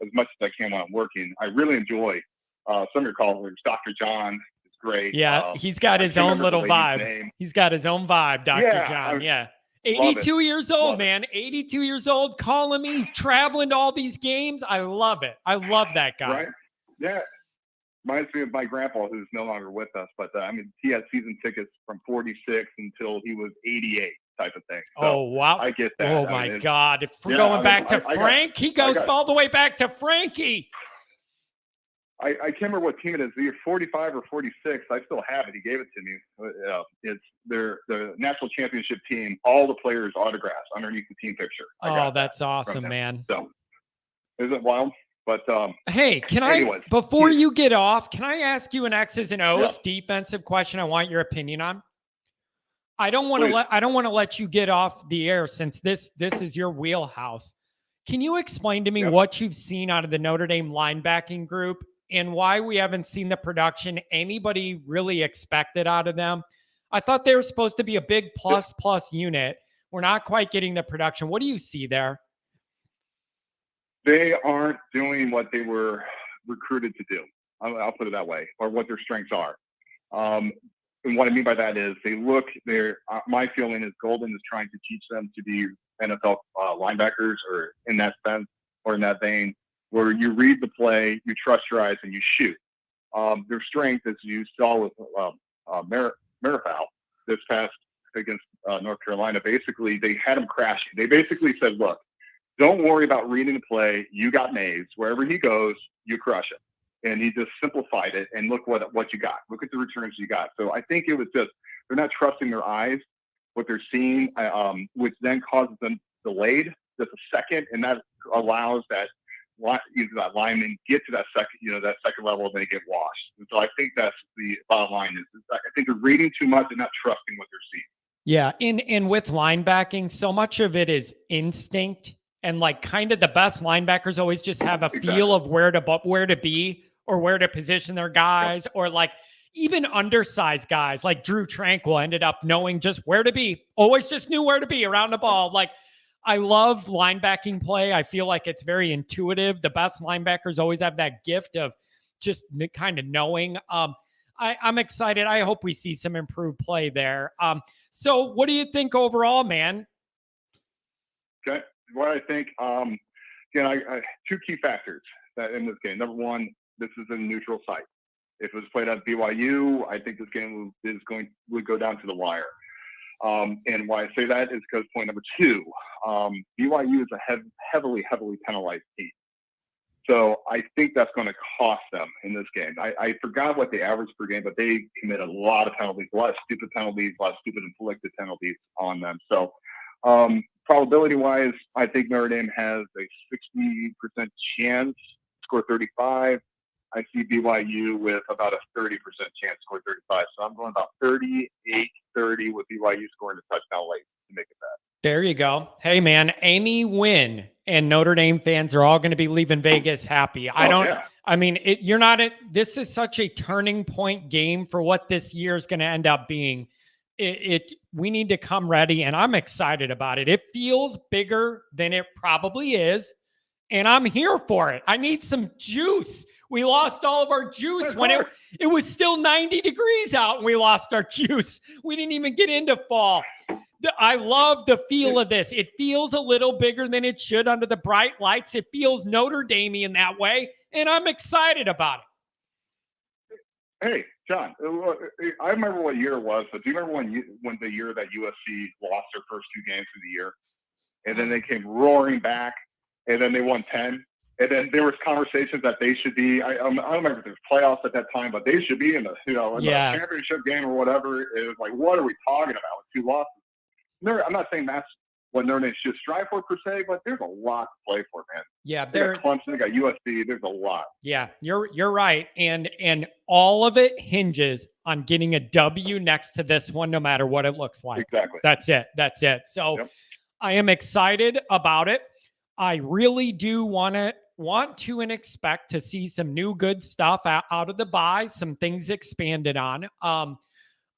[SPEAKER 7] as much as I can when I'm working. I really enjoy some of your callers. Dr. John is great.
[SPEAKER 1] Yeah, he's got his own little vibe.
[SPEAKER 7] Name.
[SPEAKER 1] He's got his own vibe, Dr. John. 82 years old, man. 82 years old. Calling me. He's traveling to all these games. I love it. I love that guy.
[SPEAKER 7] Right? Yeah. Reminds me of my grandpa, who's no longer with us. But, I mean, he had season tickets from 46 until he was 88. Type of thing. So
[SPEAKER 1] wow.
[SPEAKER 7] I get that.
[SPEAKER 1] Oh, my God. If we're going back to Frank, he goes all the way back to Frankie.
[SPEAKER 7] I can't remember what team it is. Either 45 or 46. I still have it. He gave it to me. It's the national championship team, all the players' autographs underneath the team picture.
[SPEAKER 1] Oh, that's awesome, man.
[SPEAKER 7] So, isn't wild? But
[SPEAKER 1] hey, before you get off, can I ask you an X's and O's defensive question I want your opinion on? I don't want to let you get off the air, since this is your wheelhouse. Can you explain to me what you've seen out of the Notre Dame linebacking group and why we haven't seen the production anybody really expected out of them? I thought they were supposed to be a big plus unit. We're not quite getting the production. What do you see there?
[SPEAKER 7] They aren't doing what they were recruited to do. I'll put it that way, or what their strengths are. And what I mean by that is my feeling is Golden is trying to teach them to be NFL linebackers, or in that sense, or in that vein, where you read the play, you trust your eyes, and you shoot. Their strength, as you saw with Marifal this past against North Carolina, basically they had him crashing. They basically said, look, don't worry about reading the play. You got Mays. Wherever he goes, you crush him. And he just simplified it, and look what you got. Look at the returns you got. So I think it was just they're not trusting their eyes, what they're seeing, which then causes them delayed just a second, and that allows that lineman get to that second level, and they get washed. And so I think that's the bottom line is I think they're reading too much and not trusting what they're seeing.
[SPEAKER 1] Yeah, and with linebacking, so much of it is instinct, and like kind of the best linebackers always just have a feel of where to be, or where to position their guys, or like even undersized guys like Drew Tranquil ended up knowing just where to be, always just knew where to be around the ball. Like, I love linebacking play. I feel like it's very intuitive. The best linebackers always have that gift of just kind of knowing. I'm excited. I hope we see some improved play there. So what do you think overall, man?
[SPEAKER 7] Okay. What I think, two key factors that in this game. Number one, this is a neutral site. If it was played at BYU, I think this game would go down to the wire. And why I say that is because point number two, BYU is a heavily penalized team. So I think that's going to cost them in this game. I forgot what they average per game, but they commit a lot of penalties, a lot of stupid penalties, a lot of stupid inflicted penalties on them. So probability-wise, I think Notre Dame has a 60% chance to score 35. I see BYU with about a 30% chance to score 35. So I'm going about 38-30 with BYU scoring a touchdown late to make it that.
[SPEAKER 1] There you go. Hey, man, any win and Notre Dame fans are all going to be leaving Vegas happy. I mean, you're not this is such a turning point game for what this year is going to end up being. We need to come ready, and I'm excited about it. It feels bigger than it probably is, and I'm here for it. I need some juice. We lost all of our juice when it was still 90 degrees out, and we lost our juice. We didn't even get into fall. I love the feel of this. It feels a little bigger than it should under the bright lights. It feels Notre Dame in that way, and I'm excited about it.
[SPEAKER 7] Hey, John, I remember what year it was, but do you remember when the year that USC lost their first 2 games of the year, and then they came roaring back, and then they won 10, and then there was conversations that they should be. I don't remember if there was playoffs at that time, but they should be in the the championship game or whatever. It was like, what are we talking about with 2 losses? I'm not saying that's what Notre Dame should strive for per se, but there's a lot to play for, man.
[SPEAKER 1] Yeah,
[SPEAKER 7] they got Clemson, they got USC. There's a lot. Yeah,
[SPEAKER 1] you're right, and all of it hinges on getting a W next to this one, no matter what it looks like.
[SPEAKER 7] Exactly.
[SPEAKER 1] That's it. So, I am excited about it. I really do want to and expect to see some new good stuff out of the bye, some things expanded on.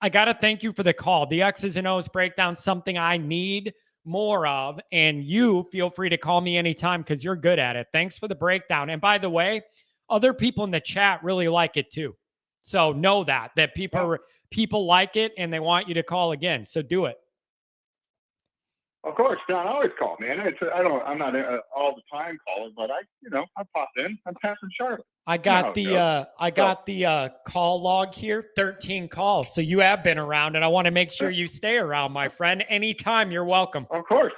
[SPEAKER 1] I got to thank you for the call. The X's and O's breakdown, something I need more of. And you feel free to call me anytime because you're good at it. Thanks for the breakdown. And by the way, other people in the chat really like it too. So know that people like it and they want you to call again. So do it.
[SPEAKER 7] Of course, John. I always call, man. I'm not all the time calling, but I pop in. I'm passing Charlotte.
[SPEAKER 1] I got the call log here, 13 calls. So you have been around, and I want to make sure you stay around, my friend. Anytime, you're welcome.
[SPEAKER 7] Of course.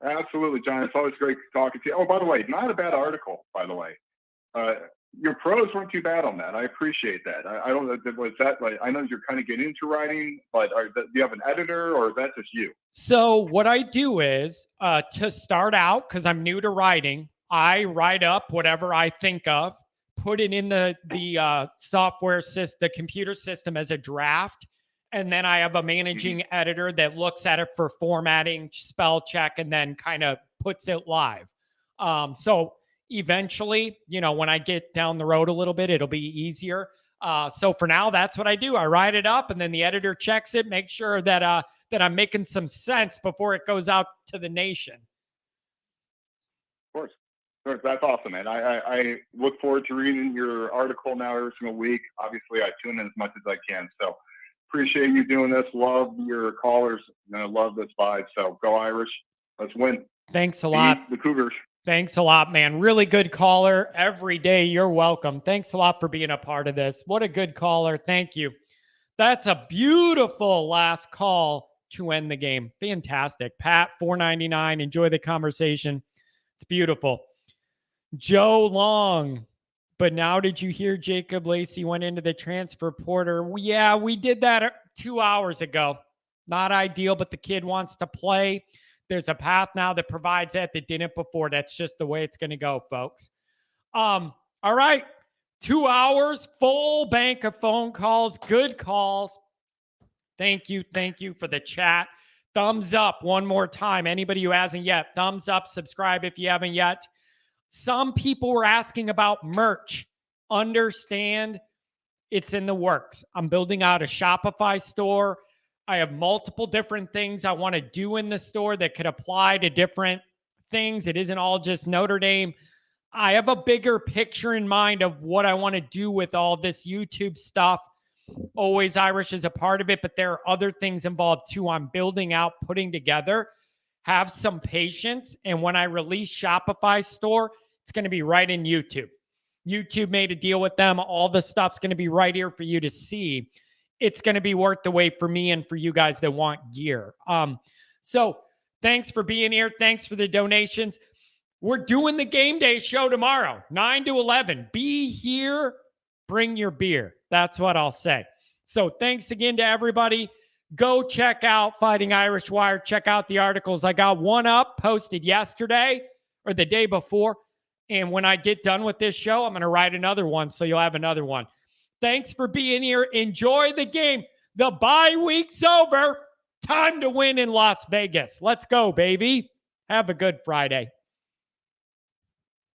[SPEAKER 7] Absolutely, John. It's always great talking to you. Oh, by the way, not a bad article, by the way. Your pros weren't too bad on that. I appreciate that. I don't know, was that like, I know you're kind of getting into writing, but do you have an editor or is that just you?
[SPEAKER 1] So what I do is to start out, because I'm new to writing, I write up whatever I think of, put it in the software system, the computer system as a draft. And then I have a managing editor that looks at it for formatting, spell check, and then kind of puts it live. So eventually, when I get down the road a little bit, it'll be easier. So for now, that's what I do. I write it up and then the editor checks it, make sure that I'm making some sense before it goes out to the nation.
[SPEAKER 7] Of course. That's awesome, man. I look forward to reading your article now every single week. Obviously, I tune in as much as I can. So appreciate you doing this. Love your callers. And I love this vibe. So go Irish. Let's win.
[SPEAKER 1] Thanks a lot.
[SPEAKER 7] The Cougars.
[SPEAKER 1] Thanks a lot, man. Really good caller every day. You're welcome. Thanks a lot for being a part of this. What a good caller. Thank you. That's a beautiful last call to end the game. Fantastic. Pat, $4.99. Enjoy the conversation. It's beautiful. Joe Long. But now did you hear Jacob Lacey went into the transfer portal? Yeah, we did that 2 hours ago. Not ideal, but the kid wants to play. There's a path now that provides that didn't before. That's just the way it's going to go, folks. All right. 2 hours, full bank of phone calls, good calls. Thank you. Thank you for the chat. Thumbs up one more time. Anybody who hasn't yet, thumbs up, subscribe if you haven't yet. Some people were asking about merch. Understand it's in the works. I'm building out a Shopify store. I have multiple different things I want to do in the store that could apply to different things. It isn't all just Notre Dame. I have a bigger picture in mind of what I want to do with all this YouTube stuff. Always Irish is a part of it, but there are other things involved too. I'm building out, putting together. Have some patience. And when I release Shopify store, it's going to be right in YouTube. YouTube made a deal with them. All the stuff's going to be right here for you to see. It's going to be worth the wait for me and for you guys that want gear. So thanks for being here. Thanks for the donations. We're doing the game day show tomorrow, 9 to 11. Be here. Bring your beer. That's what I'll say. So thanks again to everybody. Go check out Fighting Irish Wire. Check out the articles. I got one up posted yesterday or the day before. And when I get done with this show, I'm going to write another one. So you'll have another one. Thanks for being here. Enjoy the game. The bye week's over. Time to win in Las Vegas. Let's go, baby. Have a good Friday.